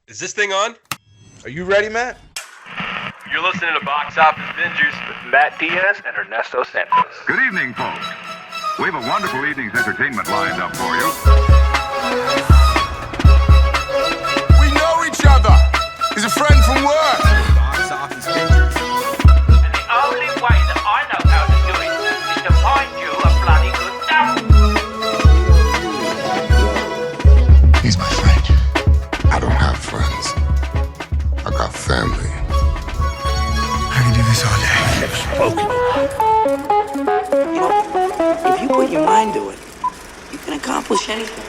Is this thing on? Are you ready, Matt? You're listening to Box Office Bingers with Matt Diaz and Ernesto Santos. Good evening, folks. We have a wonderful evening's entertainment lined up for you. We know each other. He's a friend from work. Box Office Bingers. And the only way that I know how to do it is to find you a bloody good dump. He's my friend. I don't have friends. I got family. I can do this all day. You know, if you put your mind to it, you can accomplish anything.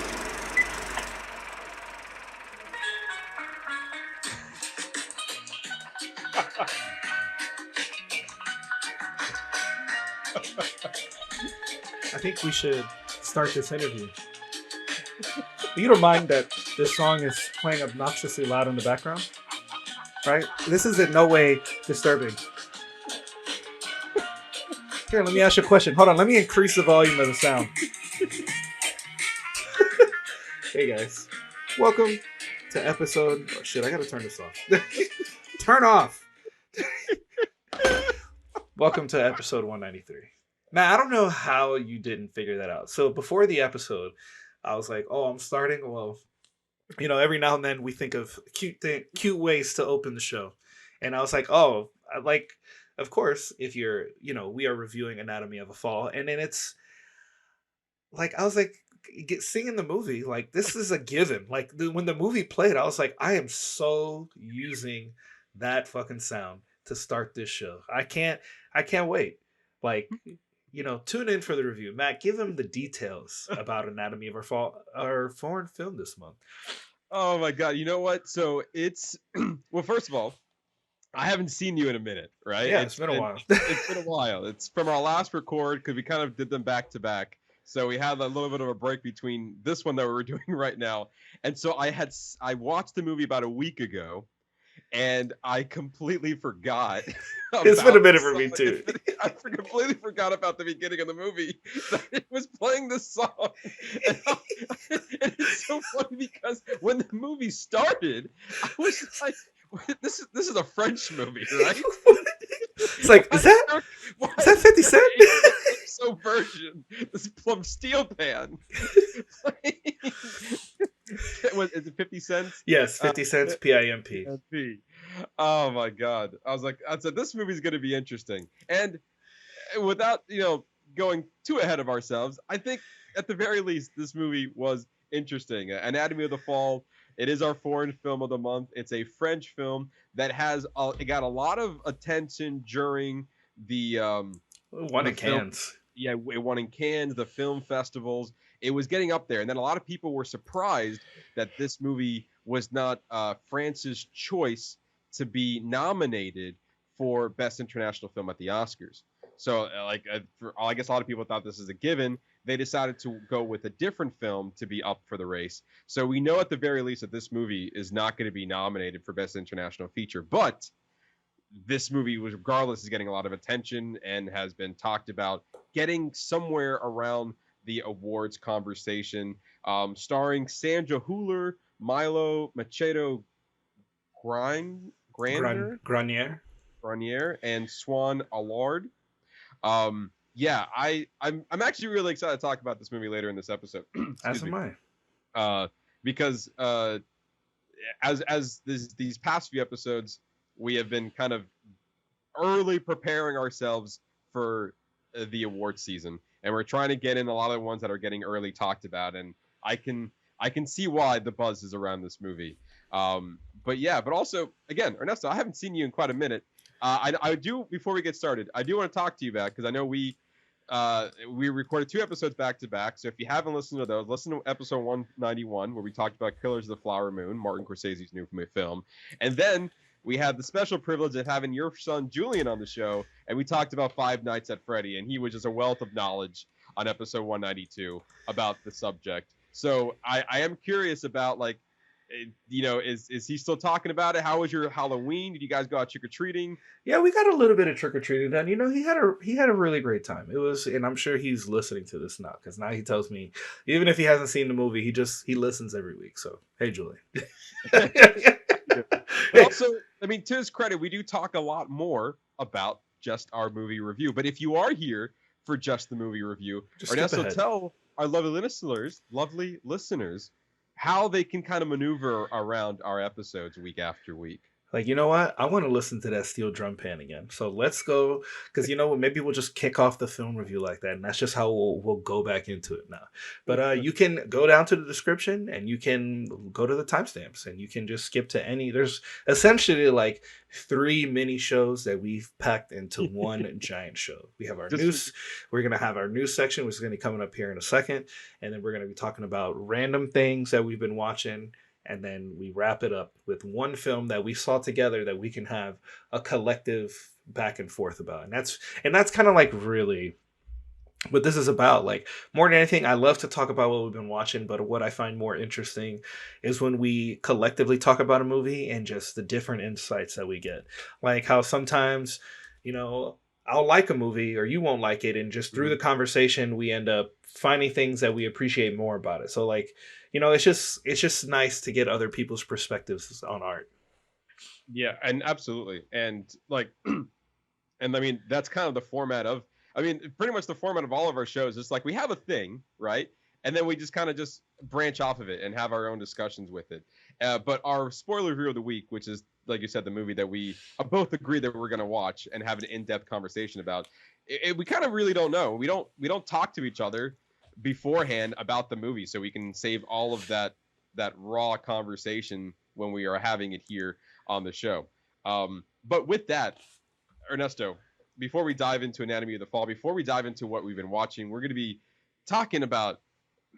I think we should start this interview. You don't mind that this song is playing obnoxiously loud in the background? Right? This is in no way disturbing. Here, let me ask you a question. Hold on, let me increase the volume of the sound. Hey guys. Welcome to episode... Oh shit, I gotta turn this off. Turn off! Welcome to episode 193. Matt, I don't know how you didn't figure that out. So before the episode, I was like, oh, I'm starting. Well, you know, every now and then we think of cute ways to open the show. And I was like, oh, of course, if you're, we are reviewing Anatomy of a Fall. And then it's like, I was like, singing the movie, like, this is a given. Like, when the movie played, I was like, I am so using that fucking sound to start this show. I can't wait. Like, tune in for the review. Matt, give him the details about Anatomy of a Fall, our foreign film this month. Oh my god, you know what? So it's well, first of all, I haven't seen you in a minute, right? Yeah, it's been a while. It's been a while. It's from our last record because we kind of did them back to back. So we had a little bit of a break between this one that we're doing right now. And so I watched the movie about a week ago. And I completely forgot. It's been a minute for me too. I completely forgot about the beginning of the movie. That it was playing this song. And it's so funny because when the movie started, I was like, "This is a French movie, right?" It's like, is that 50 Cent? So version, this plum steel pan. Is it 50 cents? Yes, 50 cents, PIMP. Oh my god. I said this movie's going to be interesting. And without, going too ahead of ourselves, I think at the very least this movie was interesting. Anatomy of the Fall, it is our foreign film of the month. It's a French film that it got a lot of attention during the won in Cannes. Yeah, it won in Cannes, the film festivals. It was getting up there. And then a lot of people were surprised that this movie was not France's choice to be nominated for Best International Film at the Oscars. So, I guess a lot of people thought this is a given. They decided to go with a different film to be up for the race. So we know at the very least that this movie is not going to be nominated for Best International Feature. But this movie, regardless, is getting a lot of attention and has been talked about getting somewhere around the awards conversation, starring Sandra Hüller, Milo Machado Granier, and Swan Allard. I'm actually really excited to talk about this movie later in this episode. As am I. Because as these past few episodes, we have been kind of early preparing ourselves for the award season, and we're trying to get in a lot of the ones that are getting early talked about. And I can see why the buzz is around this movie. But also, again, Ernesto, I haven't seen you in quite a minute. I do, before we get started, I do want to talk to you back because I know we recorded 2 episodes back to back. So if you haven't listened to those, listen to episode 191 where we talked about Killers of the Flower Moon, Martin Scorsese's new film, and then we had the special privilege of having your son Julian on the show, and we talked about Five Nights at Freddy, and he was just a wealth of knowledge on episode 192 about the subject. So I am curious about is he still talking about it? How was your Halloween? Did you guys go out trick or treating? Yeah, we got a little bit of trick or treating done. He had a really great time. It was, and I'm sure he's listening to this now because now he tells me, even if he hasn't seen the movie, he listens every week. So hey, Julie. But also, I mean, to his credit, we do talk a lot more about just our movie review. But if you are here for just the movie review, Ernesto, tell our lovely listeners, how they can kind of maneuver around our episodes week after week. Like, you know what? I want to listen to that steel drum pan again. So let's go, because maybe we'll just kick off the film review like that, and that's just how we'll go back into it now. But you can go down to the description, and you can go to the timestamps, and you can just skip to any. There's essentially like 3 mini shows that we've packed into one giant show. We have our news. We're gonna have our news section, which is gonna be coming up here in a second, and then we're gonna be talking about random things that we've been watching. And then we wrap it up with one film that we saw together that we can have a collective back and forth about. And that's kind of like really what this is about. Like, more than anything, I love to talk about what we've been watching, but what I find more interesting is when we collectively talk about a movie and just the different insights that we get. Like how sometimes, I'll like a movie or you won't like it, and just through the conversation we end up finding things that we appreciate more about it. So like, it's just nice to get other people's perspectives on art. Yeah, and absolutely. And like and I mean, that's kind of the format of, pretty much the format of all of our shows. It's like we have a thing, right? And then we just kind of just branch off of it and have our own discussions with it. But our spoiler review of the week, which is, like you said, the movie that we both agree that we're going to watch and have an in-depth conversation about, we kind of really don't know. We don't talk to each other beforehand about the movie, so we can save all of that raw conversation when we are having it here on the show. But with that, Ernesto, before we dive into Anatomy of the Fall, before we dive into what we've been watching, we're going to be talking about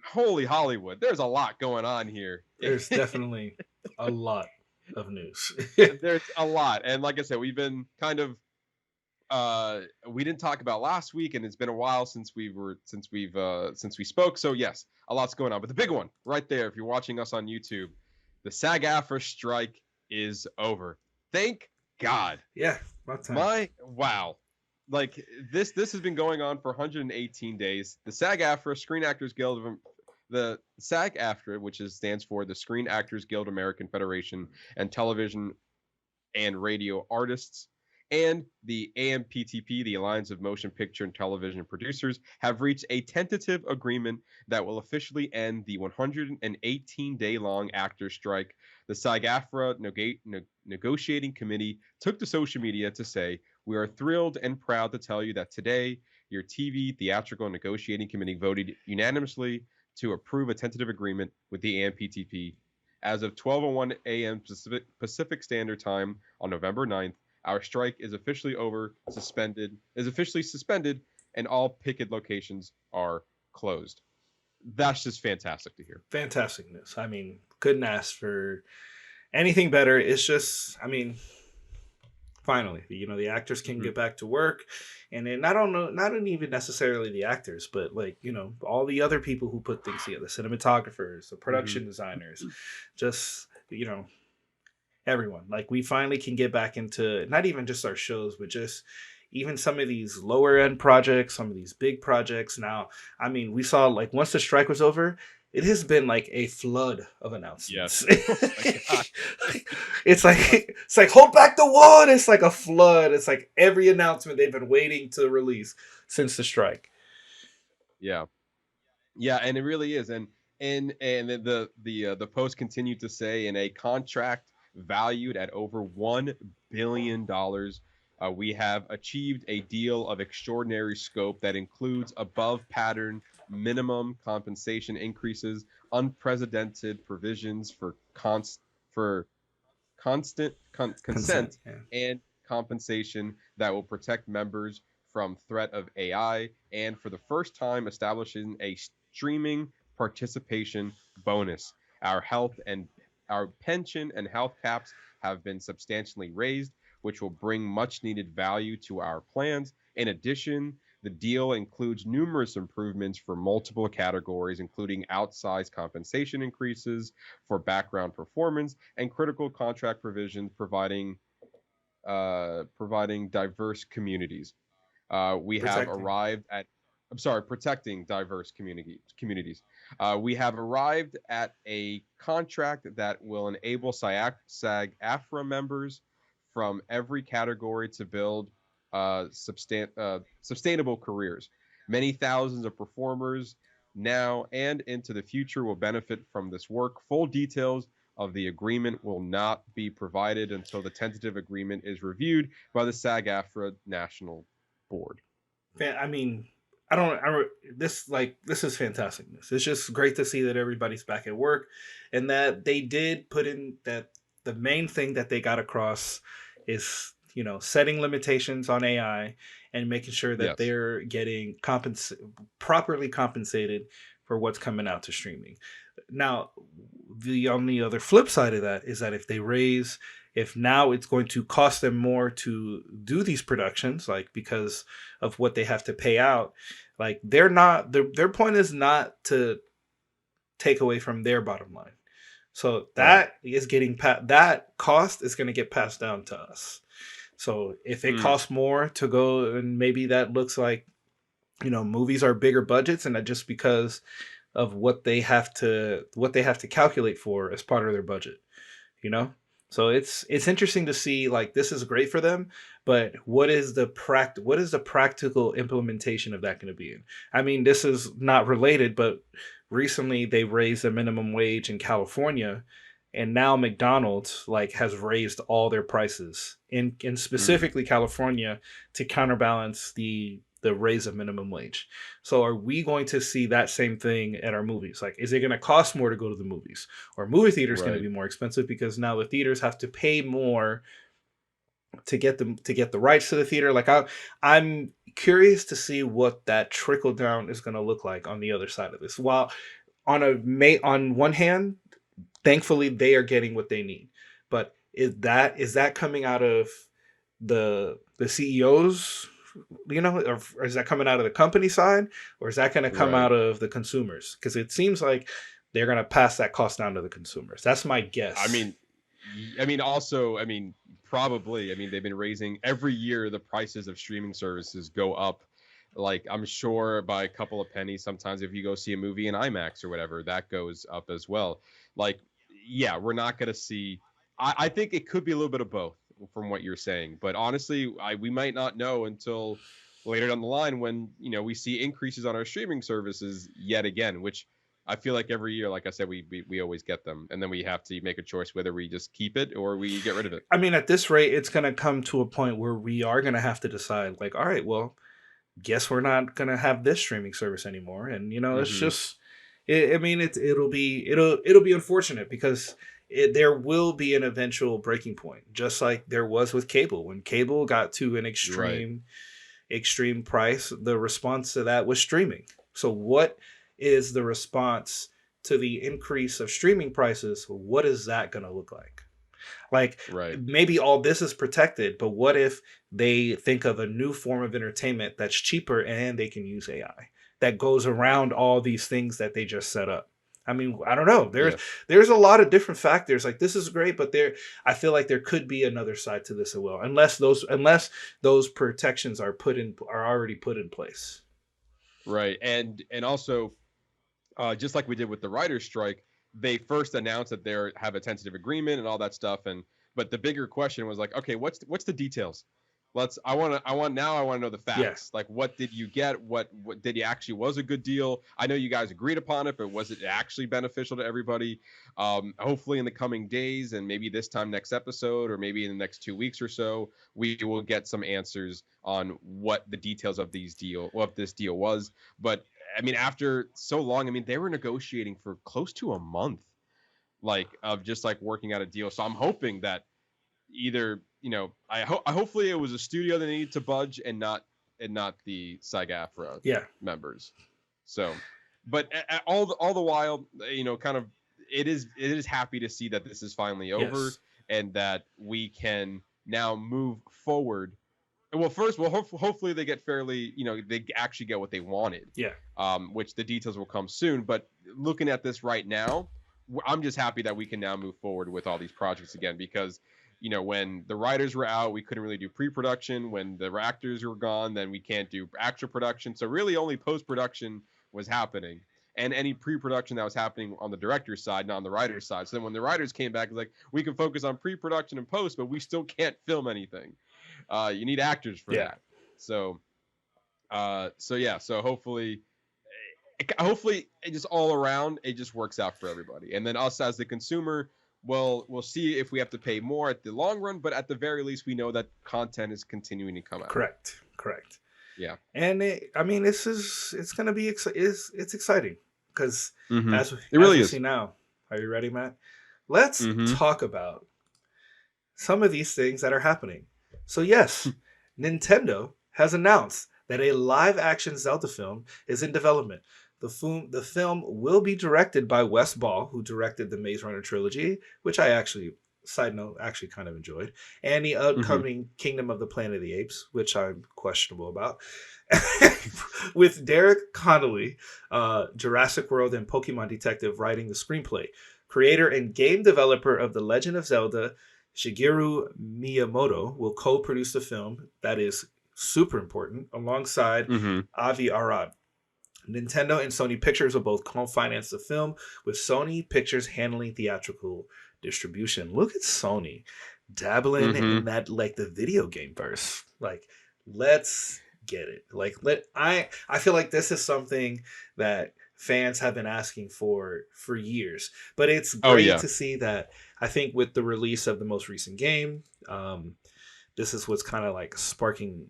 holy Hollywood. There's a lot going on here. There's definitely a lot of news. There's a lot, and like I said, we've been kind of we didn't talk about last week, and it's been a while since we spoke. So yes, a lot's going on. But the big one right there, if you're watching us on YouTube, the SAG-AFTRA strike is over. Thank God. Yeah, about time. Wow. Like this has been going on for 118 days. The SAG-AFTRA, Screen Actors Guild of the SAG-AFTRA, which stands for the Screen Actors Guild American Federation and Television and Radio Artists, and the AMPTP, the Alliance of Motion Picture and Television Producers, have reached a tentative agreement that will officially end the 118-day-long actors strike. The SAG-AFTRA negotiating committee took to social media to say, "We are thrilled and proud to tell you that today, your TV Theatrical Negotiating Committee voted unanimously to approve a tentative agreement with the AMPTP. As of 12:01 a.m. Pacific Standard Time on November 9th, our strike is officially suspended, and all picket locations are closed." That's just fantastic to hear. Fantastic news. I mean, couldn't ask for anything better. It's just, finally, the actors can get back to work, and then not even necessarily the actors, but like, all the other people who put things together, cinematographers, the production designers, just, everyone. Like, we finally can get back into not even just our shows, but just even some of these lower end projects, some of these big projects. Now, we saw, like, once the strike was over, it has been like a flood of announcements. Yes. It's like hold back the wall. It's like a flood. It's like every announcement they've been waiting to release since the strike. Yeah, and it really is. And the post continued to say, in a contract valued at over $1 billion, we have achieved a deal of extraordinary scope that includes above pattern minimum compensation increases, unprecedented provisions for consent, and compensation that will protect members from threat of AI, and for the first time establishing a streaming participation bonus. Our pension and health caps have been substantially raised, which will bring much needed value to our plans. In addition, The deal includes numerous improvements for multiple categories, including outsized compensation increases for background performance and critical contract provisions providing diverse communities. We have Protecting. arrived at, I'm sorry, protecting diverse communities. We have arrived at a contract that will enable SAG-AFTRA members from every category to build sustainable careers. Many thousands of performers now and into the future will benefit from this work. Full details of the agreement will not be provided until the tentative agreement is reviewed by the SAG-AFTRA National Board. I mean, I don't. This is fantastic news. It's just great to see that everybody's back at work, and that they did put in that the main thing that they got across is setting limitations on AI and making sure that they're getting properly compensated for what's coming out to streaming. Now, the only other flip side of that is that if now it's going to cost them more to do these productions, like because of what they have to pay out, like their point is not to take away from their bottom line. So that is that cost is going to get passed down to us. So if it costs more to go, and maybe that looks like, movies are bigger budgets, and that just because of what they have to calculate for as part of their budget, So it's interesting to see, like, this is great for them, but what is the practical implementation of that going to be in? I mean, this is not related, but recently they raised the minimum wage in California, and now McDonald's has raised all their prices in specifically California to counterbalance the raise of minimum wage. So are we going to see that same thing at our movies? Like, is it going to cost more to go to the movies, or movie theaters going to be more expensive because now the theaters have to pay more to get the rights to the theater? Like, I'm curious to see what that trickle down is going to look like on the other side of this. While on one hand, thankfully they are getting what they need, but is that coming out of the CEOs? Or is that coming out of the company side, or is that going to come out of the consumers? Because it seems like they're going to pass that cost down to the consumers. That's my guess. Probably. They've been raising every year. The prices of streaming services go up, like, I'm sure by a couple of pennies. Sometimes if you go see a movie in IMAX or whatever, that goes up as well. Like, yeah, we're not going to see. I think it could be a little bit of both, from what you're saying, but honestly, we might not know until later down the line when we see increases on our streaming services yet again, which I feel like every year, like I said, we always get them, and then we have to make a choice whether we just keep it or we get rid of it. I mean, at this rate, it's going to come to a point where we are going to have to decide, like, all right, well, guess we're not going to have this streaming service anymore, and it's just, it'll be unfortunate because there will be an eventual breaking point, just like there was with cable. When cable got to an extreme price, the response to that was streaming. So what is the response to the increase of streaming prices? What is that going to look like? Like, maybe all this is protected, but what if they think of a new form of entertainment that's cheaper and they can use AI that goes around all these things that they just set up? I mean, I don't know. There's a lot of different factors. Like, this is great, but I feel like there could be another side to this as well, unless those protections are already put in place. Right, and also, just like we did with the writer's strike, they first announced that they have a tentative agreement and all that stuff, but the bigger question was like, okay, what's the details? I want to know the facts. Yeah. Like, what did you get? What did you actually was a good deal? I know you guys agreed upon it, but was it actually beneficial to everybody? Hopefully in the coming days, and maybe this time next episode, or maybe in the next 2 weeks or so, we will get some answers on what the details of this deal was. But I mean, after so long, I mean, they were negotiating for close to a month, like, of just like working out a deal. So I'm hoping that either, hopefully it was a studio that needed to budge and not the SAG-AFTRA members. So, but all the while, kind of, it is happy to see that this is finally over, and that we can now move forward Well, first, hopefully they get fairly, they actually get what they wanted. Yeah. Which the details will come soon. But looking at this right now, I'm just happy that we can now move forward with all these projects again because, when the writers were out, we couldn't really do pre-production. When the actors were gone, then we can't do actual production. So really only post-production was happening. And any pre-production that was happening on the director's side, not on the writer's side. So then when the writers came back, it's like, we can focus on pre-production and post, but we still can't film anything. You need actors for that. So hopefully it just all around, it just works out for everybody. And then us as the consumer, well, we'll see if we have to pay more at the long run, but at the very least, we know that content is continuing to come out. Correct. Yeah. And it's going to be it's exciting because as it really we is. see now. Are you ready, Matt? Let's talk about some of these things that are happening. So yes, Nintendo has announced that a live-action Zelda film is in development. The film will be directed by Wes Ball, who directed the Maze Runner trilogy, which I actually kind of enjoyed, and the upcoming Kingdom of the Planet of the Apes, which I'm questionable about, with Derek Connolly, Jurassic World and Pokemon Detective, writing the screenplay. Creator and game developer of The Legend of Zelda, Shigeru Miyamoto, will co-produce the film. That is super important, alongside Avi Arad. Nintendo and Sony Pictures will both co-finance the film, with Sony Pictures handling theatrical distribution. Look at Sony dabbling in that, like, the video game verse. Like, let's get it. Like, I feel like this is something that fans have been asking for years. But it's great to see that. I think with the release of the most recent game, this is what's kind of like sparking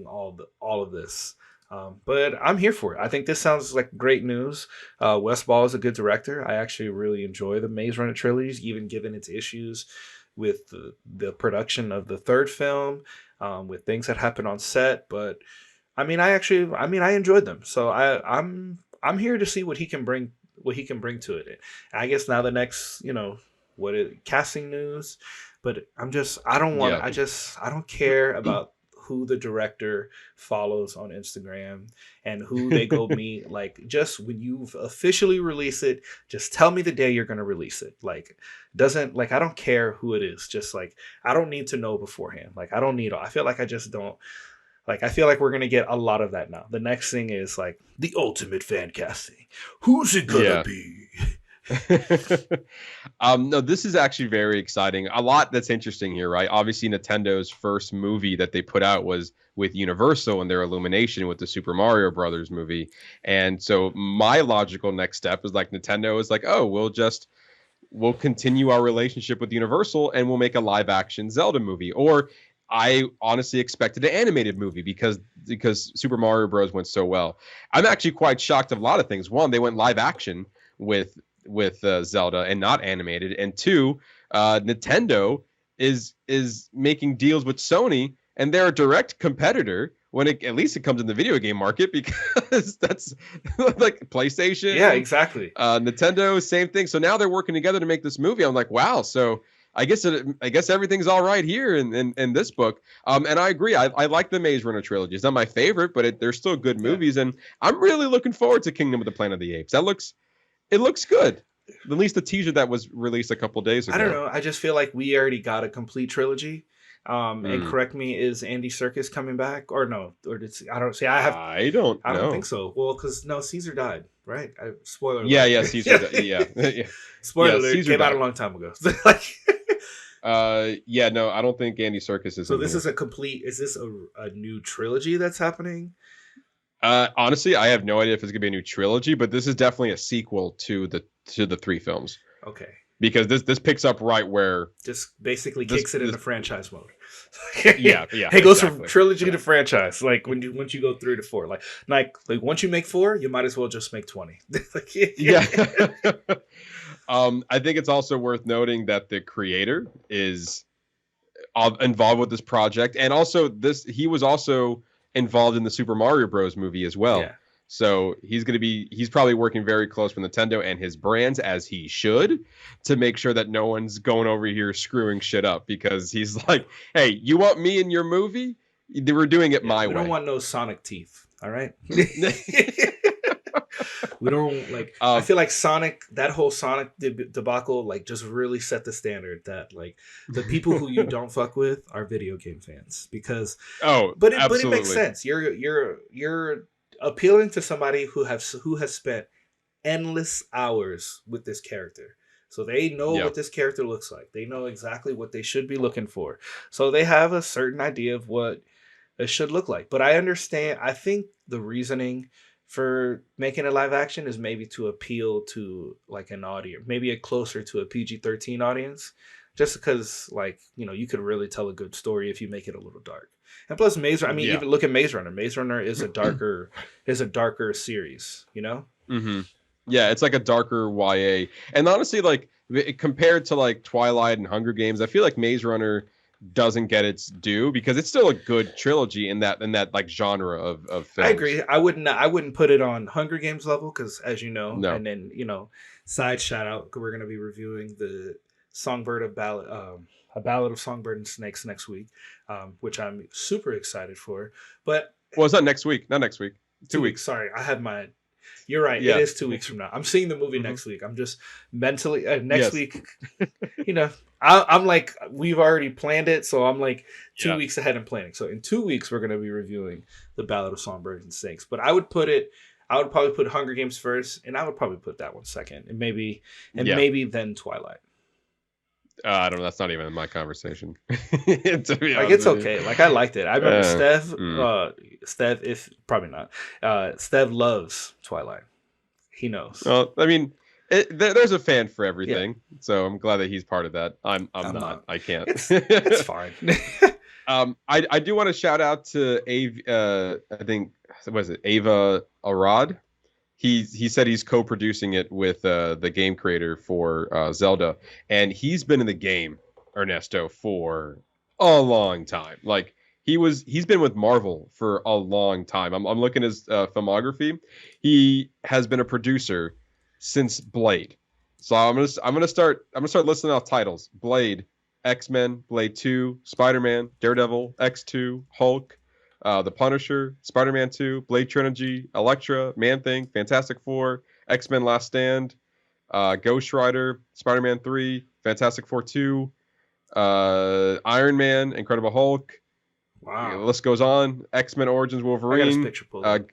all of this. But I'm here for it. I think this sounds like great news. Wes Ball is a good director. I actually really enjoy the Maze Runner trilogies, even given its issues with the production of the third film, with things that happened on set. But I enjoyed them. So I'm here to see what he can bring to it. I guess now the next, casting news. But I don't care about who the director follows on Instagram and who they go meet. Like, just when you've officially released it, just tell me the day you're going to release it. Like, I don't care who it is. Just like, I don't need to know beforehand. Like, I feel like I just don't. Like, I feel like we're going to get a lot of that now. The next thing is like the ultimate fan casting. Who's it going to be? No, this is actually very exciting. A lot that's interesting here, right? Obviously, Nintendo's first movie that they put out was with Universal and their Illumination with the Super Mario Brothers movie. And so my logical next step is like, Nintendo is like, oh, we'll continue our relationship with Universal and we'll make a live action Zelda movie. Or I honestly expected an animated movie because Super Mario Bros. Went so well. I'm actually quite shocked of a lot of things. One, they went live action with Zelda and not animated, and two, Nintendo is making deals with Sony, and they're a direct competitor when at least it comes in the video game market, because that's like PlayStation. Yeah, exactly. Nintendo, same thing. So now they're working together to make this movie. I'm like, wow. So I guess everything's all right here in this book. And I agree. I like the Maze Runner trilogy. It's not my favorite, but they're still good movies, and I'm really looking forward to Kingdom of the Planet of the Apes. It looks good. At least the teaser that was released a couple days ago. I don't know. I just feel like we already got a complete trilogy. And correct me, is Andy Serkis coming back or no? Or I don't know. Think so. Well, because Caesar died, right? Spoiler alert. Yeah, Caesar died. Yeah. Spoiler alert. Caesar came out a long time ago. No, I don't think Andy Serkis is. So this is is this a new trilogy that's happening? Honestly, I have no idea if it's gonna be a new trilogy, but this is definitely a sequel to the three films. Okay. Because this picks up right where just basically kicks it into franchise mode. yeah. It goes from trilogy to franchise. Like once you go 3 to 4, like once you make 4, you might as well just make 20. Yeah. I think it's also worth noting that the creator is involved with this project, and also he was also involved in the Super Mario Bros. Movie as well. Yeah. So he's probably working very close with Nintendo and his brands, as he should, to make sure that no one's going over here screwing shit up, because he's like, hey, you want me in your movie? They were doing it my We way. don't want no Sonic teeth. All right. We don't like. I feel like Sonic, that whole Sonic debacle, like just really set the standard that like the people who you don't fuck with are video game fans because. But it makes sense. You're appealing to somebody who has spent endless hours with this character. So they know what this character looks like. They know exactly what they should be looking for. So they have a certain idea of what it should look like. But I understand. I think the reasoning for making a live action is maybe to appeal to like an audience, maybe a closer to a PG-13 audience, just because like, you know, you could really tell a good story if you make it a little dark. And plus Maze Runner, even look at Maze Runner. Maze Runner is a darker series, you know? Mm-hmm. Yeah, it's like a darker YA. And honestly, like compared to like Twilight and Hunger Games, I feel like Maze Runner doesn't get its due because it's still a good trilogy in that like genre of films. I agree. I wouldn't put it on Hunger Games level because, as you know, and then side shout out, we're going to be reviewing the Songbird of Ballad, a Ballad of Songbird and Snakes next week, which I'm super excited for. But it's not next week. Not next week. 2 weeks. Sorry, I have my. You're right. Yeah. It is 2 weeks from now. I'm seeing the movie next week. I'm just mentally next week. I'm like, we've already planned it, so I'm like 2 weeks ahead in planning. So in 2 weeks, we're gonna be reviewing the Ballad of Songbirds and Snakes. But I would probably put Hunger Games first, and I would probably put that one second, and maybe then Twilight. I don't know. That's not even in my conversation. To be like it's okay. Like I liked it. I remember Steph, if probably not. Steph loves Twilight. He knows. Well, I mean, there's a fan for everything, so I'm glad that he's part of that. I'm not. I can't. It's fine. I do want to shout out to I think Ava Arad. He said he's co-producing it with the game creator for Zelda, and he's been in the game, Ernesto, for a long time. Like he's been with Marvel for a long time. I'm looking at his filmography. He has been a producer since Blade. So I'm gonna start listing off titles: Blade, X-Men, Blade 2, Spider-Man, Daredevil, X2, Hulk, The Punisher, Spider-Man 2, Blade Trilogy, Elektra, Man-Thing, Fantastic Four, X-Men Last Stand, Ghost Rider, Spider-Man 3, Fantastic Four 2, Iron Man, Incredible Hulk. Wow. The list goes on. X-Men Origins Wolverine. I got his picture pulled up.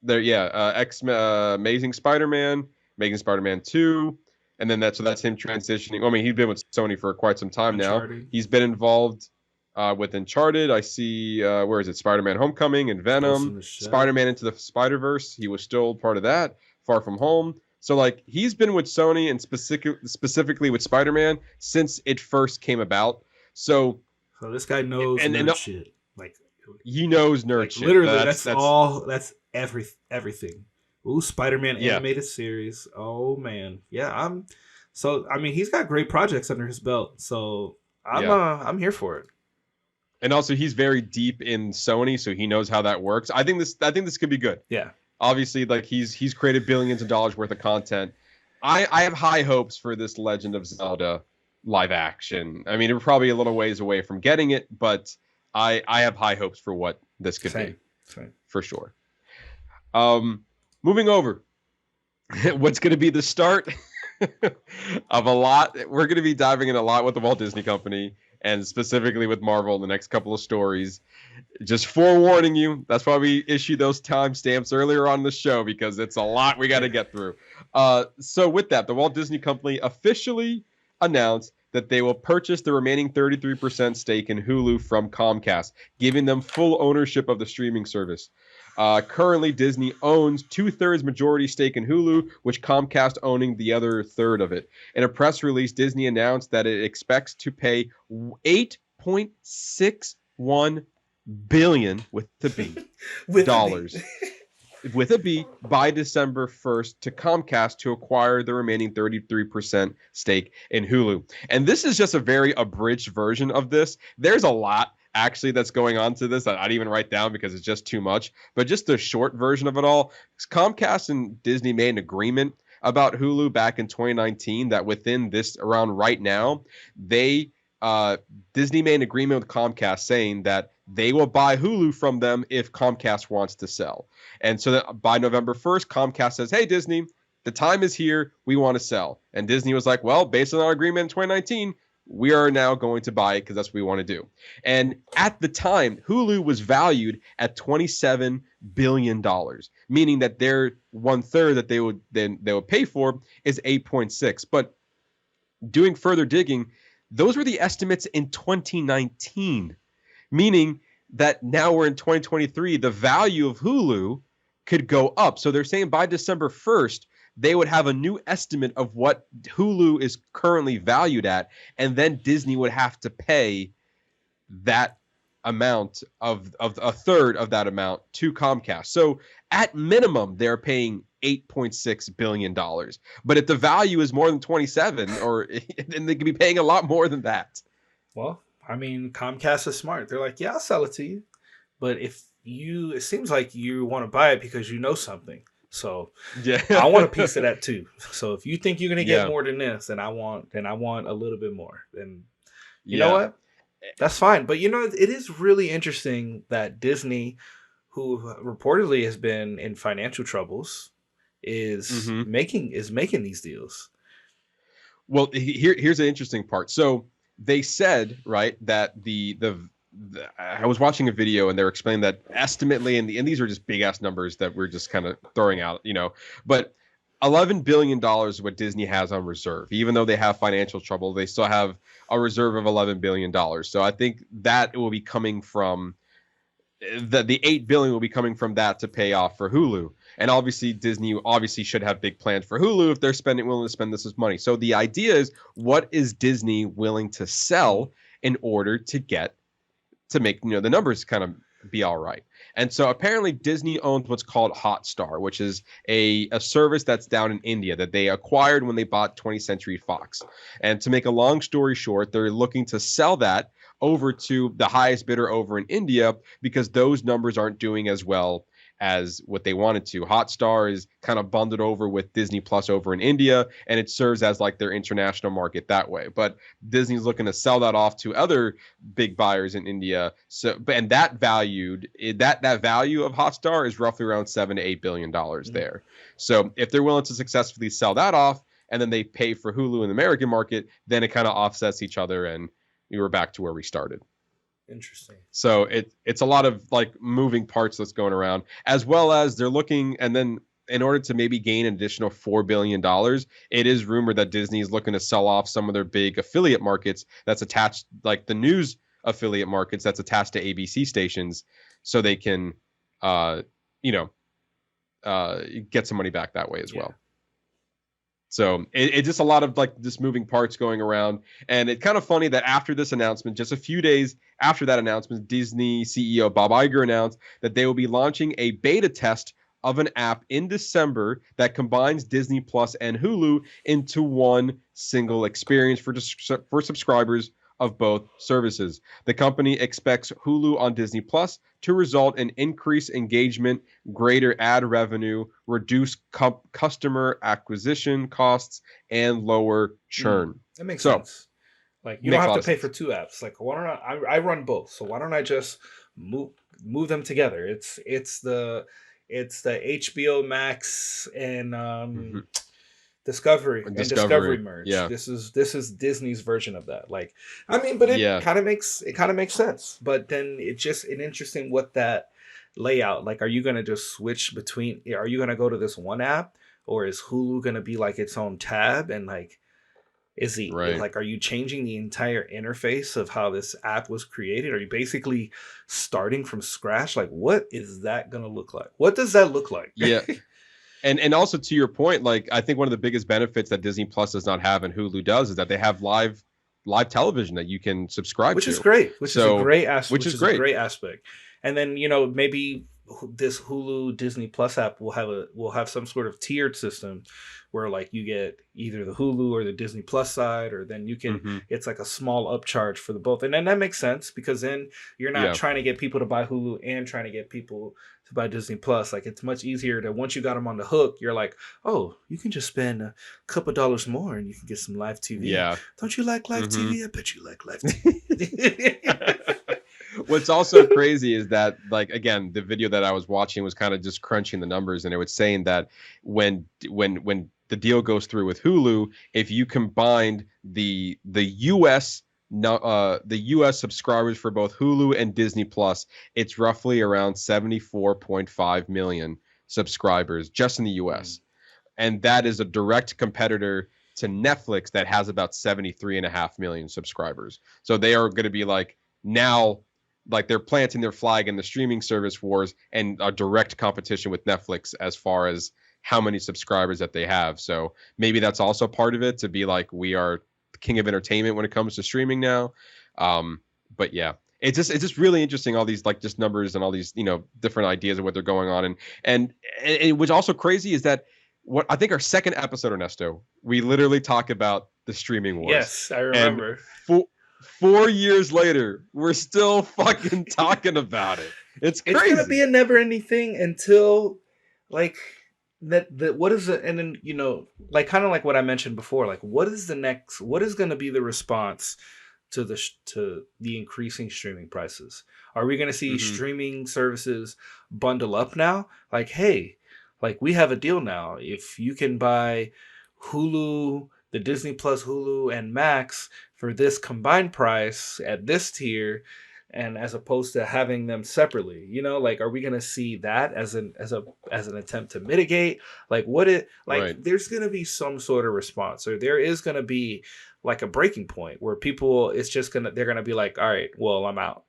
X-Men, Amazing Spider-Man, Amazing Spider-Man 2. And then that's him transitioning. I mean, he's been with Sony for quite some time Uncharted. now. He's been involved with Uncharted. I see, where is it? Spider-Man Homecoming and Venom. Spider-Man Into the Spider-Verse. He was still part of that. Far From Home. So, like, he's been with Sony and specifically with Spider-Man since it first came about. So this guy knows nerd shit. Like, he knows nerd shit. Literally, that's everything. Ooh, Spider-Man animated series. Oh man, yeah. I mean, he's got great projects under his belt. So I'm here for it. And also, he's very deep in Sony, so he knows how that works. I think this could be good. Yeah. Obviously, like he's created billions of dollars worth of content. I have high hopes for this Legend of Zelda live action. I mean, we're probably a little ways away from getting it, but I have high hopes for what this could be. Same. For sure. Moving over, what's going to be the start of a lot? We're going to be diving in a lot with the Walt Disney Company and specifically with Marvel in the next couple of stories. Just forewarning you, that's why we issue those timestamps earlier on the show, because it's a lot we got to get through. So with that, the Walt Disney Company officially announced that they will purchase the remaining 33% stake in Hulu from Comcast, giving them full ownership of the streaming service. Currently, Disney owns 2/3 majority stake in Hulu, with Comcast owning the other third of it. In a press release, Disney announced that it expects to pay $8.61 billion with the B dollars with a B by December 1st to Comcast to acquire the remaining 33% stake in Hulu. And this is just a very abridged version of this. There's a lot actually that's going on to this that I didn't even write down because it's just too much. But just the short version of it all, Comcast and Disney made an agreement about Hulu back in 2019 that within this around right now, Disney made an agreement with Comcast saying that they will buy Hulu from them if Comcast wants to sell. And so that by November 1st, Comcast says, hey, Disney, the time is here. We want to sell. And Disney was like, well, based on our agreement in 2019, we are now going to buy it because that's what we want to do. And at the time, Hulu was valued at $27 billion, meaning that their 1/3 that they would pay for is 8.6. But doing further digging, those were the estimates in 2019, meaning that now we're in 2023, the value of Hulu could go up. So they're saying by December 1st, they would have a new estimate of what Hulu is currently valued at, and then Disney would have to pay that amount of a third of that amount to Comcast. So at minimum, they're paying $8.6 billion. But if the value is more than 27, then they could be paying a lot more than that. Well, I mean, Comcast is smart. They're like, yeah, I'll sell it to you. But it seems like you want to buy it because you know something. So yeah, I want a piece of that too. So if you think you're gonna get more than this, then I want a little bit more. Then you know what? That's fine. But it is really interesting that Disney, who reportedly has been in financial troubles, is making these deals. Well, here's an interesting part. So they said, right, that I was watching a video and they were explaining that estimately, and these are just big ass numbers that we're just kind of throwing out, but $11 billion is what Disney has on reserve. Even though they have financial trouble, they still have a reserve of $11 billion. So I think that will be coming from the $8 billion will be coming from that to pay off for Hulu. And obviously Disney should have big plans for Hulu if they're willing to spend this as money. So the idea is, what is Disney willing to sell in order to make the numbers kind of be all right? And so apparently Disney owns what's called Hotstar, which is a service that's down in India that they acquired when they bought 20th Century Fox. And to make a long story short, they're looking to sell that over to the highest bidder over in India because those numbers aren't doing as well as what they wanted to. Hotstar is kind of bundled over with Disney Plus over in India, and it serves as like their international market that way. But Disney's looking to sell that off to other big buyers in India. So, and that value of Hotstar is roughly around $7 to $8 billion there. So if they're willing to successfully sell that off, and then they pay for Hulu in the American market, then it kind of offsets each other, and we were back to where we started. Interesting. So it's a lot of like moving parts that's going around, as well as they're looking, and then in order to maybe gain an additional $4 billion, it is rumored that Disney is looking to sell off some of their big affiliate markets that's attached, like the news affiliate markets that's attached to ABC stations, so they can, get some money back that way as well. So it's just a lot of like just moving parts going around. And it's kind of funny that after this announcement, just a few days after that announcement, Disney CEO Bob Iger announced that they will be launching a beta test of an app in December that combines Disney Plus and Hulu into one single experience for subscribers of both services. The company expects Hulu on Disney Plus to result in increased engagement, greater ad revenue, reduced customer acquisition costs, and lower churn. That makes sense. Like you don't have to pay for two apps. Like why don't I run both? So why don't I just move them together? It's the HBO Max and Discovery merge. Yeah. This is Disney's version of that. Like, I mean, but it kind of makes sense. But then it's just interesting what that layout. Like, are you gonna just switch between? Are you gonna go to this one app, or is Hulu gonna be like its own tab? And like, are you changing the entire interface of how this app was created? Are you basically starting from scratch? Like, what is that gonna look like? What does that look like? Yeah. And also to your point, like I think one of the biggest benefits that Disney Plus does not have and Hulu does is that they have live television that you can subscribe to. Which is great. Which is a great aspect. And then, maybe this Hulu Disney Plus app will have some sort of tiered system where like you get either the Hulu or the Disney Plus side, or then you can it's like a small upcharge for the both. And then that makes sense because then you're not trying to get people to buy Hulu and trying to get people to buy Disney Plus. Like it's much easier to, once you got them on the hook, you're like, oh, you can just spend a couple dollars more and you can get some live TV. Yeah. Don't you like live TV? I bet you like live TV. What's also crazy is that, like, again, the video that I was watching was kind of just crunching the numbers, and it was saying that when the deal goes through with Hulu, if you combined the US subscribers for both Hulu and Disney Plus, it's roughly around 74.5 million subscribers just in the US. And that is a direct competitor to Netflix that has about 73.5 million subscribers. So they are going to be like, now, like, they're planting their flag in the streaming service wars and a direct competition with Netflix as far as how many subscribers that they have. So maybe that's also part of it, to be like, we are the king of entertainment when it comes to streaming now. But yeah, it's just really interesting, all these, like, just numbers and all these, you know, different ideas of what they're going on. And what's also crazy is that, what I think our second episode, Ernesto, we literally talk about the streaming wars. Yes, I remember. And 4 years later, we're still fucking talking about it. It's crazy. It's gonna be a never-ending thing until, like, that what is it? And then, you know, like, kind of like what I mentioned before, like, what is going to be the response to the increasing streaming prices? Are we going to see streaming services bundle up now? Like, hey, like, we have a deal now. If you can buy Hulu, the Disney Plus, Hulu, and Max for this combined price at this tier, and as opposed to having them separately, you know, like, are we going to see that as an attempt to mitigate? Like, there's going to be some sort of response, or there is going to be, like, a breaking point where they're going to be like, all right, well, I'm out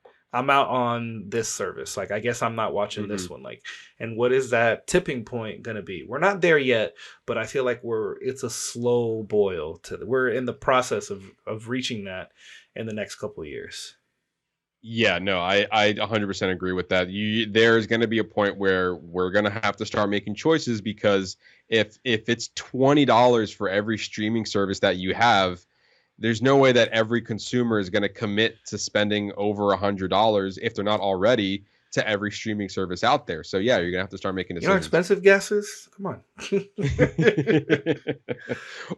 on this service. Like, I guess I'm not watching this one. Like, and what is that tipping point going to be? We're not there yet, but I feel like it's a slow boil we're in the process of reaching that in the next couple of years. Yeah, no, I 100% agree with that. There's going to be a point where we're going to have to start making choices, because if it's $20 for every streaming service that you have, there's no way that every consumer is going to commit to spending over $100, if they're not already, to every streaming service out there. So yeah, you're going to have to start making decisions. You know how expensive gas is? Come on.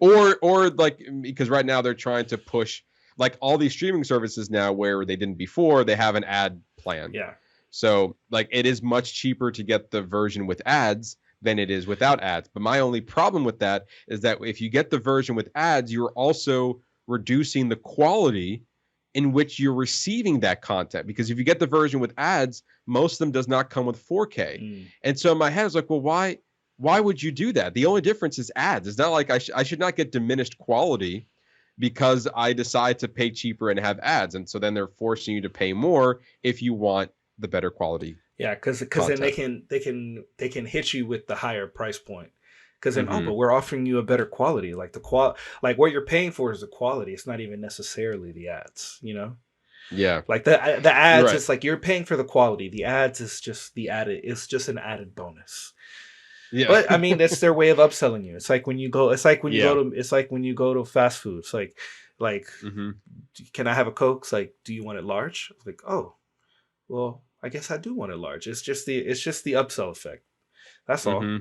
or like, because right now they're trying to push, like, all these streaming services now, where they didn't before, they have an ad plan. Yeah. So, like, it is much cheaper to get the version with ads than it is without ads. But my only problem with that is that if you get the version with ads, you're also reducing the quality in which you're receiving that content. Because if you get the version with ads, most of them does not come with 4K. And so in my head, I was like, well, why would you do that? The only difference is ads. It's not like I should not get diminished quality because I decide to pay cheaper and have ads. And so then they're forcing you to pay more if you want the better quality. Yeah, because then they can hit you with the higher price point. Because then, but we're offering you a better quality. Like, like, what you're paying for is the quality. It's not even necessarily the ads, you know? Yeah. Like, the ads, right. It's like you're paying for the quality. The ads is just it's just an added bonus. Yeah. But I mean, that's their way of upselling you. It's like when you go to fast food. It's like, can I have a Coke? It's like, do you want it large? It's like, oh, well, I guess I do want it large. It's just the upsell effect. That's all.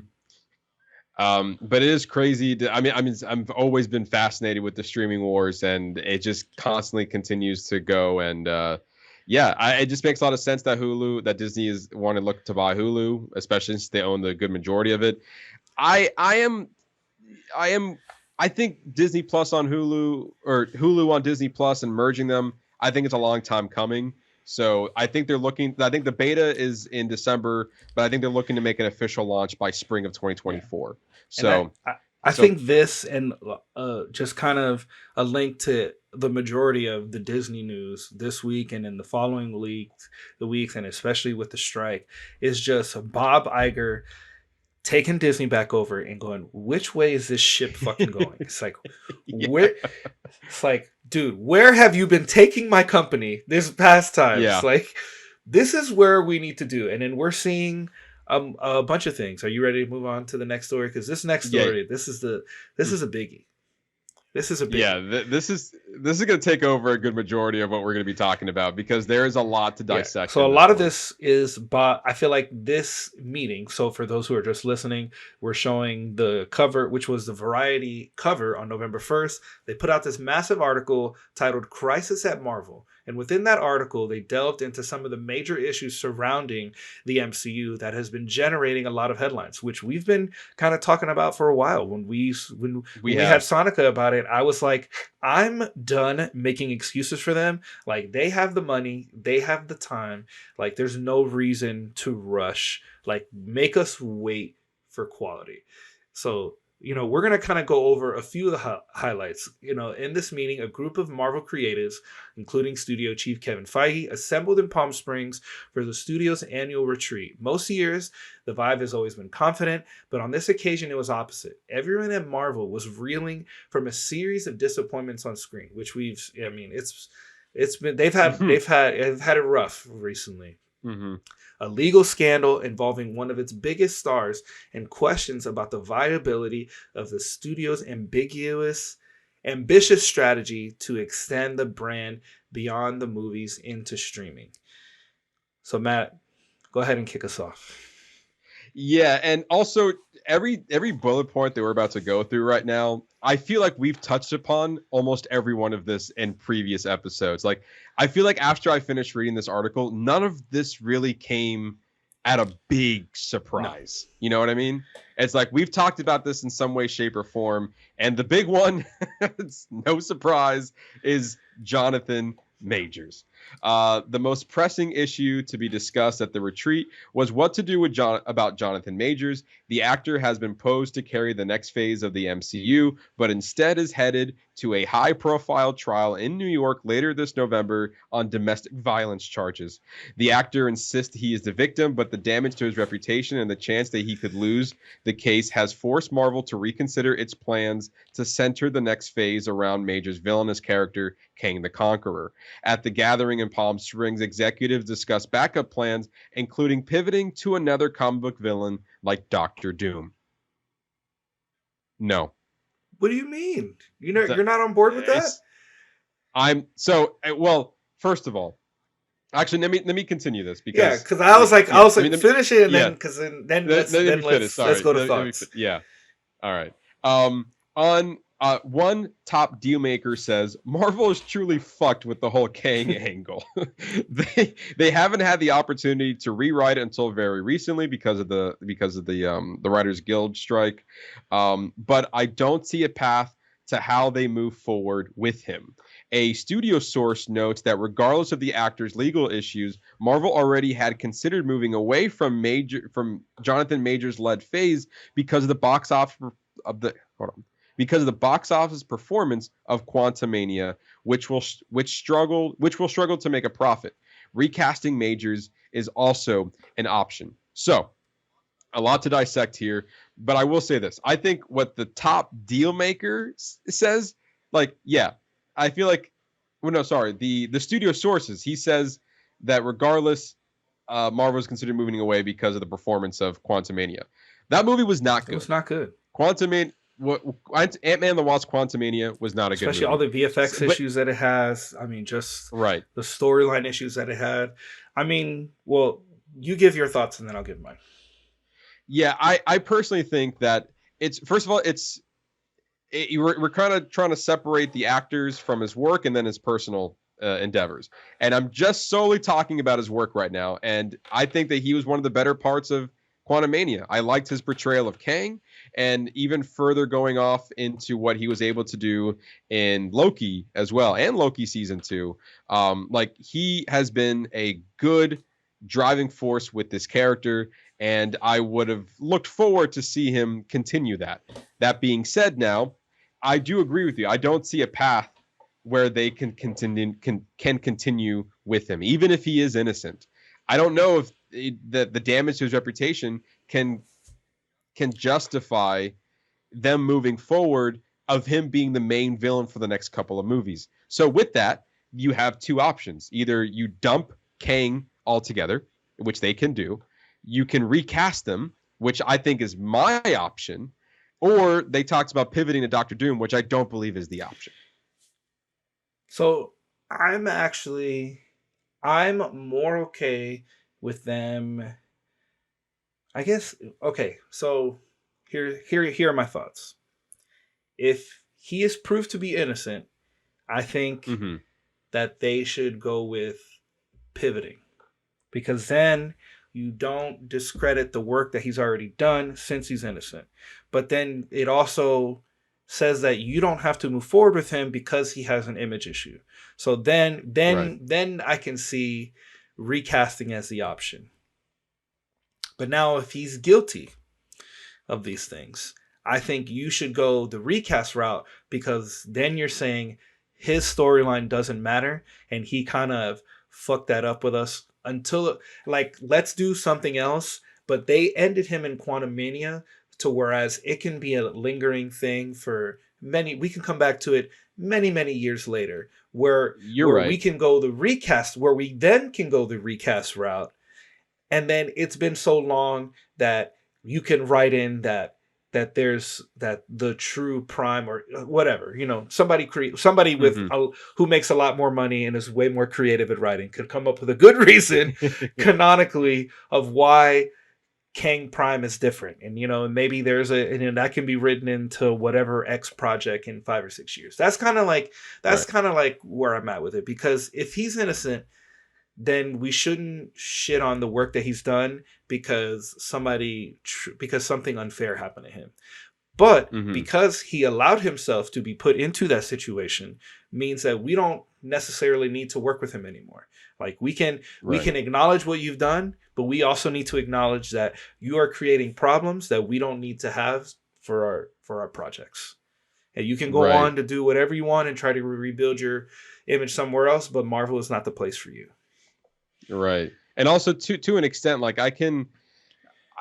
But it is crazy. I've always been fascinated with the streaming wars, and it just constantly continues to go. And it just makes a lot of sense that Disney is wanting to look to buy Hulu, especially since they own the good majority of it. I think Disney Plus on Hulu, or Hulu on Disney Plus, and merging them, I think it's a long time coming. So I think the beta is in December, but I think they're looking to make an official launch by spring of 2024. So I think this, and just kind of a link to the majority of the Disney news this week and in the following weeks, and especially with the strike, is just Bob Iger taking Disney back over and going, which way is this ship fucking going? It's like, where? It's like, dude, where have you been taking my company this past time? Yeah. It's like, this is where we need to do. And then we're seeing a bunch of things. Are you ready to move on to the next story? Because this next story, this is a biggie. This is a biggie. Yeah, this this is gonna take over a good majority of what we're gonna be talking about because there is a lot to dissect. So a lot of this is, but I feel like this meeting. So for those who are just listening, we're showing the cover, which was the Variety cover on November 1st. They put out this massive article titled "Crisis at Marvel." And within that article, they delved into some of the major issues surrounding the MCU that has been generating a lot of headlines, which we've been kind of talking about for a while. When we had Sonica about it, I was like, I'm done making excuses for them. Like, they have the money, they have the time. Like, there's no reason to rush. Like, make us wait for quality. So, we're going to kind of go over a few of the highlights. In this meeting, a group of Marvel creatives, including studio chief Kevin Feige, assembled in Palm Springs for the studio's annual retreat. Most years, the vibe has always been confident, but on this occasion, it was opposite. Everyone at Marvel was reeling from a series of disappointments on screen, which they've had it rough recently. Mm-hmm. A legal scandal involving one of its biggest stars and questions about the viability of the studio's ambitious strategy to extend the brand beyond the movies into streaming. So Matt, go ahead and kick us off. Yeah, and also every bullet point that we're about to go through right now, I feel like we've touched upon almost every one of this in previous episodes. Like, I feel like after I finished reading this article, none of this really came at a big surprise. No. You know what I mean? It's like we've talked about this in some way, shape, or form, and the big one, it's no surprise, is Jonathan Majors. The most pressing issue to be discussed at the retreat was what to do with about Jonathan Majors. The actor has been posed to carry the next phase of the MCU, but instead is headed to a high-profile trial in New York later this November on domestic violence charges. The actor insists he is the victim, but the damage to his reputation and the chance that he could lose the case has forced Marvel to reconsider its plans to center the next phase around Majors' villainous character, Kang the Conqueror. At the gathering in Palm Springs, executives discussed backup plans, including pivoting to another comic book villain like Doctor Doom. No. What do you mean? You're not on board with that? First of all, actually, let me continue this because because I was like finish it and then because then let's go to thoughts. Yeah. All right. One top deal maker says Marvel is truly fucked with the whole Kang angle. They haven't had the opportunity to rewrite it until very recently because of the Writers Guild strike. But I don't see a path to how they move forward with him. A studio source notes that regardless of the actor's legal issues, Marvel already had considered moving away from Jonathan Majors' led phase because of the box office performance of Quantumania, which will struggle to make a profit. Recasting Majors is also an option. So, a lot to dissect here, but I will say this. I think what the top deal maker says, I feel like, the studio sources, he says that regardless, Marvel is considered moving away because of the performance of Quantumania. That movie was not good. It was not good. Ant-Man and the Wasp: Quantumania was not a good movie. Especially all the VFX issues that it has. I mean, just the storyline issues that it had. I mean, well, you give your thoughts and then I'll give mine. Yeah, I personally think that we're kind of trying to separate the actors from his work and then his personal endeavors. And I'm just solely talking about his work right now. And I think that he was one of the better parts of Quantumania. I liked his portrayal of Kang, and even further going off into what he was able to do in Loki as well, and Loki season 2. He has been a good driving force with this character, and I would have looked forward to see him continue that. That being said, now I do agree with you. I don't see a path where they can continue with him, even if he is innocent. I don't know if the damage to his reputation can justify them moving forward of him being the main villain for the next couple of movies. So with that, you have two options. Either you dump Kang altogether, which they can do. You can recast them, which I think is my option. Or they talked about pivoting to Doctor Doom, which I don't believe is the option. So I'm more okay with them. I guess okay. So here are my thoughts. If he is proved to be innocent, I think Mm-hmm. that they should go with pivoting, because then you don't discredit the work that he's already done since he's innocent. But then it also says that you don't have to move forward with him because he has an image issue. So Right. then I can see recasting as the option. But now if he's guilty of these things, I think you should go the recast route, because then you're saying his storyline doesn't matter and he kind of fucked that up with us until, like, let's do something else. But they ended him in Quantum Mania, to whereas it can be a lingering thing for many, we can come back to it many years later, where You're right. we can go the recast, where we then can go the recast route. And then it's been so long that you can write in that there's that the true prime, or whatever, somebody with who makes a lot more money and is way more creative at writing could come up with a good reason canonically of why Kang Prime is different. And maybe there's and that can be written into whatever X project in 5 or 6 years. That's kind of like where I'm at with it, because if he's innocent, then we shouldn't shit on the work that he's done because something unfair happened to him. But because he allowed himself to be put into that situation, means that we don't necessarily need to work with him anymore. Like we can acknowledge what you've done, but we also need to acknowledge that you are creating problems that we don't need to have for our projects. And you can go on to do whatever you want and try to rebuild your image somewhere else, but Marvel is not the place for you. Right. And also to an extent, like I can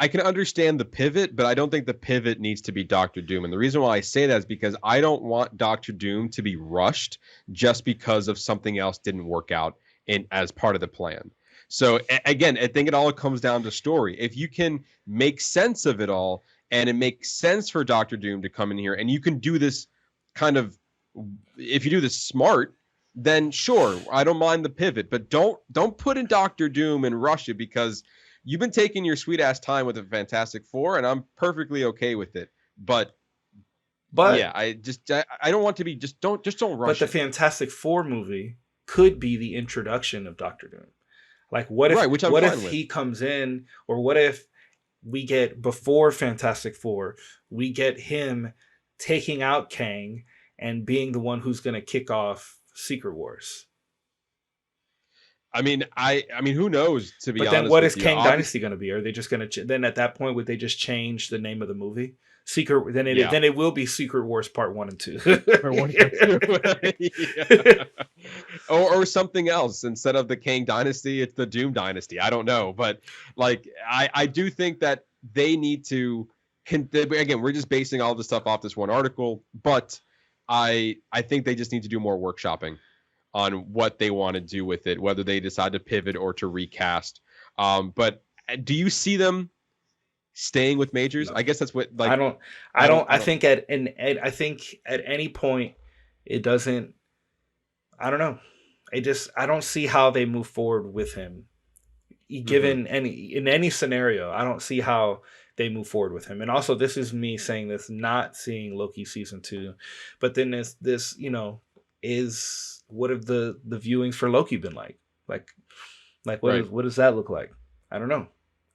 understand the pivot, but I don't think the pivot needs to be Doctor Doom. And the reason why I say that is because I don't want Doctor Doom to be rushed just because of something else didn't work out as part of the plan. So again, I think it all comes down to story. If you can make sense of it all, and it makes sense for Doctor Doom to come in here, and you can do this if you do this smart, then sure, I don't mind the pivot, but don't put in Doctor Doom and rush it, because you've been taking your sweet ass time with the Fantastic Four, and I'm perfectly okay with it. But yeah, I don't want to be don't rush. But the Fantastic Four movie could be the introduction of Doctor Doom. Like what if he comes in, or what if we get before Fantastic Four, we get him taking out Kang and being the one who's going to kick off Secret Wars. I mean, who knows? To be honest, but then what is Kang Dynasty going to be? Are they just going to then at that point would they just change the name of the movie? Then it will be Secret Wars Part 1 and 2. or something else. Instead of the Kang Dynasty, it's the Doom Dynasty. I don't know, but like I do think that they need to. Again, we're just basing all this stuff off this one article, but I think they just need to do more workshopping on what they want to do with it, whether they decide to pivot or to recast. But do you see them staying with Majors? No. I guess that's what I think at any point it doesn't. I don't know. I don't see how they move forward with him. Given in any scenario, I don't see how they move forward with him. And also, this is me saying this, not seeing Loki season 2, but then this is what have the viewings for Loki been like? Like what does that look like? I don't know.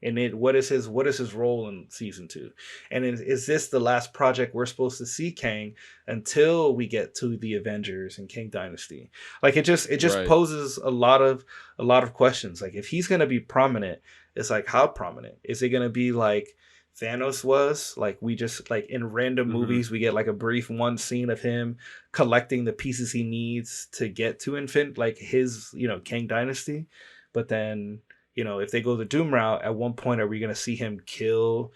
And what is his role in season 2? And is this the last project we're supposed to see Kang until we get to the Avengers and Kang Dynasty? Like it just poses a lot of questions. Like if he's gonna be prominent, it's like how prominent? Is it gonna be like Thanos was? Like we just like in random movies we get like a brief one scene of him collecting the pieces he needs to get to like his Kang Dynasty, but then if they go the Doom route, at one point are we going to see him kill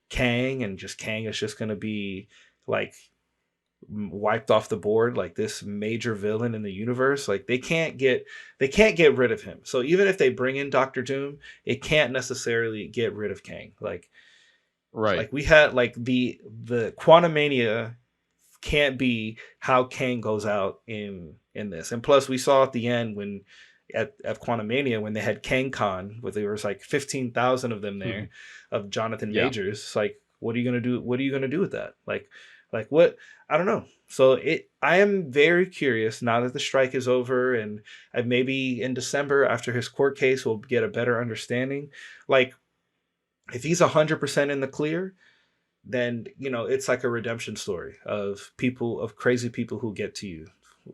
Kang and just Kang is just going to be like wiped off the board, like this major villain in the universe? Like they can't get rid of him. So even if they bring in Doctor Doom, it can't necessarily get rid of Kang. Like we had like the Quantumania can't be how Kang goes out in in this. And plus, we saw at the end when at Quantumania when they had Kang Con, where there was like 15,000 of them there, of Jonathan Majors. It's like, what are you gonna do? What are you gonna do with that? Like what? I don't know. So I am very curious now that the strike is over, and maybe in December after his court case we'll get a better understanding. Like, if he's 100% in the clear, then it's like a redemption story of crazy people who get to you,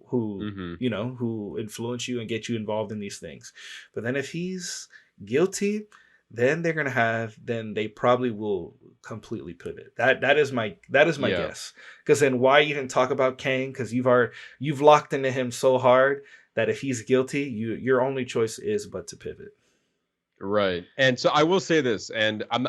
who who influence you and get you involved in these things. But then if he's guilty, then they probably will completely pivot. That is my guess. Because then why even talk about Kang? Because you've locked into him so hard that if he's guilty, your only choice is but to pivot. Right. And so I will say this, and I'm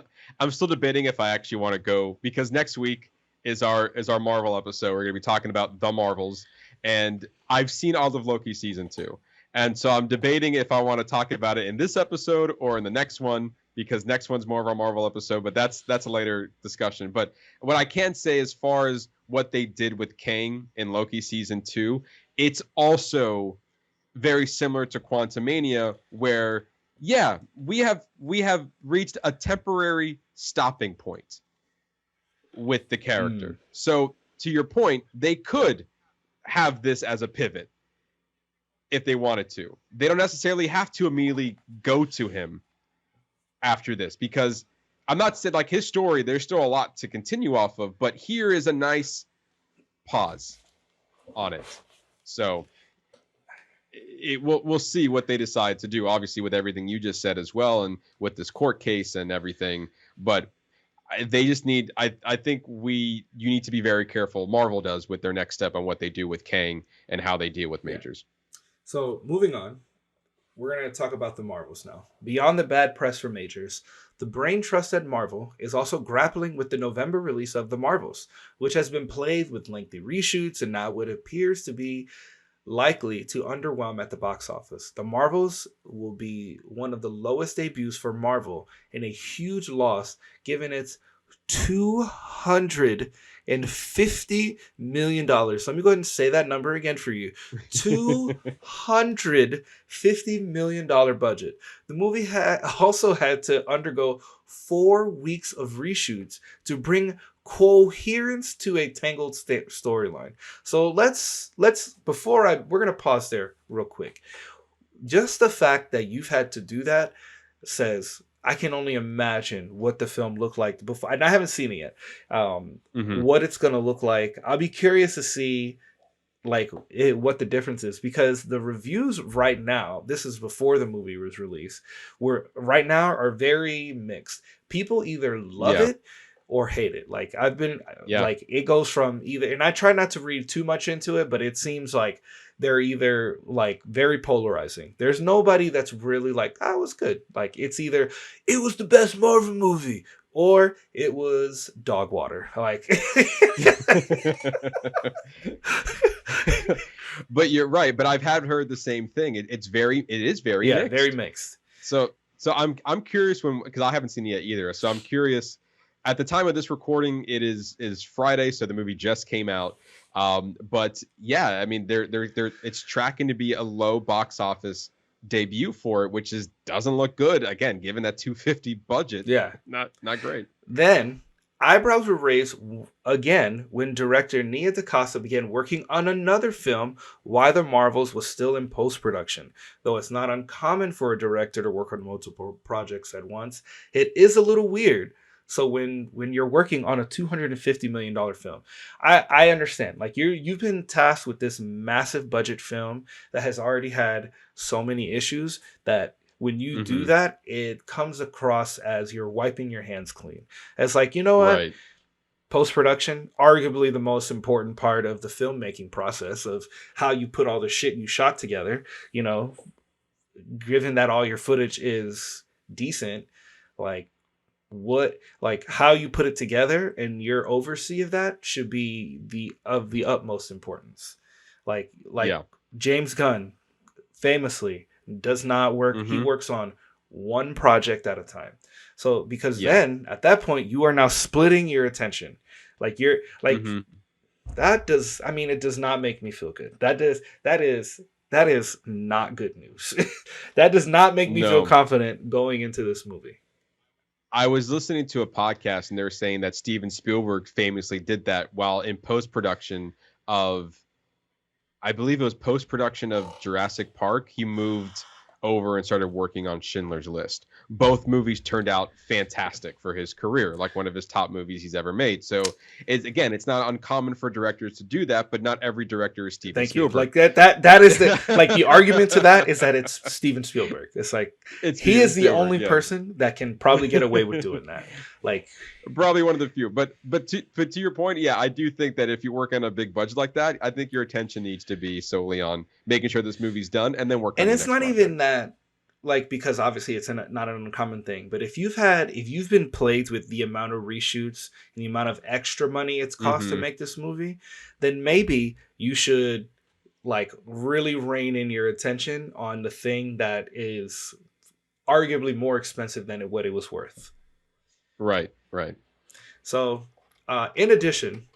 still debating if I actually want to go, because next week is our Marvel episode. We're going to be talking about the Marvels, and I've seen all of Loki season 2. And so I'm debating if I want to talk about it in this episode or in the next one, because next one's more of our Marvel episode, but that's a later discussion. But what I can say as far as what they did with Kang in Loki season 2, it's also very similar to Quantumania, where we have reached a temporary stopping point with the character. So to your point, they could have this as a pivot if they wanted to. They don't necessarily have to immediately go to him after this, because I'm not saying like his story, there's still a lot to continue off of, but here is a nice pause on it. So we'll see what they decide to do, obviously, with everything you just said as well, and with this court case and everything. But they just need, I think you need to be very careful, Marvel does, with their next step on what they do with Kang and how they deal with Majors. So moving on, we're going to talk about the Marvels now. Beyond the bad press for Majors, the brain trust at Marvel is also grappling with the November release of The Marvels, which has been plagued with lengthy reshoots and now what appears to be likely to underwhelm at the box office. The Marvels will be one of the lowest debuts for Marvel and a huge loss given its $250 million. So let me go ahead and say that number again for you. $250 million budget. The movie also had to undergo 4 weeks of reshoots to bring coherence to a tangled storyline. So we're going to pause there real quick. Just the fact that you've had to do that says, I can only imagine what the film looked like before. And I haven't seen it yet. What it's going to look like. I'll be curious to see what the difference is, because the reviews right now, this is before the movie was released, are very mixed. People either love it or hate it. Like it goes from either, and I try not to read too much into it, but it seems like they're either like very polarizing. There's nobody that's really like, it was good. Like, it's either it was the best Marvel movie or it was dog water. Like, but you're right. But I've heard the same thing. It is very mixed. Very mixed. So I'm curious because I haven't seen it yet either. So I'm curious. At the time of this recording, it is Friday, so the movie just came out. But yeah, I mean, it's tracking to be a low box office debut for it, which doesn't look good. Again, given that $250 budget, not great. Then eyebrows were raised again when director Nia DaCosta began working on another film while The Marvels was still in post-production. Though it's not uncommon for a director to work on multiple projects at once, it is a little weird. So when you're working on a $250 million film, I understand. Like, you've been tasked with this massive budget film that has already had so many issues that when you do that, it comes across as you're wiping your hands clean. It's like, you know what? Right. Post-production, arguably the most important part of the filmmaking process of how you put all the shit you shot together, given that all your footage is decent, how you put it together and your oversee of that should be of the utmost importance. James Gunn famously does not work. He works on one project at a time. So because then at that point you are now splitting your attention. That does. I mean, it does not make me feel good. That is not good news. That does not make me feel No. confident going into this movie. I was listening to a podcast and they were saying that Steven Spielberg famously did that while in post production of, I believe it was post production of Jurassic Park. He moved over and started working on Schindler's List. Both movies turned out fantastic for his career, like one of his top movies he's ever made. So it's not uncommon for directors to do that, but not every director is Steven Thank you. Spielberg. Like that is the like the argument to that is that it's Steven Spielberg. It's like It's he Steven is the Spielberg, only yeah. person that can probably get away with doing that. Like Probably one of the few, but to your point, yeah, I do think that if you work on a big budget like that, I think your attention needs to be solely on making sure this movie's done, and then work. and on it's the next not project. even that like because obviously it's not an uncommon thing, but if you've been plagued with the amount of reshoots and the amount of extra money it's cost to Mhm. make this movie, then maybe you should like really rein in your attention on the thing that is arguably more expensive than what it was worth. Right. So, in addition,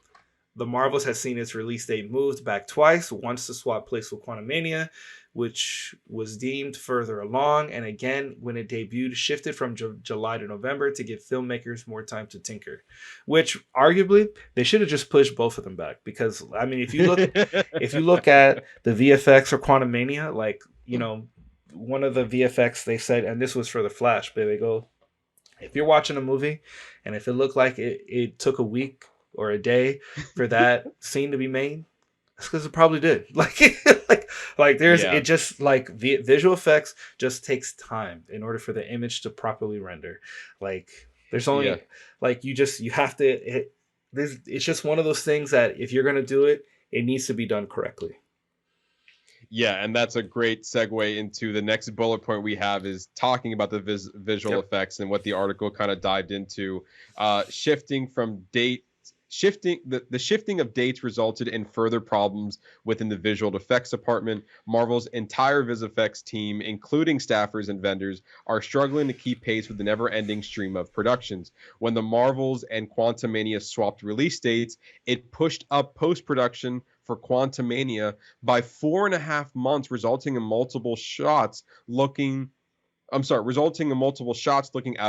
the Marvels has seen its release date moved back twice, once to swap place with Quantumania, which was deemed further along, and again, when it debuted, shifted from July to November to give filmmakers more time to tinker, which arguably they should have just pushed both of them back, because I mean, if you look at the VFX for Quantumania, like, you know, one of the VFX they said, and this was for the Flash, but they go, if you're watching a movie and if it looked like it took a week or a day for that scene to be made, that's because it probably did. Like there's Yeah. it just like visual effects just takes time in order for the image to properly render. Like there's only Yeah. like you have to. It's just one of those things that if you're gonna do it, it needs to be done correctly. Yeah, and that's a great segue into the next bullet point we have is talking about the visual Yep. effects and what the article kind of dived into. Shifting the shifting of dates resulted in further problems within the visual effects department. Marvel's entire vis effects team, including staffers and vendors, are struggling to keep pace with the never-ending stream of productions. When the Marvels and Quantumania swapped release dates, it pushed up post-production for Quantumania by 4.5 months, resulting in multiple shots looking out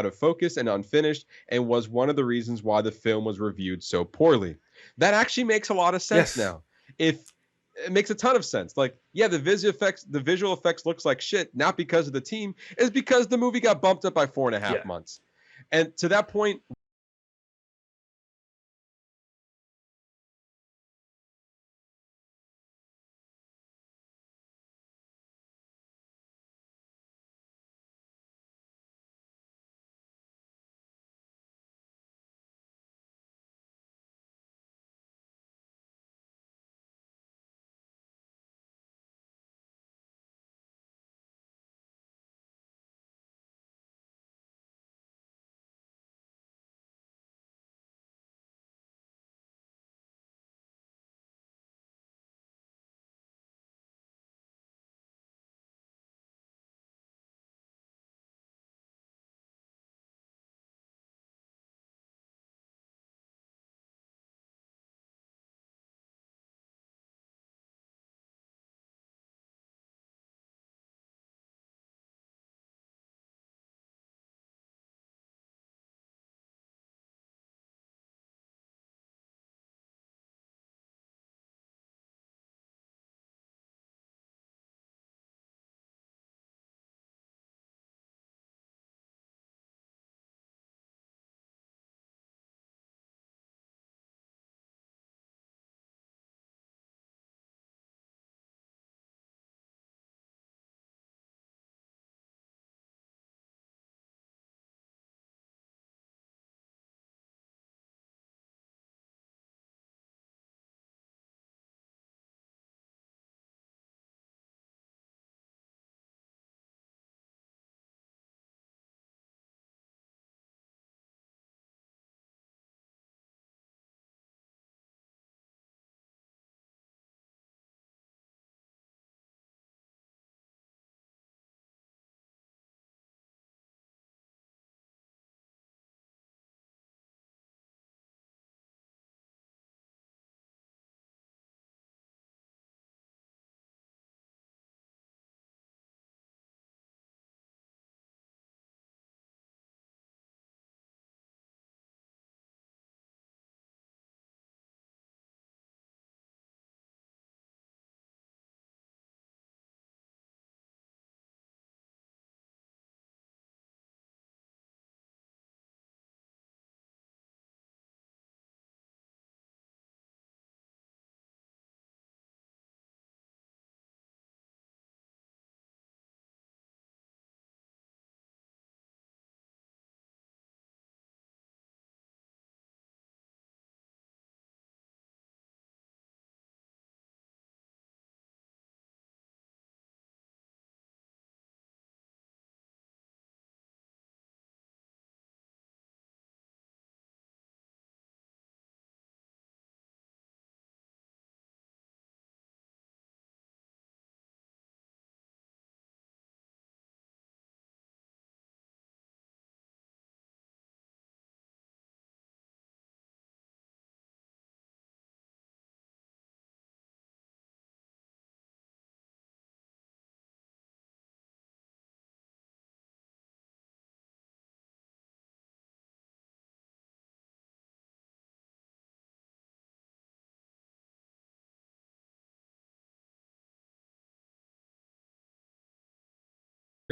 of focus and unfinished, and was one of the reasons why the film was reviewed so poorly. That actually makes a lot of sense Yes. now. If it makes a ton of sense. Like, yeah, the visual effects looks like shit, not because of the team, it's because the movie got bumped up by 4.5 Yeah. months. And to that point,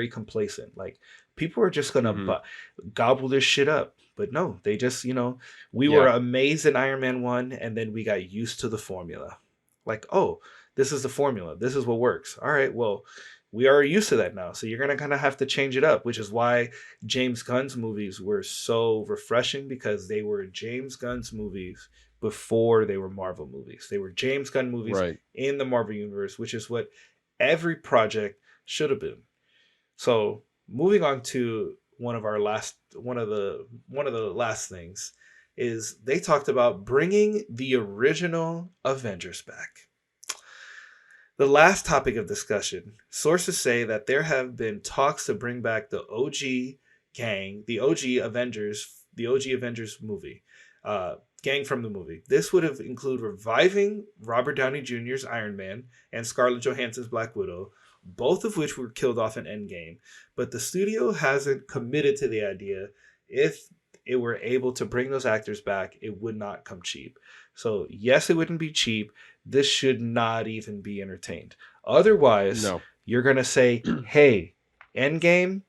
complacent. Like people are just gonna gobble this shit up. But no, they just, we were amazed in Iron Man 1 and then we got used to the formula. Like, oh, this is the formula. This is what works. All right, well, we are used to that now. So you're going to kind of have to change it up, which is why James Gunn's movies were so refreshing, because they were James Gunn's movies before they were Marvel movies. They were James Gunn movies in the Marvel universe, which is what every project should have been. So moving on to one of the last things is they talked about bringing the original Avengers back. The last topic of discussion, sources say that there have been talks to bring back the OG gang, the OG Avengers movie, gang from the movie. This would have included reviving Robert Downey Jr.'s Iron Man and Scarlett Johansson's Black Widow, both of which were killed off in Endgame. But the studio hasn't committed to the idea. If it were able to bring those actors back, it would not come cheap. So yes, it wouldn't be cheap. This should not even be entertained. Otherwise, you're going to say, hey, Endgame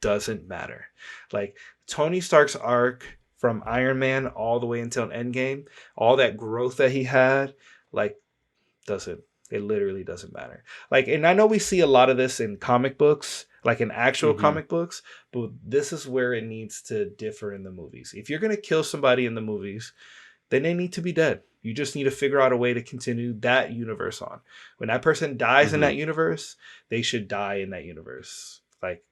doesn't matter. Like Tony Stark's arc from Iron Man all the way until Endgame, all that growth that he had, like, it literally doesn't matter. Like, and I know we see a lot of this in comic books, like in actual comic books, but this is where it needs to differ in the movies. If you're going to kill somebody in the movies, then they need to be dead. You just need to figure out a way to continue that universe on. When that person dies in that universe, they should die in that universe. Like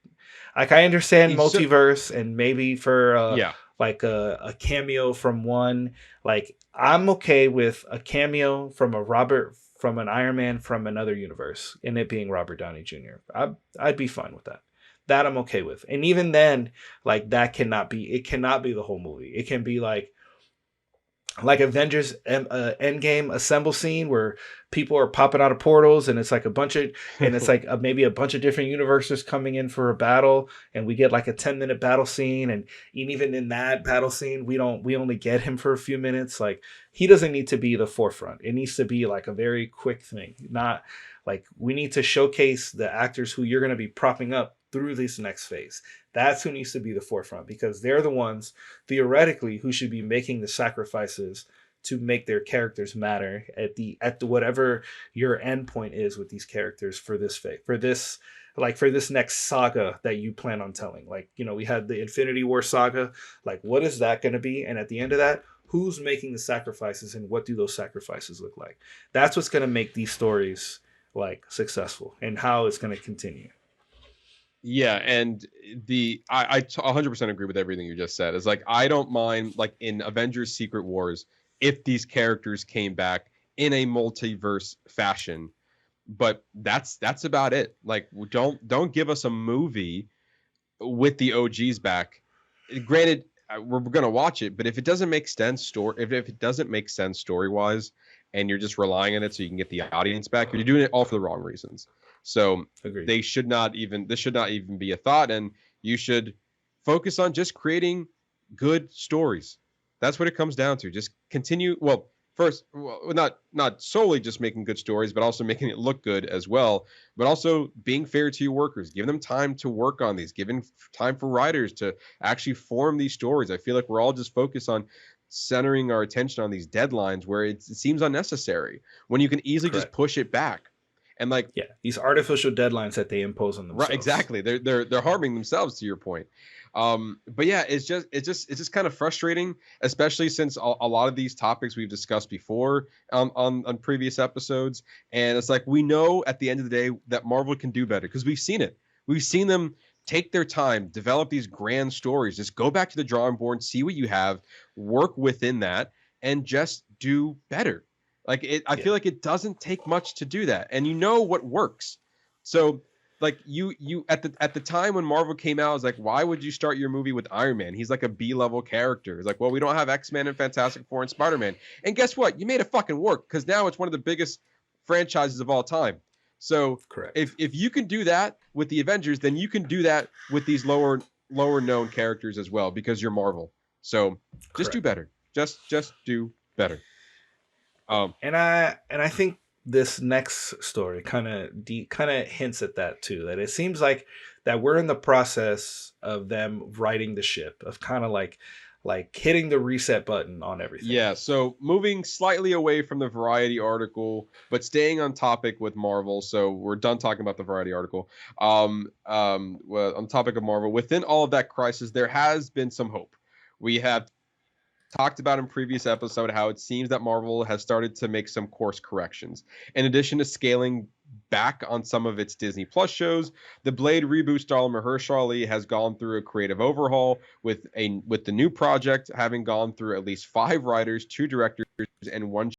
I understand multiverse and maybe for like a cameo from one. Like I'm okay with a cameo from an Iron Man from another universe and it being Robert Downey Jr. I'd be fine with that. That I'm okay with. And even then, like it cannot be the whole movie. It can be like Avengers Endgame assemble scene where people are popping out of portals and it's like maybe a bunch of different universes coming in for a battle, and we get like a 10-minute battle scene, and even in that battle scene we only get him for a few minutes. Like he doesn't need to be the forefront. It needs to be like a very quick thing. Not like we need to showcase the actors who you're going to be propping up through this next phase. That's who needs to be the forefront, because they're the ones theoretically who should be making the sacrifices to make their characters matter at the whatever your end point is with these characters for this phase, for this next saga that you plan on telling. Like, we had the Infinity War saga. Like, what is that going to be? And at the end of that, who's making the sacrifices and what do those sacrifices look like? That's what's going to make these stories like successful and how it's going to continue. Yeah, and I 100% agree with everything you just said. It's like I don't mind, like in Avengers Secret Wars, if these characters came back in a multiverse fashion, but that's about it. Like don't give us a movie with the OGs back. Granted, we're gonna watch it, but if it doesn't make sense if it doesn't make sense story-wise, and you're just relying on it so you can get the audience back, you're doing it all for the wrong reasons. So Agreed. This should not even be a thought, and you should focus on just creating good stories. That's what it comes down to. Just continue. Well, first, not solely just making good stories, but also making it look good as well. But also being fair to your workers, giving them time to work on these, giving time for writers to actually form these stories. I feel like we're all just focused on centering our attention on these deadlines where it seems unnecessary when you can easily just push it back. And these artificial deadlines that they impose on themselves. Right, exactly. They're harming themselves, to your point. But yeah, it's just kind of frustrating, especially since a lot of these topics we've discussed before on previous episodes. And it's like, we know at the end of the day that Marvel can do better because we've seen it. We've seen them take their time, develop these grand stories, just go back to the drawing board, see what you have, work within that, and just do better. I feel like it doesn't take much to do that, and you know what works. So, like you at the time when Marvel came out, I was like, why would you start your movie with Iron Man? He's like a B-level character. It's like, well, we don't have X-Men and Fantastic Four and Spider-Man, and guess what? You made it fucking work because now it's one of the biggest franchises of all time. So, correct. If you can do that with the Avengers, then you can do that with these lower known characters as well because you're Marvel. So, just do better. Just do better. And I think this next story kind of hints at that too. That it seems like that we're in the process of them righting the ship, of kind of like hitting the reset button on everything. Yeah, so moving slightly away from the Variety article, but staying on topic with Marvel. So we're done talking about the Variety article. Well, on topic of Marvel, within all of that crisis, there has been some hope. We have talked about in previous episode how it seems that Marvel has started to make some course corrections. In addition to scaling back on some of its Disney Plus shows, the Blade reboot star Mahershala Ali has gone through a creative overhaul with the new project having gone through at least 5 writers, 2 directors, and 1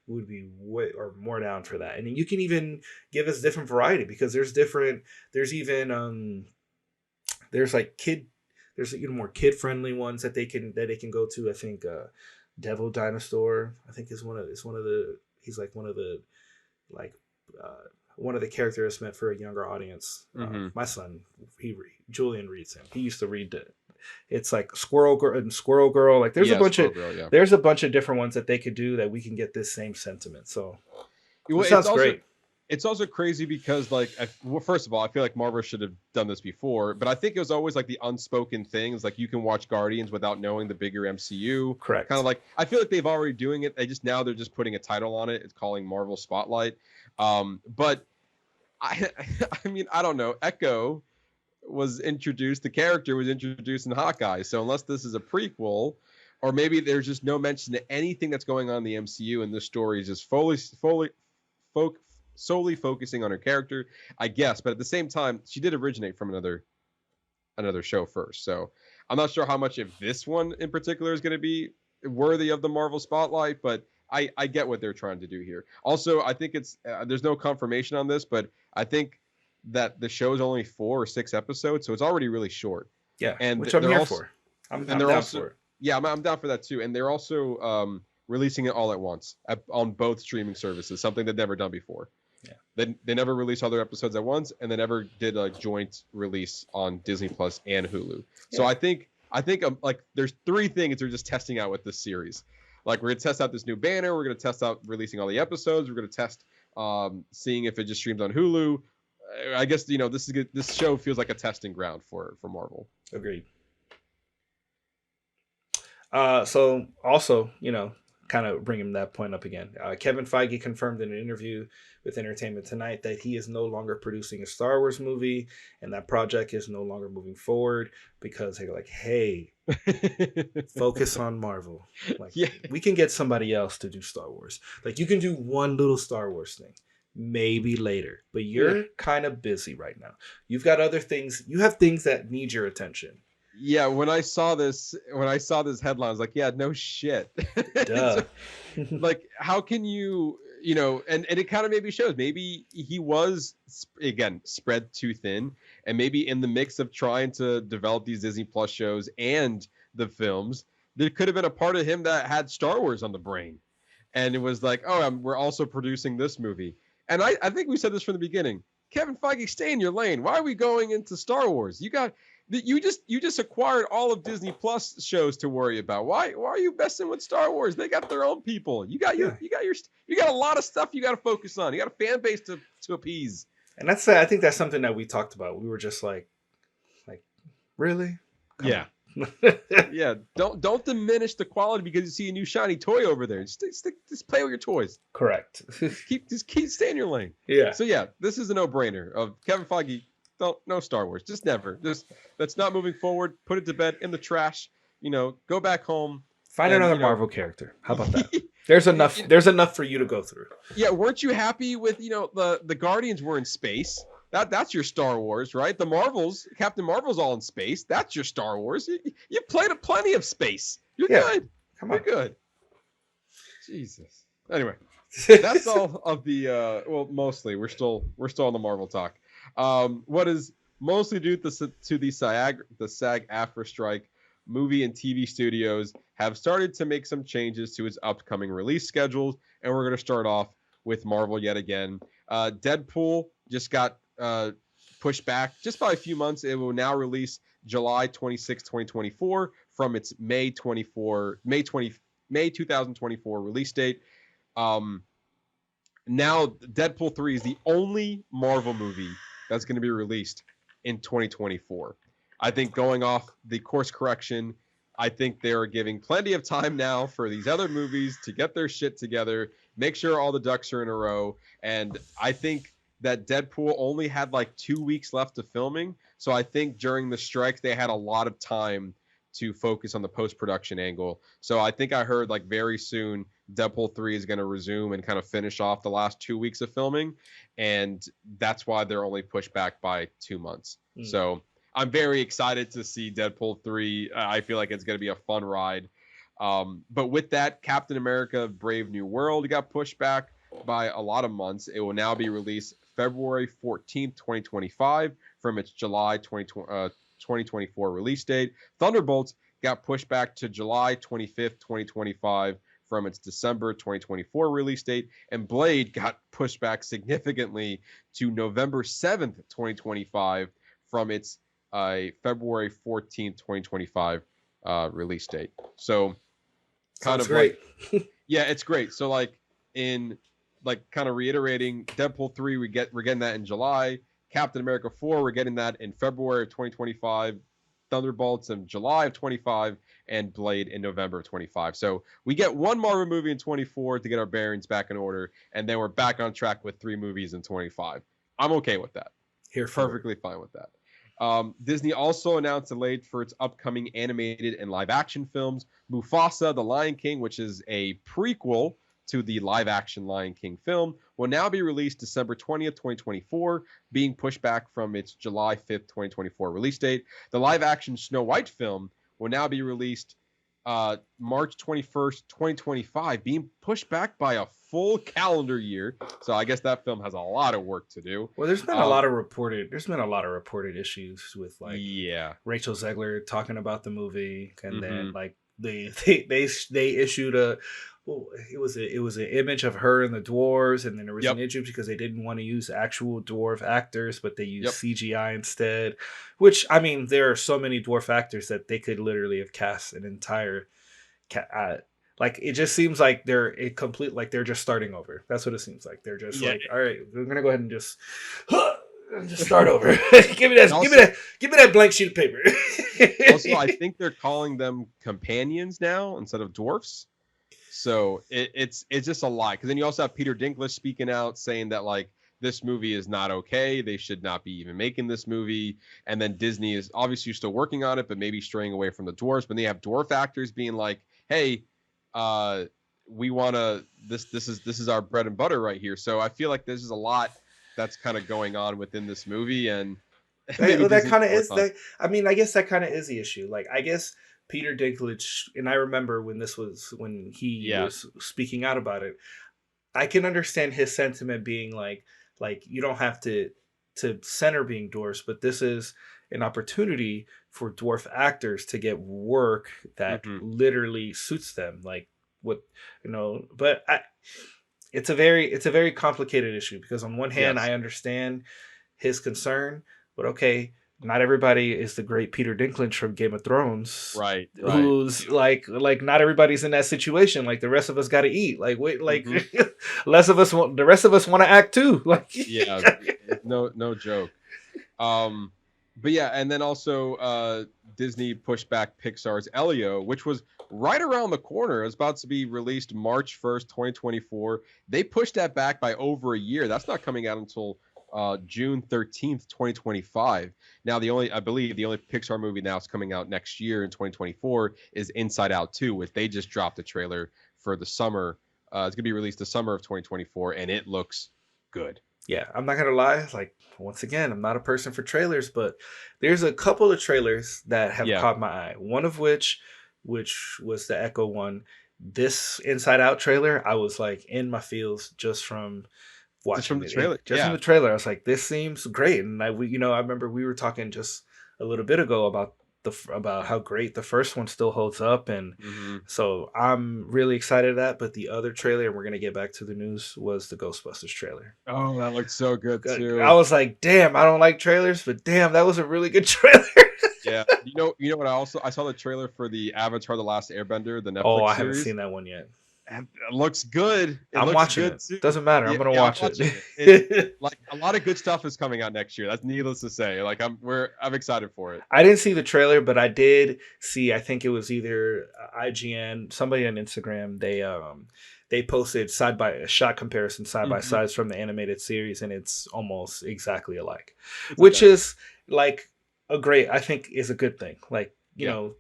would be way or more down for that. And you can even give us different variety, because there's even more kid friendly ones that they can go to. I think Devil Dinosaur, I think he's one of the characters meant for a younger audience. My son, Julian reads him. He used to read it. It's like Squirrel Girl. Like there's a bunch of different ones that they could do that we can get this same sentiment. So it sounds great. It's also crazy because, like, first of all, I feel like Marvel should have done this before, but I think it was always like the unspoken things. Like, you can watch Guardians without knowing the bigger MCU. Correct. Kind of like, I feel like they've already doing it. They're just putting a title on it. It's calling Marvel Spotlight. But I mean, I don't know. Echo the character was introduced in Hawkeye. So unless this is a prequel, or maybe there's just no mention to anything that's going on in the MCU, and this story is just solely focusing on her character, I guess. But at the same time, she did originate from another show first. So I'm not sure how much of this one in particular is going to be worthy of the Marvel Spotlight, but I get what they're trying to do here. Also, I think it's there's no confirmation on this, but I think that the show is only 4 or 6 episodes, so it's already really short. Yeah, and which I'm here for. I'm down for it. Yeah, I'm down for that too. And they're also releasing it all at once on both streaming services, something they've never done before. Yeah, they never released other episodes at once, and they never did a joint release on Disney Plus and Hulu. Yeah. So I think like there's 3 things they're just testing out with this series. Like, we're gonna test out this new banner. We're gonna test out releasing all the episodes. We're gonna test seeing if it just streams on Hulu. I guess this show feels like a testing ground for Marvel. Agreed. So also, kind of bringing that point up again, Kevin Feige confirmed in an interview with Entertainment Tonight that he is no longer producing a Star Wars movie, and that project is no longer moving forward because they're like, hey, focus on Marvel. Like, we can get somebody else to do Star Wars. Like, you can do one little Star Wars thing, maybe later, but you're kind of busy right now. You've got other things. You have things that need your attention. Yeah, when I saw this headline, I was like, yeah, no shit. Duh. Like, how can you, and it kind of maybe shows, maybe he was, again, spread too thin, and maybe in the mix of trying to develop these Disney Plus shows and the films, there could have been a part of him that had Star Wars on the brain. And it was like, we're also producing this movie. And I think we said this from the beginning. Kevin Feige, stay in your lane. Why are we going into Star Wars? You just acquired all of Disney Plus shows to worry about. Why are you messing with Star Wars? They got their own people. You got a lot of stuff you got to focus on. You got a fan base to appease. And I think that's something that we talked about. We were just like really? Come on. Yeah. Don't diminish the quality because you see a new shiny toy over there. Just play with your toys. Correct. just keep stay in your lane. Yeah. So yeah, this is a no-brainer of Kevin Feige. No Star Wars. Just never. That's not moving forward. Put it to bed, in the trash. Go back home. Find another Marvel character. How about that? There's enough. There's enough for you to go through. Yeah, weren't you happy with the Guardians were in space? That's your Star Wars, right? The Marvels, Captain Marvel's all in space. That's your Star Wars. You played plenty of space. You're good. Come on. You're good. Jesus. Anyway, that's all of the. Mostly we're still on the Marvel talk. What is mostly due to the SAG-AFTRA strike, movie and TV studios have started to make some changes to its upcoming release schedules, and we're going to start off with Marvel yet again. Deadpool just got pushed back just by a few months. It will now release July 26, 2024 from its May 2024 release date. Now Deadpool 3 is the only Marvel movie that's going to be released in 2024. I think going off the course correction, I think they're giving plenty of time now for these other movies to get their shit together, make sure all the ducks are in a row. And I think that Deadpool only had like 2 weeks left of filming. So I think during the strike, they had a lot of time to focus on the post-production angle. So I think I heard like very soon Deadpool 3 is going to resume and kind of finish off the last 2 weeks of filming. And that's why they're only pushed back by 2 months. So I'm very excited to see Deadpool 3. I feel like it's going to be a fun ride. But with that, Captain America: Brave New World got pushed back by a lot of months. It will now be released February 14th, 2025 from its July 2024 release date. Thunderbolts got pushed back to July 25th, 2025 from its December 2024 release date. And Blade got pushed back significantly to November 7th, 2025 from its February 14th, 2025 release date. So kind Sounds of great. like, yeah, it's great. So like kind of reiterating, Deadpool 3, we're getting that in July. Captain America 4, we're getting that in February of 2025. Thunderbolts in July of 25, and Blade in November of 25. So we get one Marvel movie in 24 to get our bearings back in order, and then we're back on track with 3 movies in 25. I'm okay with that. Perfectly fine with that. Disney also announced delayed for its upcoming animated and live-action films. Mufasa: The Lion King, which is a prequel to the live-action Lion King film, will now be released December 20th, 2024, being pushed back from its July 5th, 2024 release date. The live-action Snow White film will now be released March 21st, 2025, being pushed back by a full calendar year. So I guess that film has a lot of work to do. Well, there's been a lot of reported issues with like Rachel Zegler talking about the movie, and then like they issued a. Well, it was an image of her and the dwarves, and then there was an issue because they didn't want to use actual dwarf actors, but they used CGI instead. Which, I mean, there are so many dwarf actors that they could literally have cast an entire like it just seems like they're just starting over. That's what it seems like. They're just like, all right, we're gonna go ahead and just start over. give me that blank sheet of paper. Also, I think they're calling them companions now instead of dwarfs. So it's just a lie, because then you also have Peter Dinklage speaking out saying that like this movie is not okay, they should not be even making this movie, and then Disney is obviously still working on it, but maybe straying away from the dwarves. But they have dwarf actors being like, hey, we want to this is our bread and butter right here. So I feel like there's a lot that's kind of going on within this movie, and that kind of is that. I mean, I guess that kind of is the issue. Like, I guess Peter Dinklage, and I remember when he was speaking out about it, I can understand his sentiment being like you don't have to center being dwarfs, but this is an opportunity for dwarf actors to get work that literally suits them. Like what, but it's a very complicated issue, because on one hand, I understand his concern, but okay, not everybody is the great Peter Dinklage from Game of Thrones, right? Who's like not everybody's in that situation. Like, the rest of us got to eat. Like, wait, like the rest of us want to act too. Like, no joke. But yeah, and then also Disney pushed back Pixar's Elio, which was right around the corner. It was about to be released March 1st, 2024. They pushed that back by over a year. That's not coming out until June 13th, 2025. Now, I believe the only Pixar movie now is coming out next year in 2024 is Inside Out 2, which they just dropped a trailer for the summer. It's going to be released the summer of 2024, and it looks good. Yeah, I'm not going to lie. Like, once again, I'm not a person for trailers, but there's a couple of trailers that have caught my eye. One of which was the Echo one. This Inside Out trailer, I was like in my feels just from watching the trailer. From the trailer, I was like, this seems great. And I remember we were talking just a little bit ago about how great the first one still holds up, and so I'm really excited at that. But the other trailer, and we're gonna get back to the news, was the Ghostbusters trailer. Oh, that looked so good too. I was like, damn, I don't like trailers, but damn, that was a really good trailer. Yeah, you know what? I saw the trailer for the Avatar: The Last Airbender, the Netflix series. I series. haven't seen that one yet. And it looks good. I'm watching it. Too. Doesn't matter. I'm gonna watch it. Like, a lot of good stuff is coming out next year. That's needless to say. Like, I'm excited for it. I didn't see the trailer, but I did see. I think it was either IGN, somebody on Instagram. They posted side by sides from the animated series, and it's almost exactly alike, which is like I think is a good thing. Like, you know,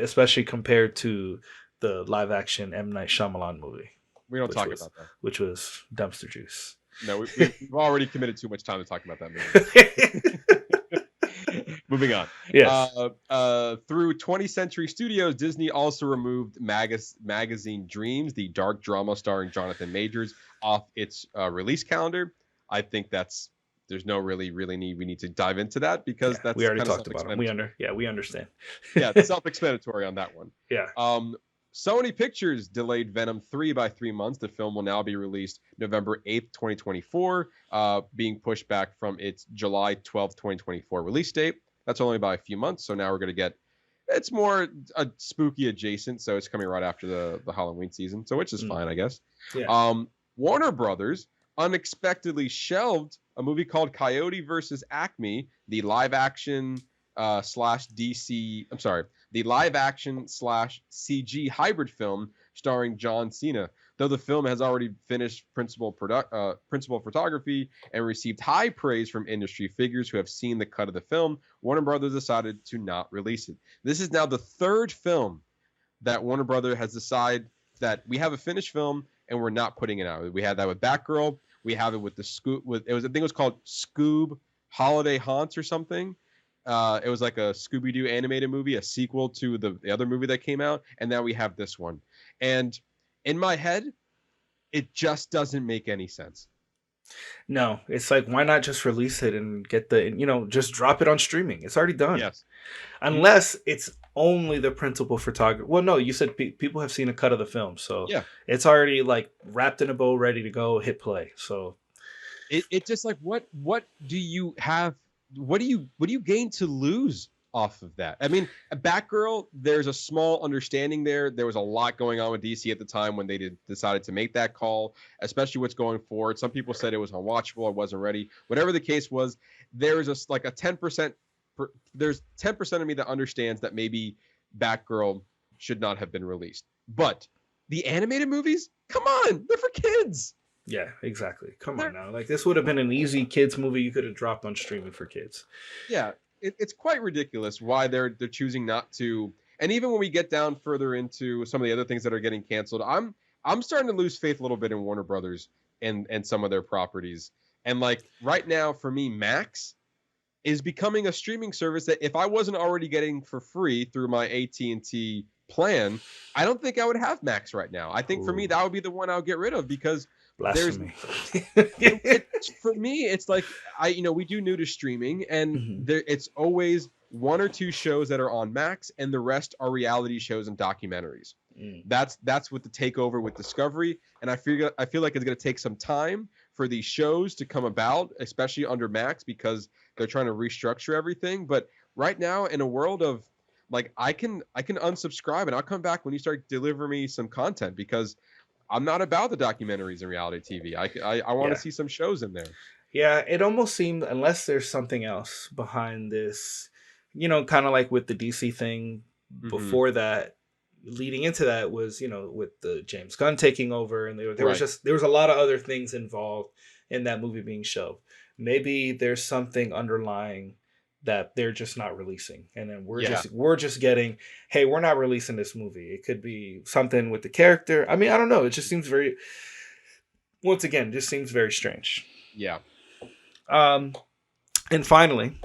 especially compared to the live action M. Night Shyamalan movie. We don't talk about that. Which was dumpster juice. No, we've already committed too much time to talk about that movie. Moving on. Yes. Through 20th Century Studios, Disney also removed magazine Dreams, the dark drama starring Jonathan Majors, off its release calendar. I think there's no really need. We need to dive into that because that's we already kind of talked about them. We understand. Yeah, it's self-explanatory on that one. Yeah. Sony Pictures delayed Venom 3 by 3 months. The film will now be released November 8th, 2024, being pushed back from its July 12th, 2024 release date. That's only by a few months, so now we're going to get, it's more spooky adjacent, so it's coming right after the Halloween season, so which is fine, I guess. Yeah. Warner Brothers unexpectedly shelved a movie called Coyote vs. Acme, the live action /CG hybrid film starring John Cena. Though the film has already finished principal photography and received high praise from industry figures who have seen the cut of the film, Warner Brothers decided to not release it. This is now the third film that Warner Brothers has decided that we have a finished film and we're not putting it out. We had that with Batgirl. We have it with the Scoob. I think it was called Scoob Holiday Haunts or something. It was like a Scooby-Doo animated movie, a sequel to the other movie that came out, and now we have this one. And in my head, it just doesn't make any sense. No, it's like, why not just release it and get just drop it on streaming? It's already done. Yes. Unless it's only the principal photographer. Well, no, you said people have seen a cut of the film, so yeah, it's already like wrapped in a bow, ready to go, hit play. So it just like, what do you have? What do you gain to lose off of that? I mean, Batgirl, there's a small understanding there. There was a lot going on with DC at the time when they decided to make that call, especially what's going forward. Some people said it was unwatchable, it wasn't ready. Whatever the case was, there's a 10%. There's 10% of me that understands that maybe Batgirl should not have been released. But the animated movies, come on, they're for kids. Yeah, exactly. Come on now. Like, this would have been an easy kids movie you could have dropped on streaming for kids. Yeah, it's quite ridiculous why they're choosing not to. And even when we get down further into some of the other things that are getting canceled, I'm starting to lose faith a little bit in Warner Brothers and some of their properties. And like right now, for me, Max is becoming a streaming service that if I wasn't already getting for free through my AT&T plan, I don't think I would have Max right now. I think for me, that would be the one I'll get rid of because blasphemy. For me, it's like we do new to streaming, and it's always one or two shows that are on Max, and the rest are reality shows and documentaries. That's with the takeover with Discovery, and I feel like it's going to take some time for these shows to come about, especially under Max, because they're trying to restructure everything. But right now, in a world of like, I can unsubscribe and I'll come back when you start delivering me some content, because I'm not about the documentaries and reality TV. I want to see some shows in there. Yeah, it almost seemed, unless there's something else behind this, kind of like with the DC thing before that, leading into that was, with the James Gunn taking over, and there was a lot of other things involved in that movie being shelved. Maybe there's something underlying that they're just not releasing, and then we're just getting, hey, we're not releasing this movie. It could be something with the character. I mean, I don't know. It just seems seems very strange. Yeah. And finally,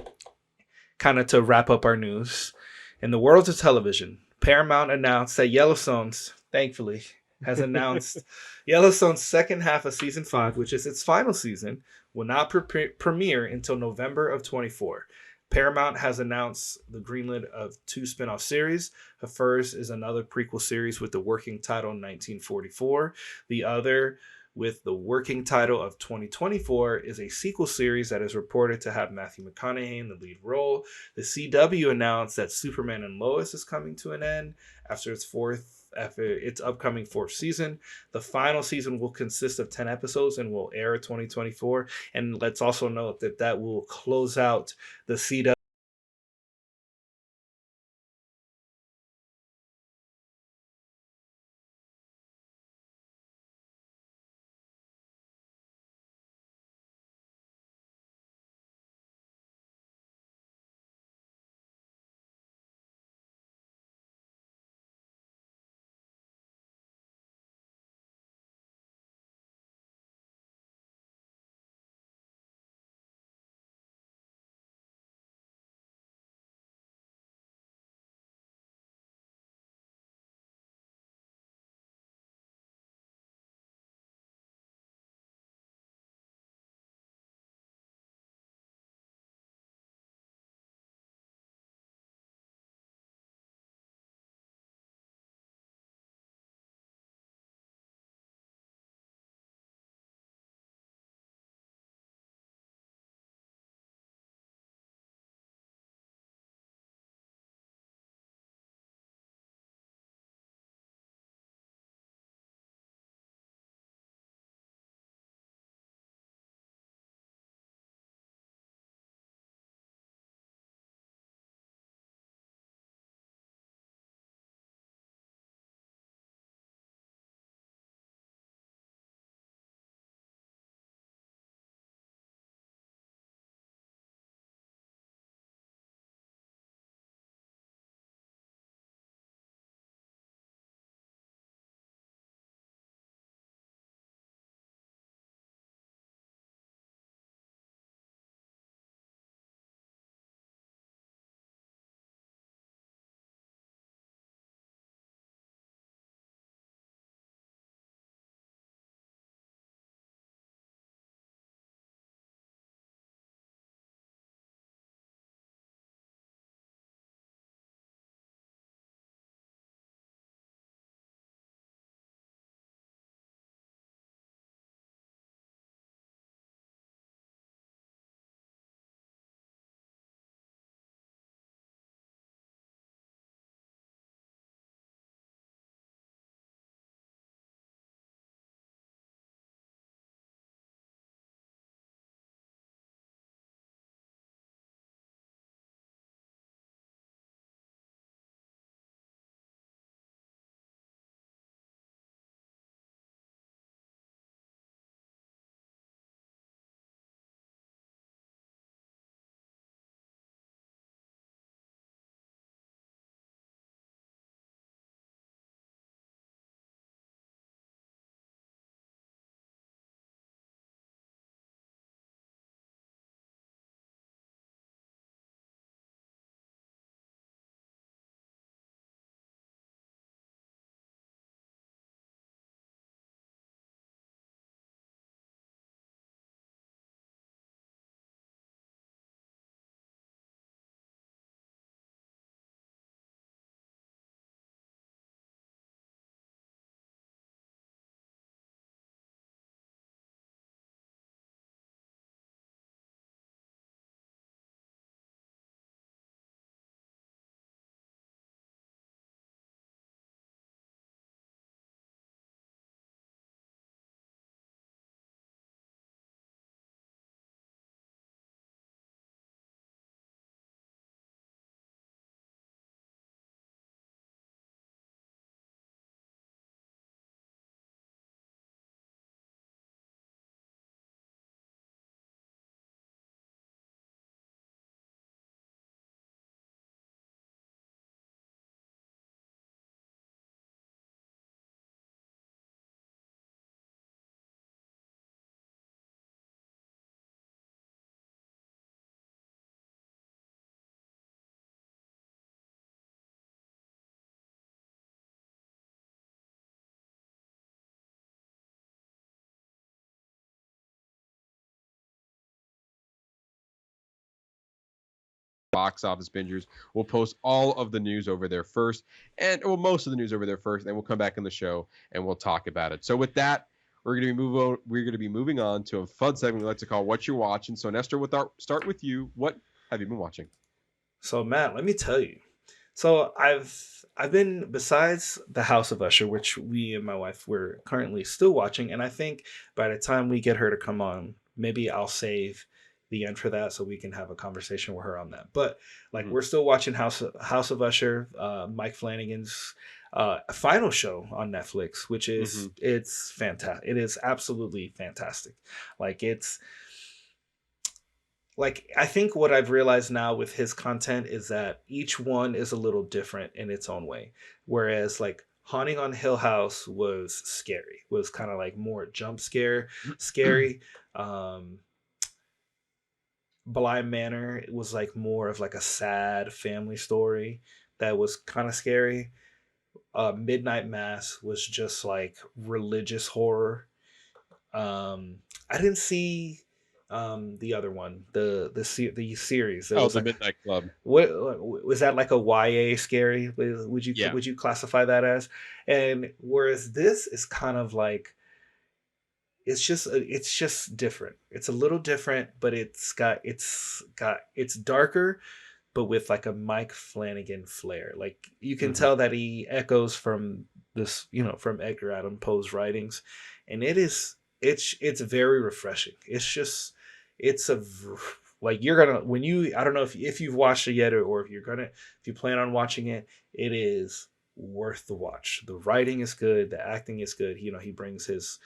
kind of to wrap up our news, in the world of television, Paramount announced that Yellowstone's, thankfully, has announced Yellowstone's second half of season 5, which is its final season, will not premiere until November of 2024. Paramount has announced the greenlit of 2 spin-off series. The first is another prequel series with the working title 1944. The other, with the working title of 2024, is a sequel series that is reported to have Matthew McConaughey in the lead role. The CW announced that Superman and Lois is coming to an end after its upcoming 4th season. The final season will consist of 10 episodes and will air in 2024. And let's also note that will close out the CW Box Office Bingers. We'll post all of the news over there first, and well, most of the news over there first, and then we'll come back in the show and we'll talk about it. So with that, we're going to be moving on to a fun segment we like to call What You're Watching. So Nestor, we'll start with you. What have you been watching? So Matt, let me tell you. So I've been, besides the House of Usher, which we and my wife we're currently still watching, and I think by the time we get her to come on, maybe I'll save the end for that so we can have a conversation with her on that. But like we're still watching House of Usher, Mike Flanagan's final show on Netflix, which is it's fantastic. It is absolutely fantastic. I think what I've realized now with his content is that each one is a little different in its own way. Whereas like Haunting on Hill House was scary, was kind of like more jump scary. Bly Manor was like more of like a sad family story that was kind of scary. Midnight Mass was just like religious horror. I didn't see the other one, the series. The Midnight Club. What was that, like a YA scary? Would you classify that as? And whereas this is kind of like it's just different. It's a little different, but it's darker, but with like a Mike Flanagan flair. Like you can tell that he echoes from this, from Edgar Allan Poe's writings, and it's very refreshing. You're gonna, I don't know if you've watched it yet, or if you plan on watching it, it is worth the watch. The writing is good, the acting is good. He brings his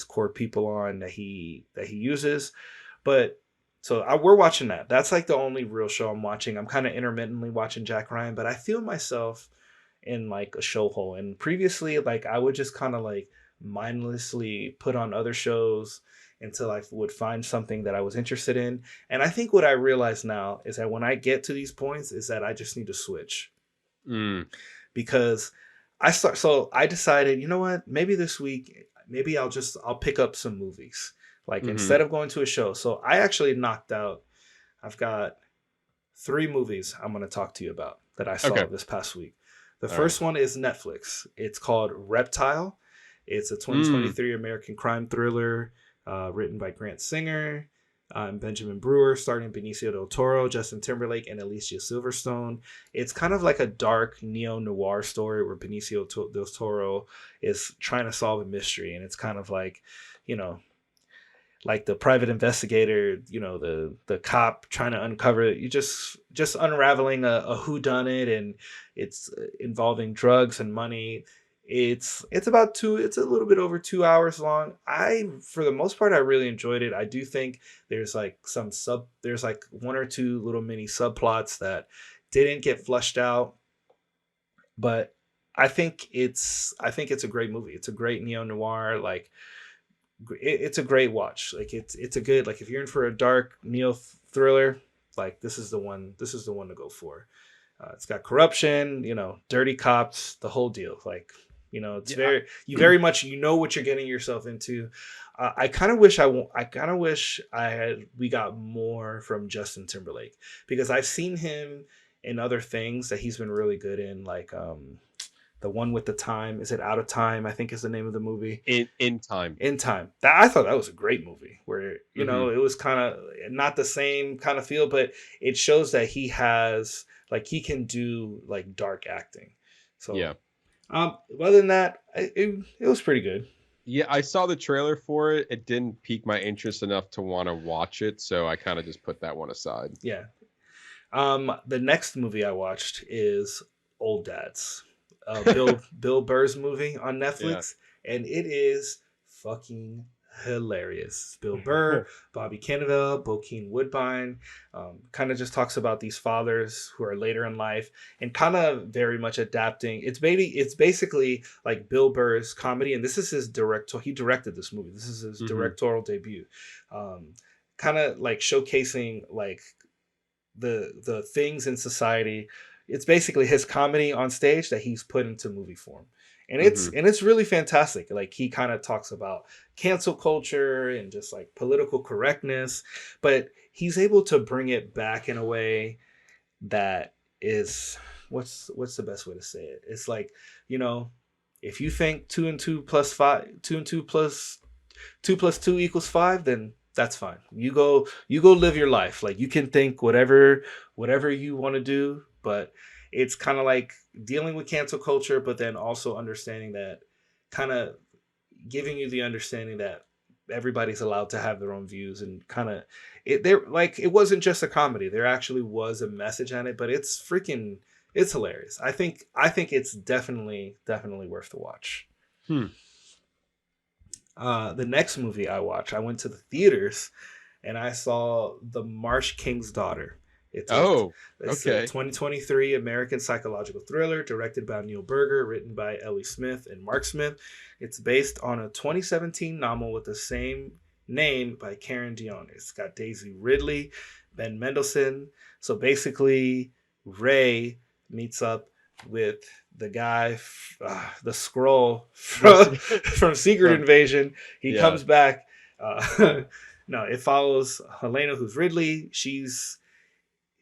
core people on that he uses. But so we're watching that. That's like the only real show I'm watching. I'm kind of intermittently watching Jack Ryan, but I feel myself in like a show hole. And previously, like I would just kind of like mindlessly put on other shows until I would find something that I was interested in. And I think what I realize now is that when I get to these points is that I just need to switch. Because I decided, you know what, maybe this week, maybe I'll pick up some movies, like instead of going to a show. So I actually I've got 3 movies I'm going to talk to you about that I saw this past week. The first one is Netflix. It's called Reptile. It's a 2023 American crime thriller written by Grant Singer and Benjamin Brewer, starring Benicio del Toro, Justin Timberlake, and Alicia Silverstone. It's kind of like a dark neo-noir story where Benicio del Toro is trying to solve a mystery, and it's kind of like, like the private investigator, the cop trying to uncover it. You just unraveling a whodunit, and it's involving drugs and money. It's a little bit over 2 hours long. For the most part, I really enjoyed it. I do think there's like there's like 1 or 2 little mini subplots that didn't get flushed out, but I think it's a great movie. It's a great neo-noir, like it's a great watch. Like it's a good, like if you're in for a dark neo thriller, like this is the one to go for. It's got corruption, dirty cops, the whole deal. Like, it's very much, what you're getting yourself into. I kind of wish we got more from Justin Timberlake, because I've seen him in other things that he's been really good in, like the one with the time. Is it Out of Time? I think is the name of the movie. In Time. I thought that was a great movie where, it was kind of not the same kind of feel, but it shows that he has, like, he can do like dark acting. So yeah. Other than that, it was pretty good. Yeah, I saw the trailer for it. It didn't pique my interest enough to want to watch it, so I kind of just put that one aside. Yeah. The next movie I watched is Old Dads, Bill Burr's movie on Netflix, and it is fucking hilarious. Bill Burr, Bobby Cannavale, Bokeem Woodbine, kind of just talks about these fathers who are later in life and kind of very much adapting. It's basically like Bill Burr's comedy, and this is his he directed this movie. This is his directorial debut. Kind of like showcasing like the things in society. It's basically his comedy on stage that he's put into movie form. And it's really fantastic. Like he kind of talks about cancel culture and just like political correctness, but he's able to bring it back in a way that is what's the best way to say it? It's like, you know, if you think 2 plus 2 equals 5, then that's fine. You go live your life. Like you can think whatever you want to do, but it's kind of like dealing with cancel culture, but then also understanding that, kind of giving you the understanding that everybody's allowed to have their own views, and kind of it wasn't just a comedy. There actually was a message on it, but it's hilarious. I think it's definitely worth the watch. The next movie I watched, I went to the theaters and I saw The Marsh King's Daughter. It's a 2023 American psychological thriller directed by Neil Berger, written by Ellie Smith and Mark Smith. It's based on a 2017 novel with the same name by Karen Dion. It's got Daisy Ridley, Ben Mendelsohn. So basically, Ray meets up with the guy, the Skrull from Secret Invasion. He comes back. No, it follows Helena, who's Ridley.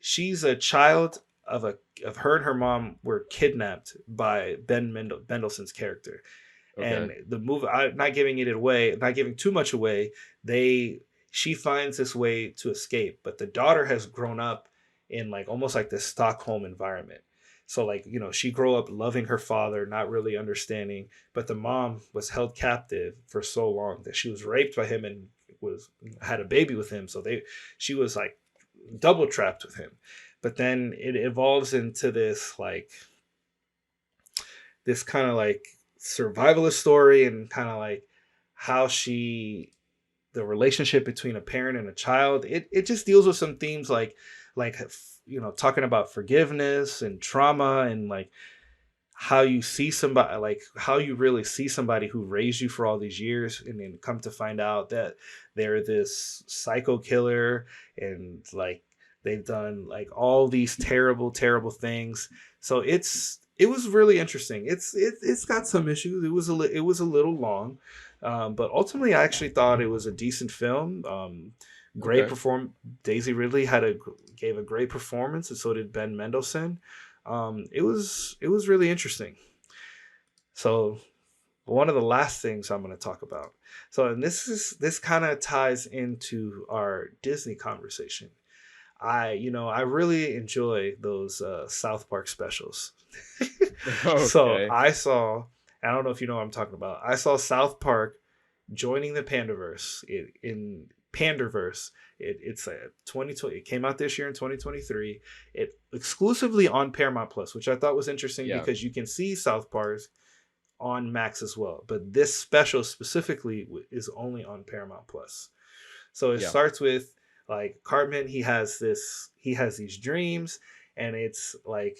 She's a child of her and her mom were kidnapped by Ben Mendelsohn's character. Okay. And the movie, I'm not giving it away, not giving too much away. She finds this way to escape, but the daughter has grown up in like almost like this Stockholm environment. So like, you know, she grew up loving her father, not really understanding, but the mom was held captive for so long that she was raped by him and had a baby with him. So she was like double trapped with him. But then it evolves into this kind of like survivalist story, and kind of like how the relationship between a parent and a child. It just deals with some themes like you know, talking about forgiveness and trauma, and like how you see somebody, like how you really see somebody who raised you for all these years, and then come to find out that they're this psycho killer, and like they've done like all these terrible things. So it was really interesting. It's got some issues. It was a little long, but ultimately I actually thought it was a decent film. Great Daisy Ridley gave a great performance, and so did Ben Mendelsohn. It was really interesting. So one of the last things I'm going to talk about. So, and this kind of ties into our Disney conversation. I really enjoy those South Park specials. So I don't know if you know what I'm talking about. I saw South Park joining the Pandaverse in Pandaverse. It's a 2020. It came out this year in 2023. It exclusively on Paramount Plus, which I thought was interesting because you can see South Park on Max as well. But this special specifically is only on Paramount Plus. So it starts with like Cartman. He has these dreams, and it's like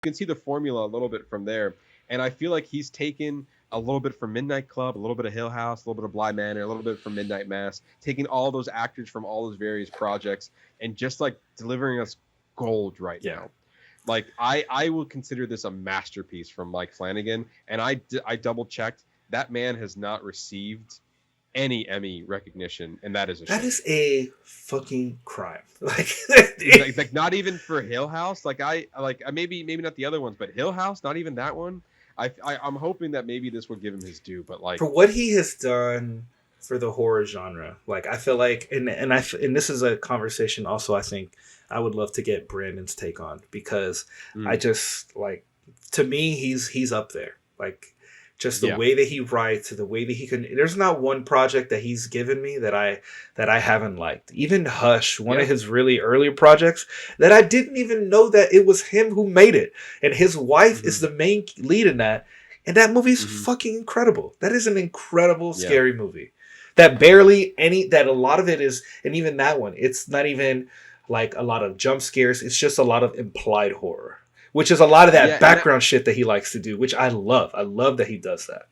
can see the formula a little bit from there. And I feel like he's taken a little bit from Midnight Club, a little bit of Hill House, a little bit of Bly Manor, a little bit from Midnight Mass, taking all those actors from all those various projects and just like delivering us gold right now. Like I will consider this a masterpiece from Mike Flanagan, and I double checked. That man has not received any Emmy recognition, and that is a shame. That is a fucking crime. like not even for Hill House. Like maybe not the other ones, but Hill House, not even that one. I'm hoping that maybe this will give him his due, but like for what he has done for the horror genre, like I feel like, and this is a conversation also I think I would love to get Brandon's take on, because I just like, to me he's up there, like just the way that he writes, the way that he can. There's not one project that he's given me that I haven't liked. Even Hush, one of his really earlier projects that I didn't even know that it was him who made it, and his wife is the main lead in that, and that movie's fucking incredible. That is an incredible scary movie. That a lot of it is, and even that one, it's not even like a lot of jump scares. It's just a lot of implied horror, which is a lot of that background shit that he likes to do, which I love. I love that he does that.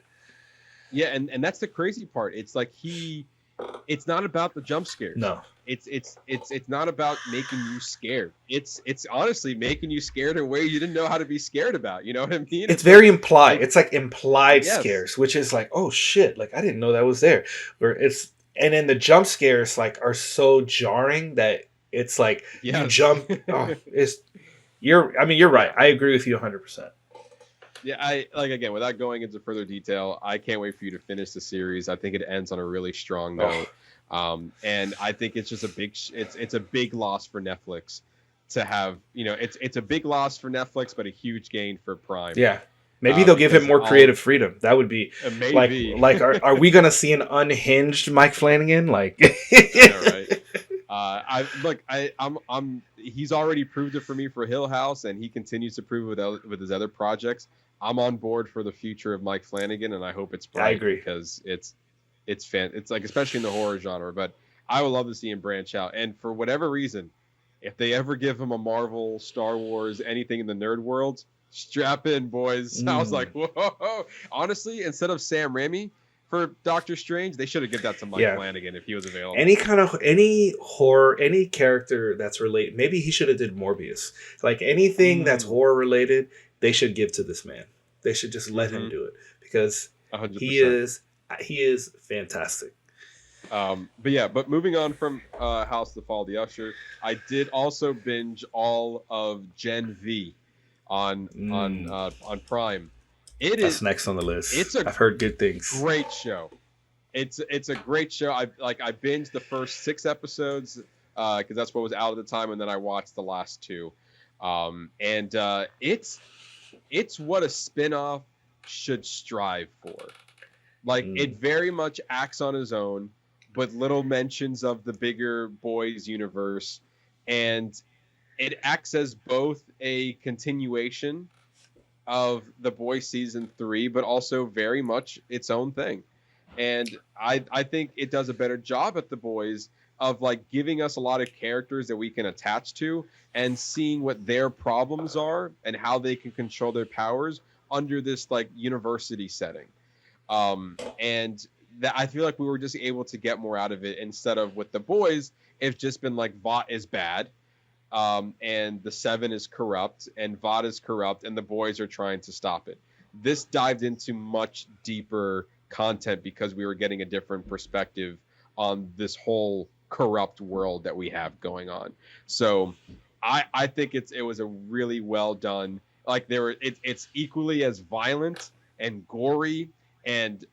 Yeah, and that's the crazy part. It's like it's not about the jump scares. No. It's not about making you scared. It's honestly making you scared in ways you didn't know how to be scared about. You know what I mean? It's very implied. Like, it's like implied scares, which is like, oh shit, like I didn't know that was there. And then the jump scares like are so jarring that it's like you jump. You're right. I agree with you 100%. Yeah, I like, again, without going into further detail, I can't wait for you to finish the series. I think it ends on a really strong note. And I think it's just it's a big loss for Netflix to have, it's a big loss for Netflix, but a huge gain for Prime. Yeah. Maybe they'll give him more creative freedom. That would be maybe. Like are we going to see an unhinged Mike Flanagan? Like, he's already proved it for me for Hill House, and he continues to prove it with his other projects. I'm on board for the future of Mike Flanagan, and I hope it's bright. I agree, because it's like, especially in the horror genre. But I would love to see him branch out. And for whatever reason, if they ever give him a Marvel, Star Wars, anything in the nerd world, strap in, boys. I was like, whoa. Honestly, instead of Sam Raimi for Doctor Strange, they should have given that to Mike Flanagan if he was available. Any horror, any character that's related. Maybe he should have did Morbius. Like anything that's horror related, they should give to this man. They should just let him do it, because 100%. He is fantastic. But moving on from House of the Fall of the Usher, I did also binge all of Gen V on Prime. That's next on the list. I've heard good things. Great show. It's a great show. I binged the first 6 episodes because that's what was out at the time, and then I watched the last 2. It's what a spin-off should strive for. Like it very much acts on its own, but little mentions of the bigger boys universe, and it acts as both a continuation of The Boys season 3, but also very much its own thing. And I think it does a better job at The Boys of like giving us a lot of characters that we can attach to and seeing what their problems are and how they can control their powers under this like university setting. And that I feel like we were just able to get more out of it, instead of with The Boys, it's just been like Vought is bad. And the 7 is corrupt, and Vought is corrupt, and the boys are trying to stop it. This dived into much deeper content because we were getting a different perspective on this whole corrupt world that we have going on. So I think it was a really well done. Like it's equally as violent and gory and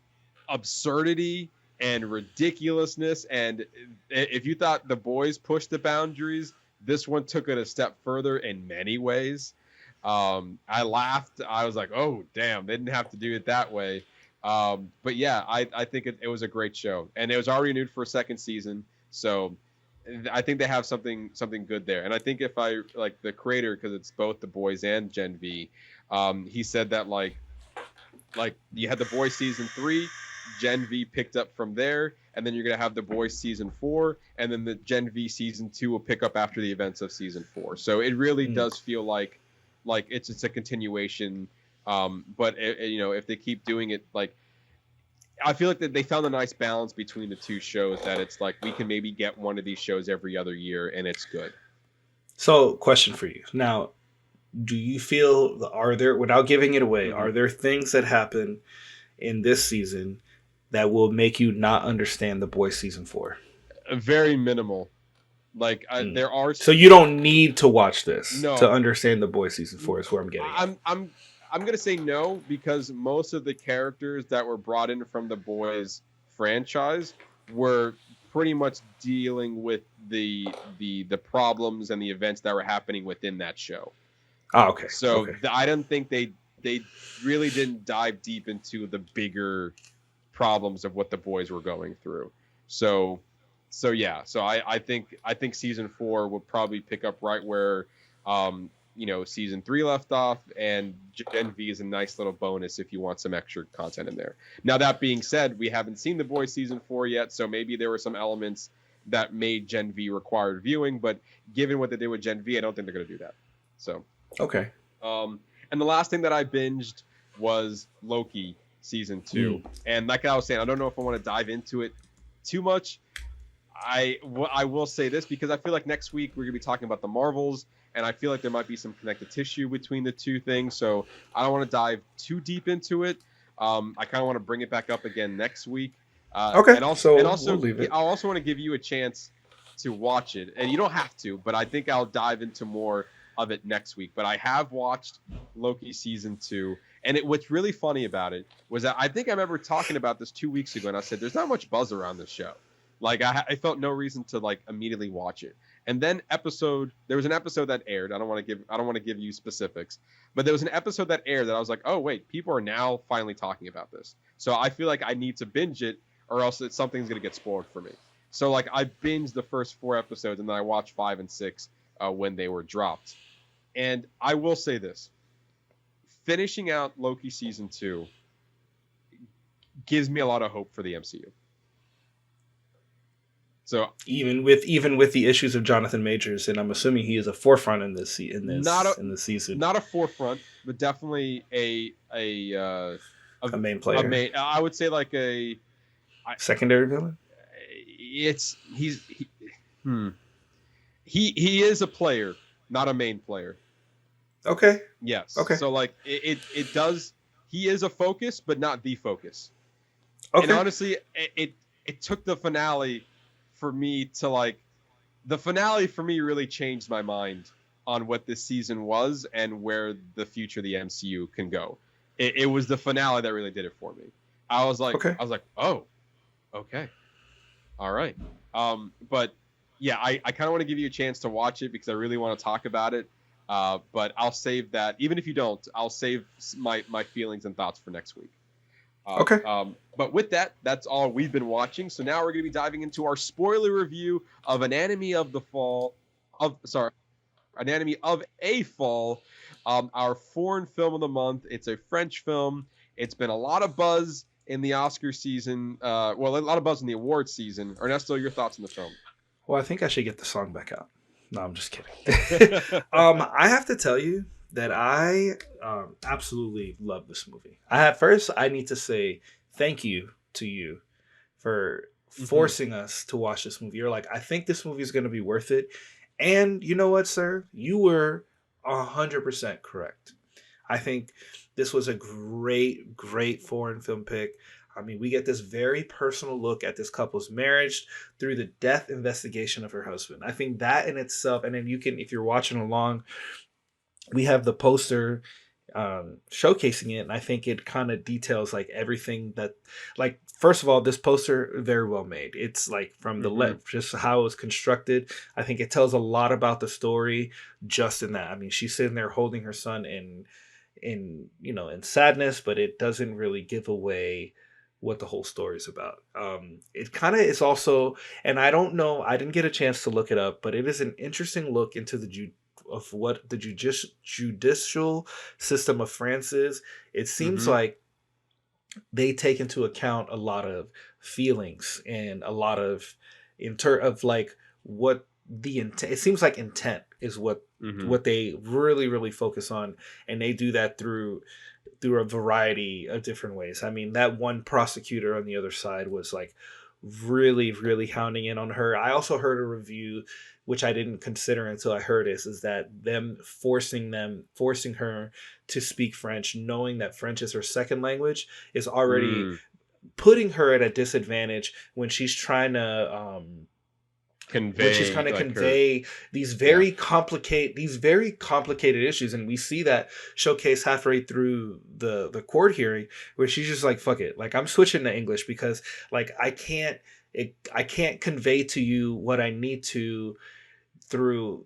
absurdity and ridiculousness. And if you thought The Boys pushed the boundaries, this one took it a step further in many ways. I laughed. I was like, oh, damn, they didn't have to do it that way. But yeah, I think it was a great show. And it was already renewed for a second season. So I think they have something good there. And I think if I, like the creator, because it's both The Boys and Gen V, he said that like you had The Boys season 3, Gen V picked up from there, and then you're going to have The Boys season 4, and then the Gen V season 2 will pick up after the events of season 4. So it really does feel like like it's a continuation. But if they keep doing it, like I feel like that they found a nice balance between the two shows. That it's like we can maybe get one of these shows every other year, and it's good. So, question for you now: do you feel are there, without giving it away, are there things that happen in this season that will make you not understand The Boys season 4? Very minimal. Like there are. So you don't need to watch this No. to understand The Boys season 4. Is where I'm getting at. I'm gonna say no, because most of the characters that were brought in from the Boys franchise were pretty much dealing with the problems and the events that were happening within that show. Oh, okay. So okay. I don't think they really didn't dive deep into the bigger problems of what the Boys were going through. So yeah. So I think season 4 will probably pick up right where season 3 left off, and Gen V is a nice little bonus if you want some extra content in there. Now, that being said, we haven't seen The Boys season 4 yet, so maybe there were some elements that made Gen V required viewing, but given what they did with Gen V, I don't think they're going to do that. So okay. And the last thing that I binged was Loki season 2. And like I was saying, I don't know if I want to dive into it too much. I will say this, because I feel like next week we're going to be talking about the Marvels, and I feel like there might be some connective tissue between the two things, so I don't want to dive too deep into it. I kind of want to bring it back up again next week. Okay. And also, we'll leave it. I also want to give you a chance to watch it, and you don't have to, but I think I'll dive into more of it next week. But I have watched Loki season 2, and what's really funny about it was that I think I remember talking about this 2 weeks ago, and I said there's not much buzz around this show. Like I felt no reason to like immediately watch it. And then there was an episode that aired. I don't want to give you specifics, but there was an episode that aired that I was like, oh wait, people are now finally talking about this. So I feel like I need to binge it, or else something's gonna get spoiled for me. So like I binged the first 4 episodes, and then I watched 5 and 6 when they were dropped. And I will say this: finishing out Loki season 2 gives me a lot of hope for the MCU. So even with the issues of Jonathan Majors, and I'm assuming he is a forefront in this season. Not a forefront, but definitely a main player. I would say like a secondary villain. He is a player, not a main player. Okay. Yes. Okay. So like it does. He is a focus, but not the focus. Okay. And honestly, it took the finale for me to like. The finale for me really changed my mind on what this season was and where the future of the MCU can go. It was the finale that really did it for me. I was like, oh, okay, all right. But yeah, I kind of want to give you a chance to watch it because I really want to talk about it. But I'll save that. Even if you don't, I'll save my feelings and thoughts for next week. Okay. But with that, that's all we've been watching. So now we're going to be diving into our spoiler review of Anatomy of a Fall, our foreign film of the month. It's a French film. It's been a lot of buzz in the Oscar season. A lot of buzz in the awards season. Ernesto, your thoughts on the film? Well, I think I should get the song back out. No, I'm just kidding. I have to tell you that I absolutely love this movie. I need to say thank you to you for forcing us to watch this movie. You're like, I think this movie is going to be worth it. And you know what, sir? You were 100% correct. I think this was a great, great foreign film pick. I mean, we get this very personal look at this couple's marriage through the death investigation of her husband. I think that in itself, and then you can, if you're watching along, we have the poster showcasing it, and I think it kind of details like everything that, like, first of all, this poster very well made. It's like from the left, just how it was constructed. I think it tells a lot about the story just in that. I mean, she's sitting there holding her son in sadness, but it doesn't really give away what the whole story is about. It kind of is also, and I don't know, I didn't get a chance to look it up, but it is an interesting look into of what the judicial system of France is. It seems like they take into account a lot of feelings and a lot of like what the intent. It seems like intent is what they really focus on, and they do that through a variety of different ways. I mean, that one prosecutor on the other side was like really hounding in on her. I also heard a review, which I didn't consider until I heard this, is that them forcing her to speak French, knowing that French is her second language, is already putting her at a disadvantage when she's trying to convey these very complicated issues. And we see that showcase halfway through the court hearing, where she's just like, fuck it, like, I'm switching to English because like I can't convey to you what I need to through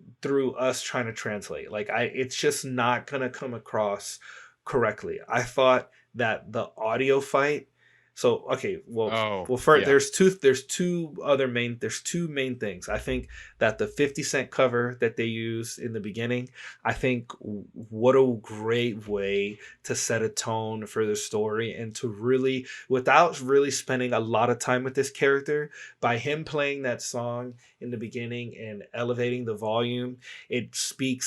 us trying to translate. Like, it's just not gonna come across correctly. I thought that the audio fight. So okay, first there's two main things. I think that the 50 Cent cover that they use in the beginning, I think what a great way to set a tone for the story, and to really, without really spending a lot of time with this character, by him playing that song in the beginning and elevating the volume, it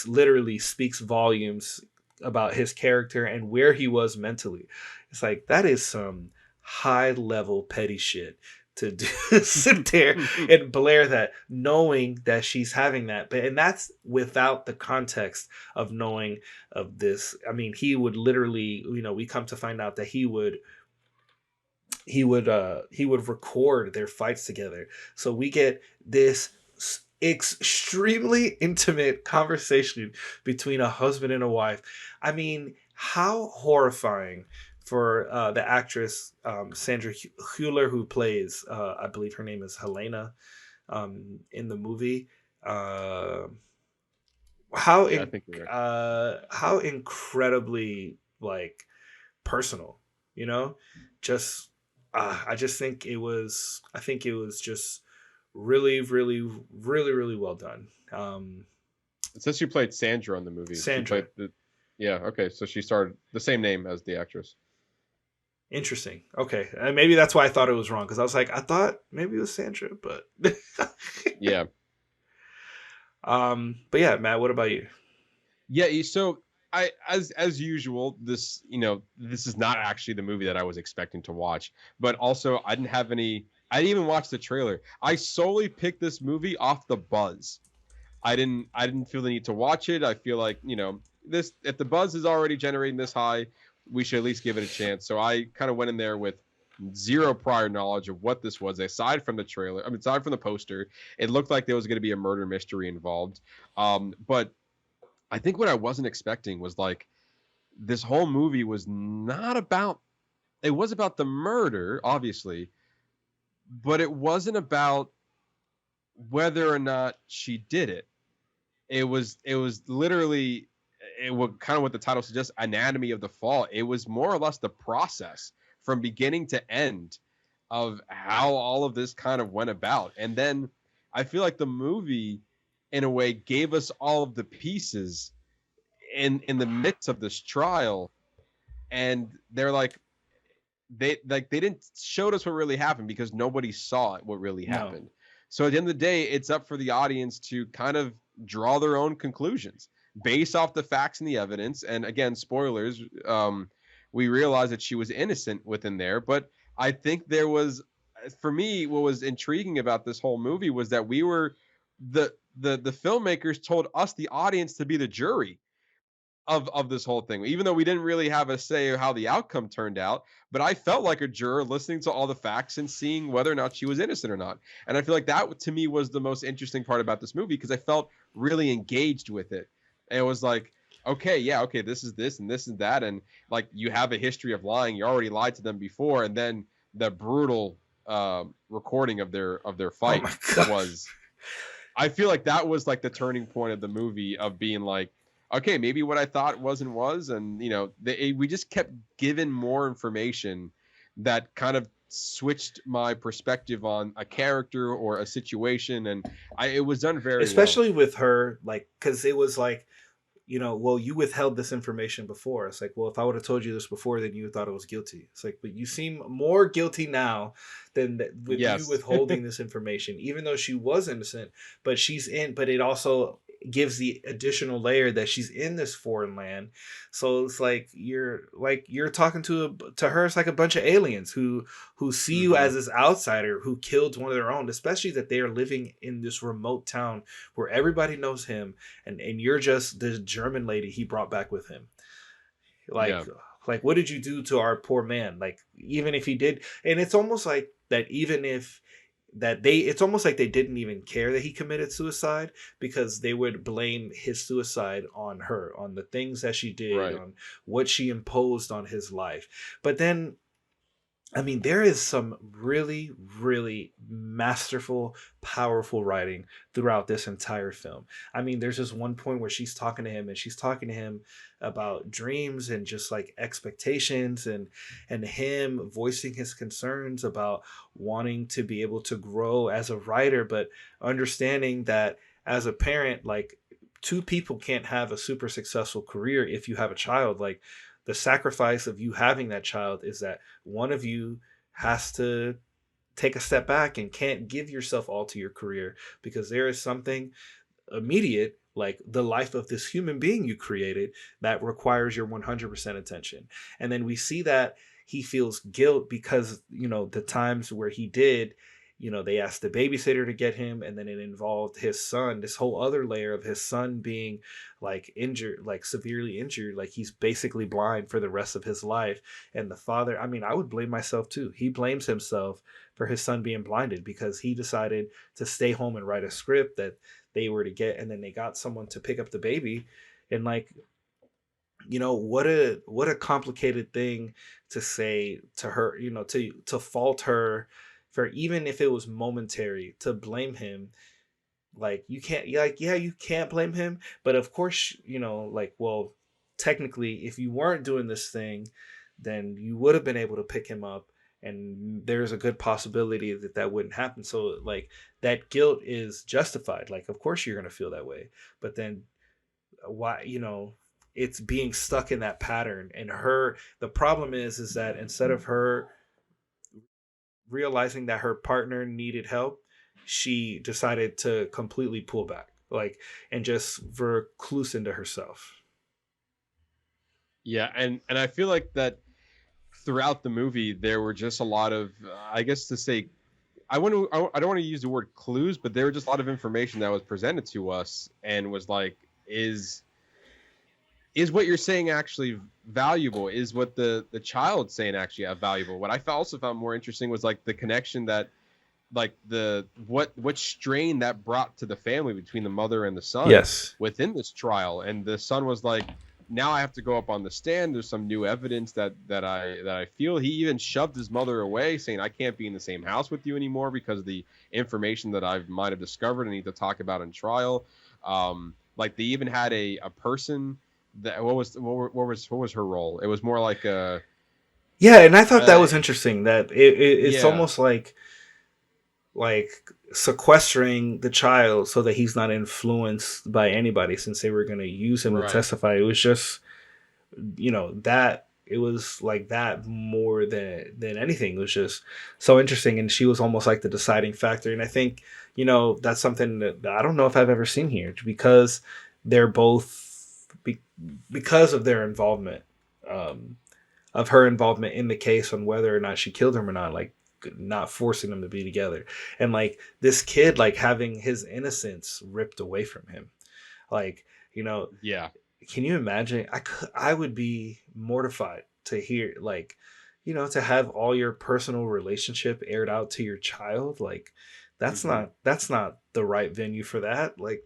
literally speaks volumes about his character and where he was mentally. It's like, that is some high level petty shit to do, sit there and blare that, knowing that she's having that, and that's without the context of knowing of this. I mean, he would literally, we come to find out that he would record their fights together, so we get this extremely intimate conversation between a husband and a wife. I mean, how horrifying for the actress Sandra Hüller, who plays, I believe her name is Helena, in the movie. How incredibly like personal, just I just think it was just really well done. It says she played Sandra in the movie. Sandra. Yeah, okay, so she started the same name as the actress. Interesting. Okay, and maybe that's why I thought it was wrong, because I was like, I thought maybe it was Sandra, but yeah. But yeah, Matt, what about you? Yeah, so I, as usual, this is not actually the movie that I was expecting to watch, but also I didn't even watch the trailer. I solely picked this movie off the buzz. I didn't feel the need to watch it. I feel like, if the buzz is already generating this high, we should at least give it a chance. So I kind of went in there with zero prior knowledge of what this was, aside from the trailer. Aside from the poster, it looked like there was going to be a murder mystery involved. But I think what I wasn't expecting was, like, this whole movie was not about. It was about the murder, obviously, but it wasn't about whether or not she did it. It was literally. It was kind of what the title suggests, anatomy of the fall. It was more or less the process from beginning to end of how all of this kind of went about. And then I feel like the movie, in a way, gave us all of the pieces in the midst of this trial. And they're like, they didn't show us what really happened because nobody saw what really happened. So at the end of the day, it's up for the audience to kind of draw their own conclusions based off the facts and the evidence. And again, spoilers, we realized that she was innocent within there. But I think there was, for me, what was intriguing about this whole movie was that we were, the filmmakers told us, the audience, to be the jury of this whole thing, even though we didn't really have a say of how the outcome turned out. But I felt like a juror listening to all the facts and seeing whether or not she was innocent or not. And I feel like that, to me, was the most interesting part about this movie, because I felt really engaged with it. And it was like, okay, this is this and this and that. And like, you have a history of lying. You already lied to them before. And then the brutal recording of their fight was, I feel like that was like the turning point of the movie, of being like, okay, maybe what I thought wasn't was. And, we just kept given more information that kind of switched my perspective on a character or a situation. And it was done very especially well. With her, like, because it was like, well, you withheld this information before. It's like, well, if I would have told you this before, then you thought it was guilty. It's like, but you seem more guilty now than with you Yes. withholding this information, even though she was innocent. But but it also gives the additional layer that she's in this foreign land. So it's like you're talking to her. It's like a bunch of aliens who see you as this outsider who killed one of their own, especially that they are living in this remote town where everybody knows him, and you're just this German lady he brought back with him. Like what did you do to our poor man? Like, even if he did, and it's almost like that, even if it's almost like they didn't even care that he committed suicide, because they would blame his suicide on her, on the things that she did, Right. on what she imposed on his life. But then, I mean, there is some really, really masterful, powerful writing throughout this entire film. I mean, there's just one point where she's talking to him, and she's talking to him about dreams and just like expectations, and him voicing his concerns about wanting to be able to grow as a writer, but understanding that as a parent, like, two people can't have a super successful career if you have a child. Like, the sacrifice of you having that child is that one of you has to take a step back and can't give yourself all to your career, because there is something immediate, like the life of this human being you created, that requires your 100% attention. And then we see that he feels guilt because, the times where he did, they asked the babysitter to get him, and then it involved his son, this whole other layer of his son being like injured, like severely injured, like he's basically blind for the rest of his life. And the father, I mean, I would blame myself too. He blames himself for his son being blinded because he decided to stay home and write a script that they were to get, and then they got someone to pick up the baby. And like, what a complicated thing to say to her, to fault her for, even if it was momentary, to blame him. Like, you can't, like, yeah, you can't blame him, but of course, like, well, technically, if you weren't doing this thing, then you would have been able to pick him up, and there's a good possibility that wouldn't happen. So like, that guilt is justified. Like, of course you're going to feel that way, but then why, it's being stuck in that pattern. And the problem is that instead of her realizing that her partner needed help, she decided to completely pull back, like, and just recluse into herself. Yeah, and I feel like that throughout the movie there were just a lot of, I guess to say, I don't want to use the word clues, but there were just a lot of information that was presented to us and was like, is what you're saying actually valuable? Is what the child saying actually valuable? What I also found more interesting was like the connection that, like, what strain that brought to the family between the mother and the son. Yes. Within this trial. And the son was like, now I have to go up on the stand. There's some new evidence that I feel. He even shoved his mother away, saying, I can't be in the same house with you anymore because of the information that I might have discovered and need to talk about in trial. Like, they even had a person that, what was her role? It was more like a, yeah, and I thought that was interesting, that it's almost like sequestering the child so that he's not influenced by anybody, since they were going to use him to testify. It was just, that it was like that more than anything. It was just so interesting, and she was almost like the deciding factor. And I think, that's something that I don't know if I've ever seen here, because they're both, because of their involvement, of her involvement in the case on whether or not she killed him or not, like, not forcing them to be together, and like this kid, like, having his innocence ripped away from him, like, yeah. Can you imagine? I would be mortified to hear, like, to have all your personal relationship aired out to your child. Like, that's not the right venue for that. Like,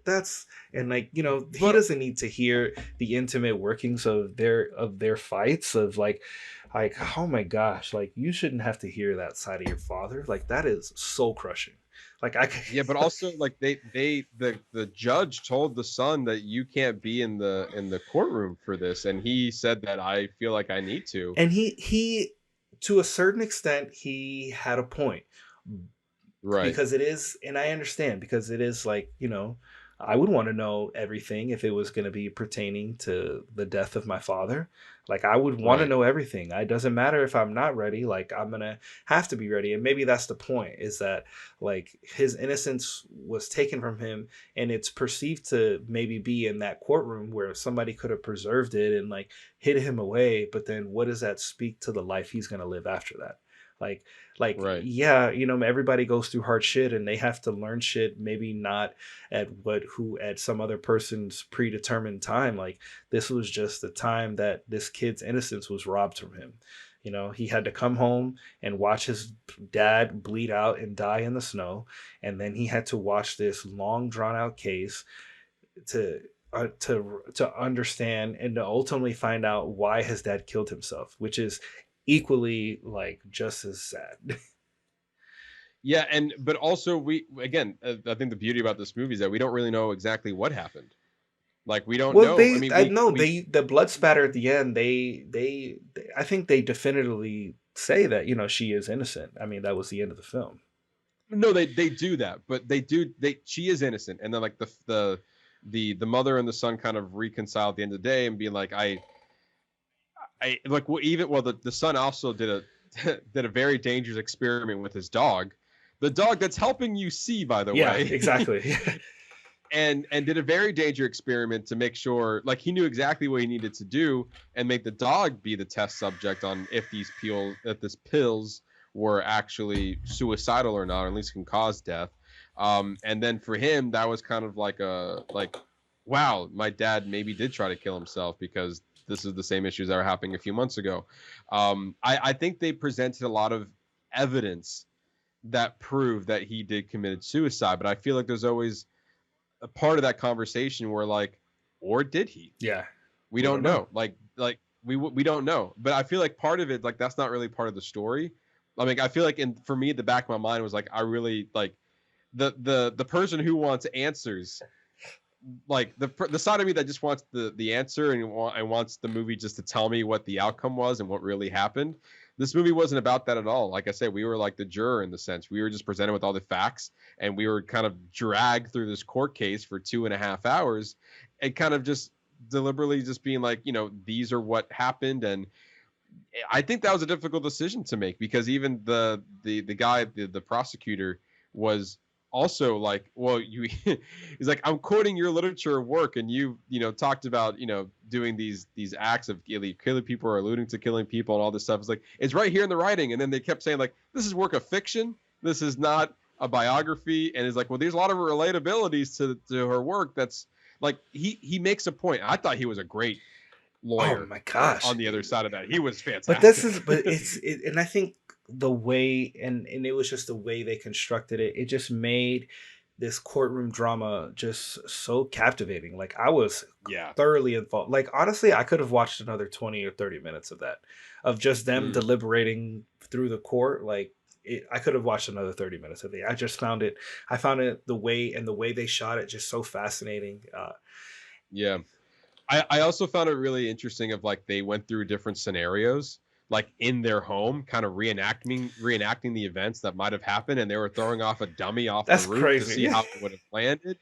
and like, he doesn't need to hear the intimate workings of their fights, of like, oh my gosh, like, you shouldn't have to hear that side of your father. Like, that is soul crushing. Like, yeah, but also, like, the judge told the son that you can't be in the courtroom for this, and he said that I feel like I need to. And he to a certain extent, he had a point. Right. Because it is, and I understand, because it is like, I would want to know everything if it was going to be pertaining to the death of my father. Like, I would want to Right. know everything. It doesn't matter if I'm not ready. Like, I'm going to have to be ready. And maybe that's the point, is that like his innocence was taken from him, and it's perceived to maybe be in that courtroom where somebody could have preserved it and like hid him away. But then what does that speak to the life he's going to live after that? Like, Right. yeah, everybody goes through hard shit and they have to learn shit, maybe not at some other person's predetermined time. Like, this was just the time that this kid's innocence was robbed from him. He had to come home and watch his dad bleed out and die in the snow, and then he had to watch this long drawn out case to understand and to ultimately find out why his dad killed himself, which is equally like just as sad. Yeah, but also I think the beauty about this movie is that we don't really know exactly what happened. Like, we don't know. I mean, I know the blood spatter at the end. They I think they definitively say that she is innocent. I mean, that was the end of the film. No, they do that, but she is innocent, and then like the mother and the son kind of reconcile at the end of the day and being like, the son also did a very dangerous experiment with his dog, the dog that's helping you see, by the Yeah, way. exactly. and did a very dangerous experiment to make sure, like, he knew exactly what he needed to do and make the dog be the test subject on if these pills were actually suicidal or not, or at least can cause death. And then for him, that was kind of like wow, my dad maybe did try to kill himself because this is the same issues that were happening a few months ago. I think they presented a lot of evidence that proved that he did committed suicide, but I feel like there's always a part of that conversation where, like, or did he? Yeah, we don't know. Like we don't know. But I feel like part of it, like, that's not really part of the story. I mean, I feel like for me, the back of my mind was like, I really like the person who wants answers. Like the side of me that just wants the answer and wants the movie just to tell me what the outcome was and what really happened. This movie wasn't about that at all. Like I said, we were like the juror in the sense. We were just presented with all the facts, and we were kind of dragged through this court case for 2.5 hours, and kind of just deliberately just being like, these are what happened. And I think that was a difficult decision to make, because even the guy, the prosecutor, was also like, well, he's like, I'm quoting your literature work, and you talked about doing these acts of killing people or alluding to killing people and all this stuff. It's like, it's right here in the writing. And then they kept saying, like, this is work of fiction, this is not a biography. And it's like, well, there's a lot of relatabilities to her work. That's like, he makes a point. I thought he was a great lawyer. Oh my gosh, on the other side of that, he was fantastic. But and I think the way and it was just the way they constructed it just made this courtroom drama just so captivating. Like, I was thoroughly involved. Like, honestly, I could have watched another 20 or 30 minutes of that, of just them deliberating through the court. Like, I could have watched another 30 minutes of it. I found it the way they shot it just so fascinating. I also found it really interesting of, like, they went through different scenarios, like, in their home, kind of reenacting the events that might have happened, and they were throwing off a dummy off the roof crazy. To see how it would have landed.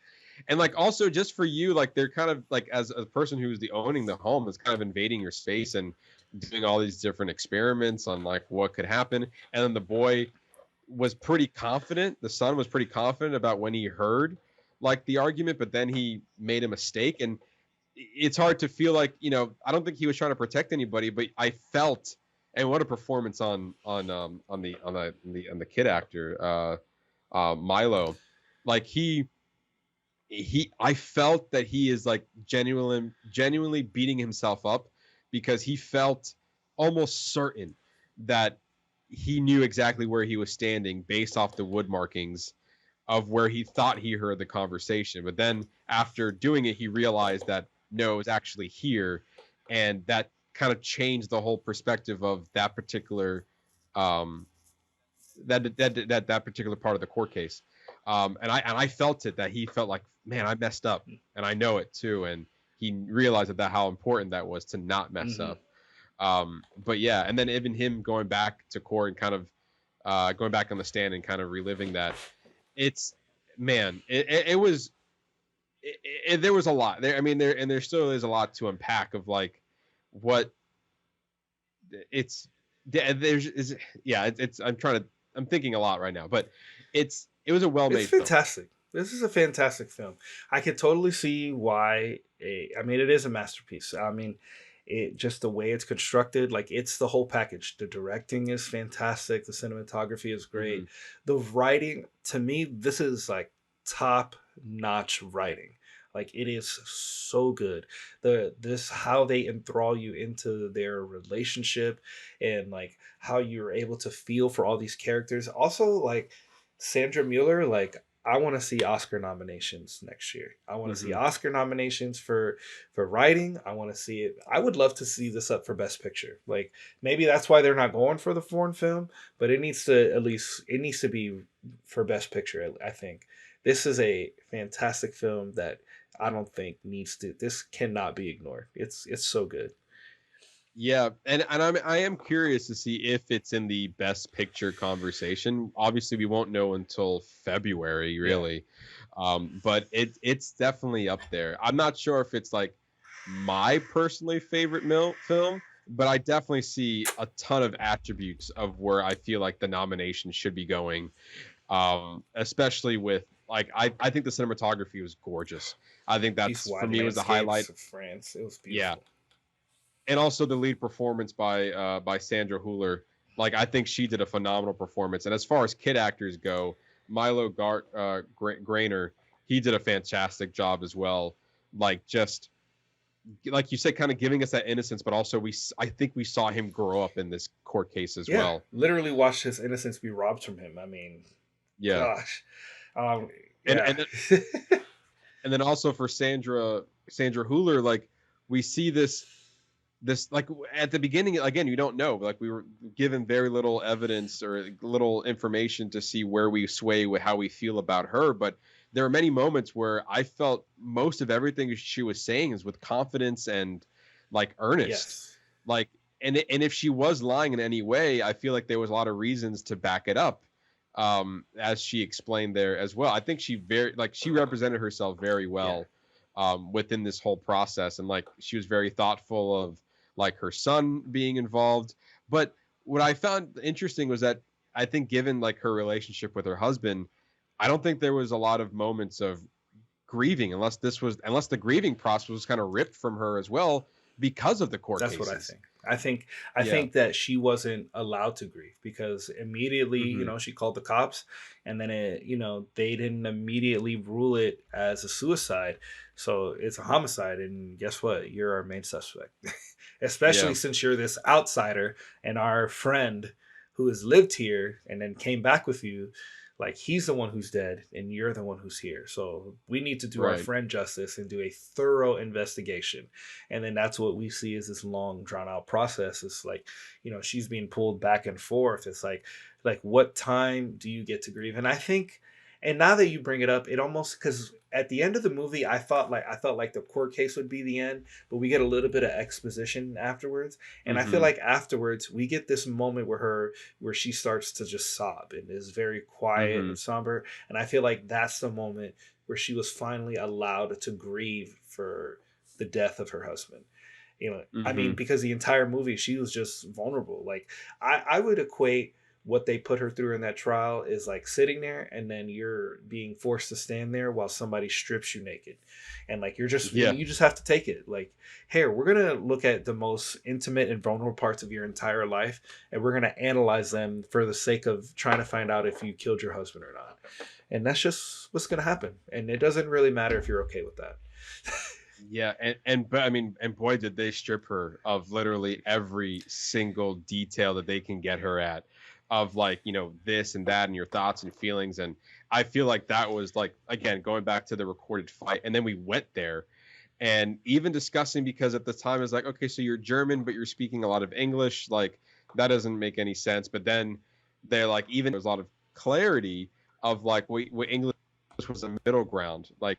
And, like, also just for you, like, they're kind of like, as a person who's owning the home, is kind of invading your space and doing all these different experiments on, like, what could happen. And then the boy was pretty confident, the son was pretty confident about when he heard, like, the argument, but then he made a mistake. And it's hard to feel like, I don't think he was trying to protect anybody, but I felt, and what a performance on the kid actor, Milo. Like, I felt that he is, like, genuinely beating himself up, because he felt almost certain that he knew exactly where he was standing based off the wood markings of where he thought he heard the conversation. But then after doing it, he realized that no, it was actually here, and that kind of changed the whole perspective of that particular that particular part of the court case. And I felt it, that he felt like, man, I messed up, and I know it too, and he realized that how important that was to not mess up. But yeah, and then even him going back to court and kind of going back on the stand and kind of reliving that, it there was a lot there. I mean, there still is a lot to unpack of like what it's I'm thinking a lot right now, but it was a well-made It's fantastic. This is a fantastic film. I could totally see why. I mean, it is a masterpiece. I mean, it just the way it's constructed, like it's the whole package. The directing is fantastic. The cinematography is great. Mm-hmm. The writing, to me, this is like top-notch writing. Like it is so good. This how they enthrall you into their relationship and like how you're able to feel for all these characters. Also, like Sandra Mueller, like I want to see Oscar nominations next year. I want to see Oscar nominations for writing. I want to see it. I would love to see this up for Best Picture. Like maybe that's why they're not going for the foreign film, but it needs to be for Best Picture. I think this is a fantastic film that I don't think this cannot be ignored. It's so good. Yeah, and I am curious to see if it's in the Best Picture conversation. Obviously, we won't know until February, really. Yeah. But it's definitely up there. I'm not sure if it's like my personally favorite film, but I definitely see a ton of attributes of where I feel like the nomination should be going. Especially with like I think the cinematography was gorgeous. I think that's for me was the highlight of France. It was beautiful. Yeah. And also the lead performance by Sandra Hüller. Like I think she did a phenomenal performance. And as far as kid actors go, Milo Grainer, he did a fantastic job as well. Like just like you said, kind of giving us that innocence, but also I think we saw him grow up in this court case as well. Literally watched his innocence be robbed from him. I mean, gosh. And then also for Sandra Hüller, like we see this like at the beginning, again, you don't know, like we were given very little evidence or little information to see where we sway with how we feel about her. But there are many moments where I felt most of everything she was saying is with confidence and like earnest. Yes. Like, and if she was lying in any way, I feel like there was a lot of reasons to back it up. As she explained there as well. I think she represented herself very well within this whole process. And like, she was very thoughtful of like her son being involved. But what I found interesting was that I think given like her relationship with her husband, I don't think there was a lot of moments of grieving unless the grieving process was kind of ripped from her as well because of the court cases. That's what I think. I think that she wasn't allowed to grieve because immediately, she called the cops and then they didn't immediately rule it as a suicide. So it's a homicide. And guess what? You're our main suspect, especially since you're this outsider and our friend who has lived here and then came back with you. Like he's the one who's dead and you're the one who's here. So we need to do our friend justice and do a thorough investigation. And then that's what we see is this long drawn out process. It's like, she's being pulled back and forth. It's like what time do you get to grieve? And I think, and now that you bring it up, it almost, because at the end of the movie, I thought like the court case would be the end, but we get a little bit of exposition afterwards. And I feel like afterwards we get this moment where she starts to just sob and is very quiet and somber. And I feel like that's the moment where she was finally allowed to grieve for the death of her husband. I mean, because the entire movie, she was just vulnerable. Like I would equate what they put her through in that trial is like sitting there and then you're being forced to stand there while somebody strips you naked. And like, you just have to take it. Like, hey, we're going to look at the most intimate and vulnerable parts of your entire life. And we're going to analyze them for the sake of trying to find out if you killed your husband or not. And that's just what's going to happen. And it doesn't really matter if you're okay with that. Yeah. But I mean, and boy, did they strip her of literally every single detail that they can get her at. Of like, this and that and your thoughts and feelings. And I feel like that was like, again, going back to the recorded fight. And then we went there and even discussing, because at the time it's like, okay, so you're German, but you're speaking a lot of English. Like that doesn't make any sense. But then they're like, even there's a lot of clarity of like, what English was a middle ground. Like,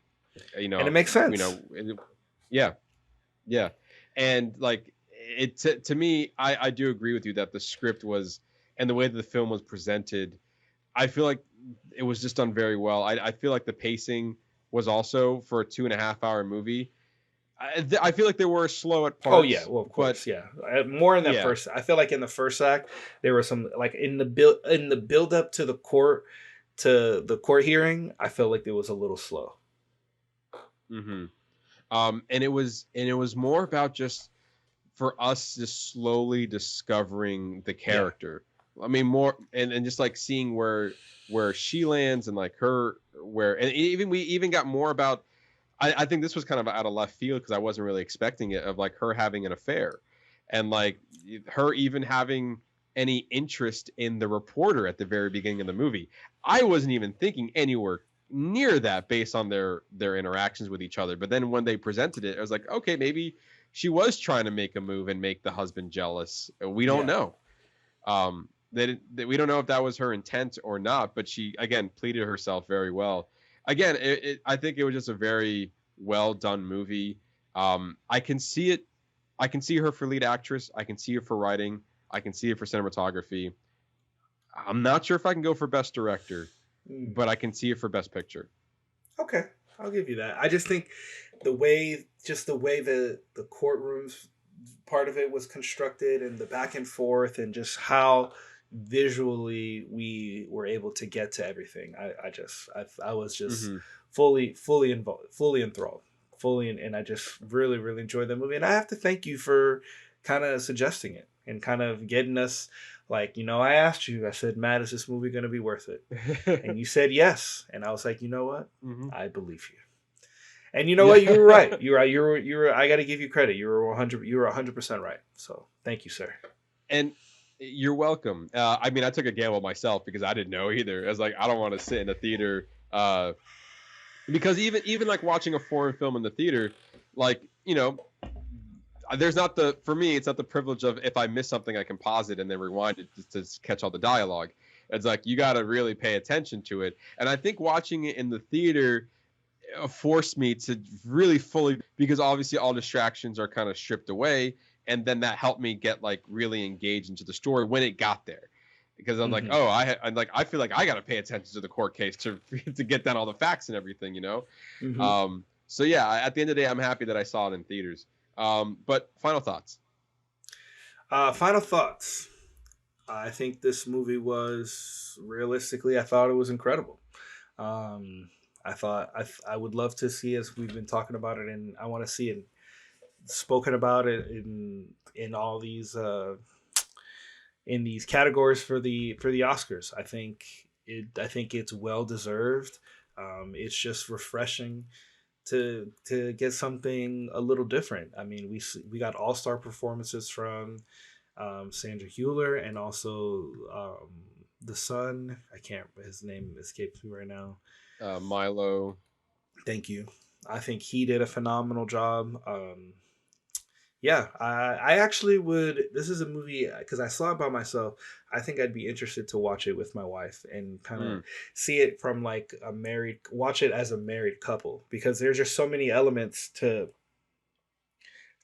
and it makes sense. Yeah. And like to me, I do agree with you that the script was, and the way that the film was presented, I feel like it was just done very well. I feel like the pacing was also for a 2.5-hour movie. I feel like they were slow at parts. Oh yeah, well of course, yeah. More in that first. I feel like in the first act there was some like in the build up to the court hearing. I felt like it was a little slow. Mm-hmm. And it was more about just for us just slowly discovering the character. Yeah. I mean, more and just like seeing where she lands and like her and we even got more about. I think this was kind of out of left field because I wasn't really expecting it, of like her having an affair and like her even having any interest in the reporter at the very beginning of the movie. I wasn't even thinking anywhere near that based on their interactions with each other. But then when they presented it, I was like, okay, maybe she was trying to make a move and make the husband jealous. We don't know. We don't know if that was her intent or not, but she, again, pleaded herself very well. Again, I think it was just a very well done movie. I can see it. I can see her for lead actress. I can see her for writing. I can see it for cinematography. I'm not sure if I can go for best director, but I can see it for best picture. Okay, I'll give you that. I just think the way the courtrooms part of it was constructed and the back and forth and just how visually we were able to get to everything. I was just fully involved, fully enthralled, and I just really, really enjoyed that movie. And I have to thank you for kind of suggesting it and kind of getting us like, I asked you, I said, Matt, is this movie going to be worth it? And you said yes. And I was like, you know what? I believe you. And you know what? You were right. You were, I got to give you credit. You were 100% right. So thank you, sir. And you're welcome. I mean, I took a gamble myself because I didn't know either. I was like, I don't want to sit in a theater because even like watching a foreign film in the theater, like, there's not for me, it's not the privilege of if I miss something, I can pause it and then rewind it to catch all the dialogue. It's like, you got to really pay attention to it. And I think watching it in the theater forced me to really fully, because obviously all distractions are kind of stripped away. And then that helped me get like really engaged into the story when it got there, because I'm like, oh, I feel like I got to pay attention to the court case to get down all the facts and everything, So yeah, at the end of the day, I'm happy that I saw it in theaters. But final thoughts. Final thoughts. I think this movie was realistically, I thought it was incredible. I thought I would love to see, as we've been talking about it, and I want to see it spoken about it in all these in these categories for the Oscars. I think it's well deserved. It's just refreshing to get something a little different. I mean, we got all-star performances from Sandra Hüller and also the son. His name escapes me right now. Milo. Thank you. I think he did a phenomenal job. I actually would. This is a movie because I saw it by myself. I think I'd be interested to watch it with my wife and kind of see it from like watch it as a married couple, because there's just so many elements to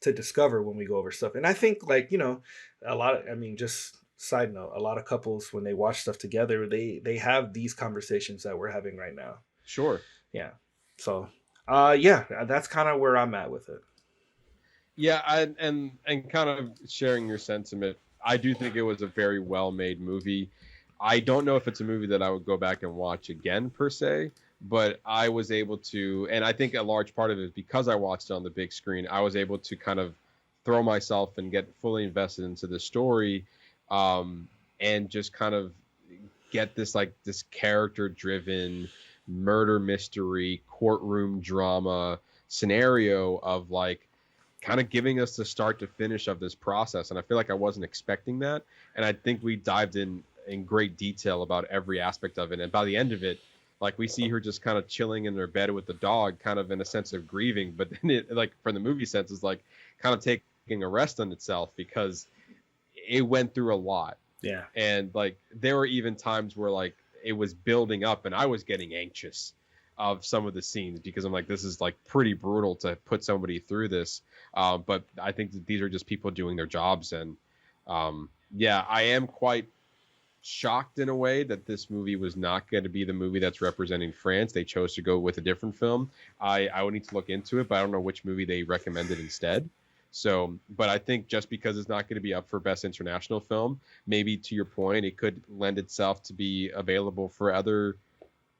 discover when we go over stuff. And I think just side note, a lot of couples, when they watch stuff together, they have these conversations that we're having right now. Sure. Yeah. So, that's kind of where I'm at with it. Yeah, and kind of sharing your sentiment, I do think it was a very well-made movie. I don't know if it's a movie that I would go back and watch again per se, but I was able to, and I think a large part of it is because I watched it on the big screen, I was able to kind of throw myself and get fully invested into the story, and just kind of get this character-driven murder mystery, courtroom drama scenario of like kind of giving us the start to finish of this process. And I feel like I wasn't expecting that. And I think we dived in great detail about every aspect of it. And by the end of it, like we see her just kind of chilling in her bed with the dog, kind of in a sense of grieving. But then it, like from the movie sense, is like kind of taking a rest on itself because it went through a lot. Yeah. And like there were even times where like it was building up and I was getting anxious of some of the scenes because I'm like, this is like pretty brutal to put somebody through this. But I think that these are just people doing their jobs. And I am quite shocked in a way that this movie was not going to be the movie that's representing France. They chose to go with a different film. I would need to look into it, but I don't know which movie they recommended instead. So, but I think just because it's not going to be up for Best International Film, maybe to your point, it could lend itself to be available for other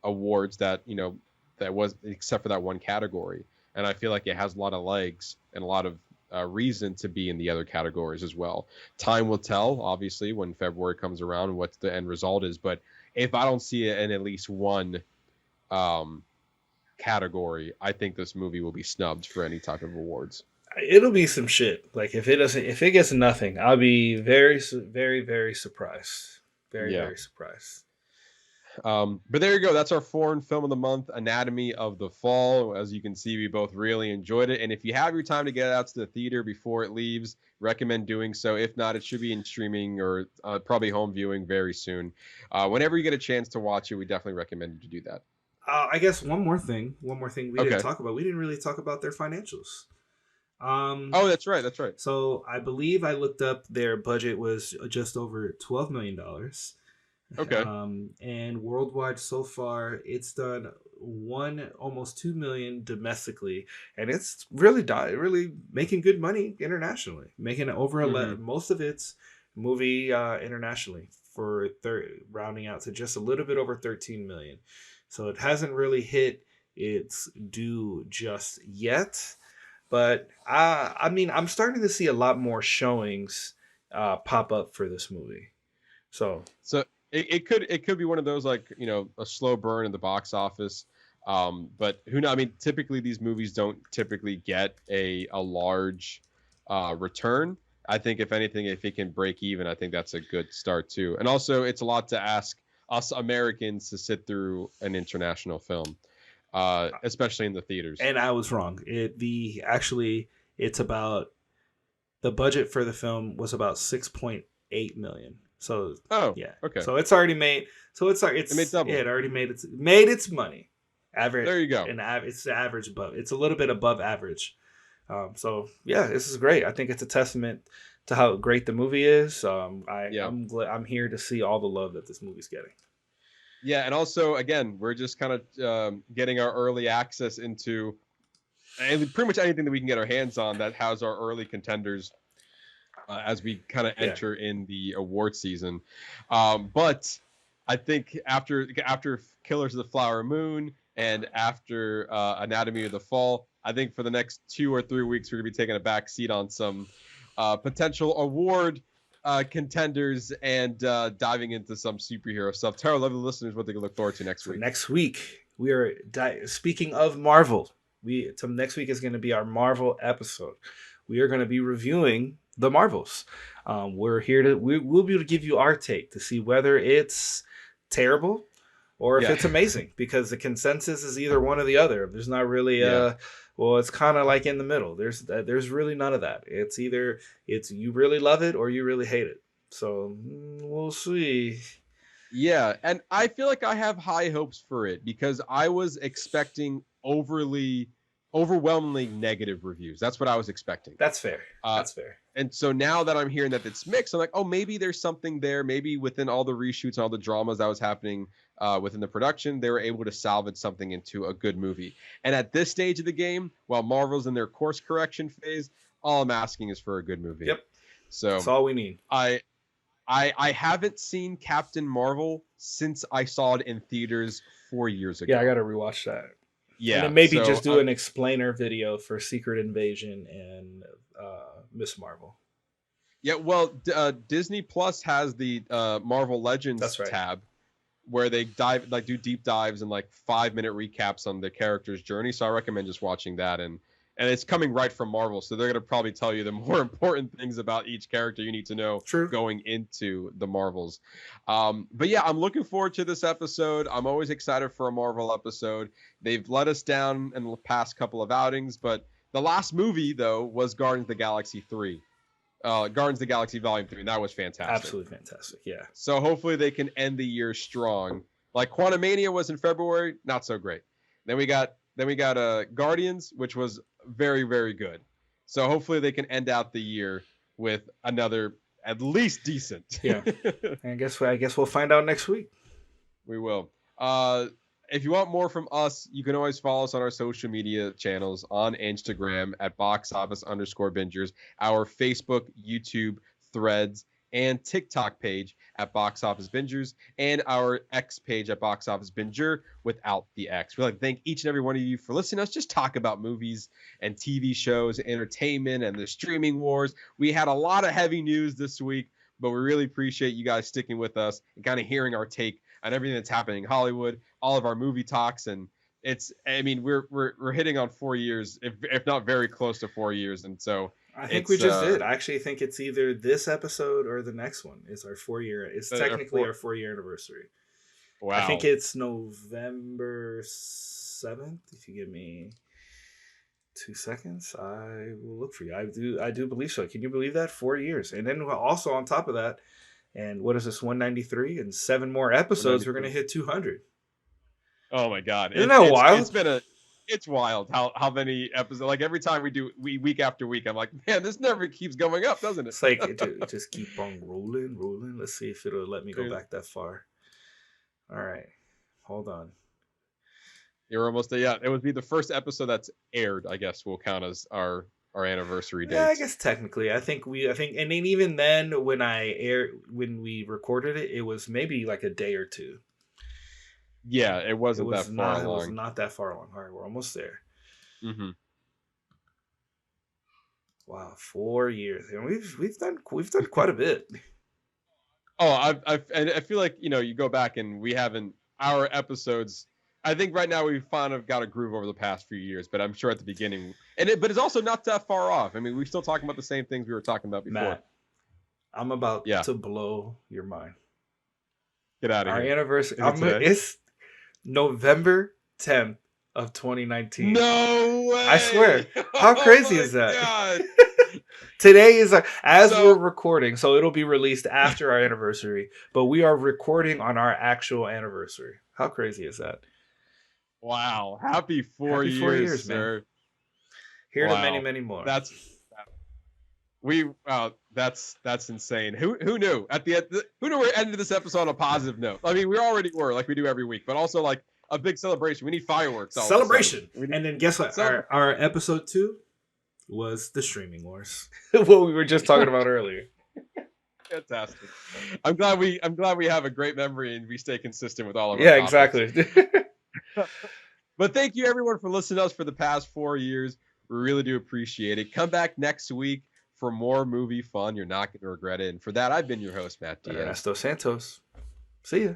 awards that, you know, that was, except for that one category. And I feel like it has a lot of legs and a lot of reason to be in the other categories as well. Time will tell, obviously, when February comes around, what the end result is. But if I don't see it in at least one category, I think this movie will be snubbed for any type of awards. It'll be some shit. Like if it gets nothing, I'll be very, very, very surprised. Very surprised. But there you go. That's our foreign film of the month, Anatomy of the Fall. As you can see, we both really enjoyed it. And if you have your time to get out to the theater before it leaves, recommend doing so. If not, it should be in streaming or probably home viewing very soon. Whenever you get a chance to watch it, we definitely recommend you to do that. I guess one more thing we didn't talk about. We didn't really talk about their financials. Oh, that's right. So I believe I looked up their budget was just over $12 million. Okay. And worldwide so far, it's done almost 2 million domestically, and it's really making good money internationally, making it over 11. Most of its movie internationally for rounding out to just a little bit over 13 million. So it hasn't really hit its due just yet. But I mean, I'm starting to see a lot more showings pop up for this movie. So it could be one of those, like, you know, a slow burn in the box office. But who knows? I mean, typically these movies don't typically get a large return. I think if anything, if it can break even, I think that's a good start too. And also, it's a lot to ask us Americans to sit through an international film. Especially in the theaters. And I was wrong. It's about, the budget for the film was about 6.8 million. So okay. So it's already made. So it made double. Yeah, it already made its money. Average. There you go. And it's the average above. It's a little bit above average. So yeah, this is great. I think it's a testament to how great the movie is. I'm here to see all the love that this movie's getting. Yeah, and also, again, we're just kind of getting our early access into pretty much anything that we can get our hands on that has our early contenders as we kind of enter in the award season. But I think after Killers of the Flower Moon and after Anatomy of the Fall, I think for the next 2 or 3 weeks, we're going to be taking a back seat on some potential award contenders and diving into some superhero stuff. Tara, love the listeners what they can look forward to next week. Next week, we are speaking of Marvel. Next week is going to be our Marvel episode. We are going to be reviewing the Marvels. We'll be able to give you our take to see whether it's terrible or if it's amazing, because the consensus is either one or the other. There's not really it's kind of like in the middle. There's really none of that. It's either you really love it or you really hate it. So we'll see. Yeah, and I feel like I have high hopes for it because I was expecting overwhelmingly negative reviews. That's what I was expecting. That's fair. That's fair. And so now that I'm hearing that it's mixed, I'm like, oh, maybe there's something there. Maybe within all the reshoots and all the dramas that was happening within the production, they were able to salvage something into a good movie. And at this stage of the game, while Marvel's in their course correction phase, all I'm asking is for a good movie. Yep. So that's all we need. I haven't seen Captain Marvel since I saw it in theaters 4 years ago. Yeah, I got to rewatch that. Yeah. And then maybe just do an explainer video for Secret Invasion and Miss Marvel. Yeah, well, Disney Plus has the Marvel Legends tab where they do deep dives and 5-minute recaps on the character's journey. So I recommend just watching that, and it's coming right from Marvel, so they're going to probably tell you the more important things about each character you need to know going into the Marvels. But yeah, I'm looking forward to this episode. I'm always excited for a Marvel episode. They've let us down in the past couple of outings, but the last movie, though, was Guardians of the Galaxy 3. Guardians of the Galaxy Volume 3, and that was fantastic. Absolutely fantastic, yeah. So hopefully they can end the year strong. Like Quantumania was in February, not so great. Then we got Guardians, which was very, very good. So hopefully they can end out the year with another at least decent. Yeah. I guess we'll find out next week. We will. If you want more from us, you can always follow us on our social media channels on Instagram at boxoffice_bingers, our Facebook, YouTube, Threads, and TikTok page at Box Office Bingers, and our X page at Box Office Binger without the X. We'd like to thank each and every one of you for listening to us just talk about movies and TV shows, entertainment, and the streaming wars. We had a lot of heavy news this week, but we really appreciate you guys sticking with us and kind of hearing our take on everything that's happening in Hollywood, all of our movie talks, and we're hitting on 4 years, if not very close to 4 years, and so I think we just did. I actually think it's either this episode or the next one. It's our 4 year. It's technically our 4 year anniversary. Wow. I think it's November 7th. If you give me 2 seconds, I will look for you. I do believe so. Can you believe that? 4 years, and then also on top of that. And what is this, 193? And 7 more episodes, we're going to hit 200. Oh, my God. Isn't that wild? It's wild how many episodes. Like, every time we week after week, I'm like, man, this never keeps going up, doesn't it? It's like, it just keep on rolling. Let's see if it'll let me go back that far. All right. Hold on. You're almost there. Yeah, it would be the first episode that's aired, I guess, will count as our anniversary date. Yeah, I guess technically. I think and then even then when we recorded it, it was maybe like a day or two. Yeah, it wasn't that far along. It was not that far along. All right, we're almost there. Mm-hmm. Wow, 4 years. And we've done quite a bit. Oh, I feel like, you go back and we haven't, our episodes, I think right now we've kind of got a groove over the past few years, but I'm sure at the beginning, but it's also not that far off. I mean, we're still talking about the same things we were talking about before. Matt, I'm about to blow your mind. Get out of here. Our anniversary, it's November 10th of 2019. No way! I swear. How crazy is that? God. Today is we're recording, so it'll be released after our anniversary, but we are recording on our actual anniversary. How crazy is that? Wow. Happy 4 years, sir. Man. Here to many, many more. That's insane. Who knew? At the end, who knew we're ending this episode on a positive note? I mean, we already were, like we do every week, but also like a big celebration. We need fireworks. Celebration. And then guess what? Our episode 2 was the streaming wars. What we were just talking about earlier. Fantastic. I'm glad we have a great memory and we stay consistent with all of our topics. Exactly. But thank you everyone for listening to us for the past 4 years. We really do appreciate it. Come back next week for more movie fun. You're not going to regret it. And for that, I've been your host, Matt Diaz. Ernesto Santos. See ya.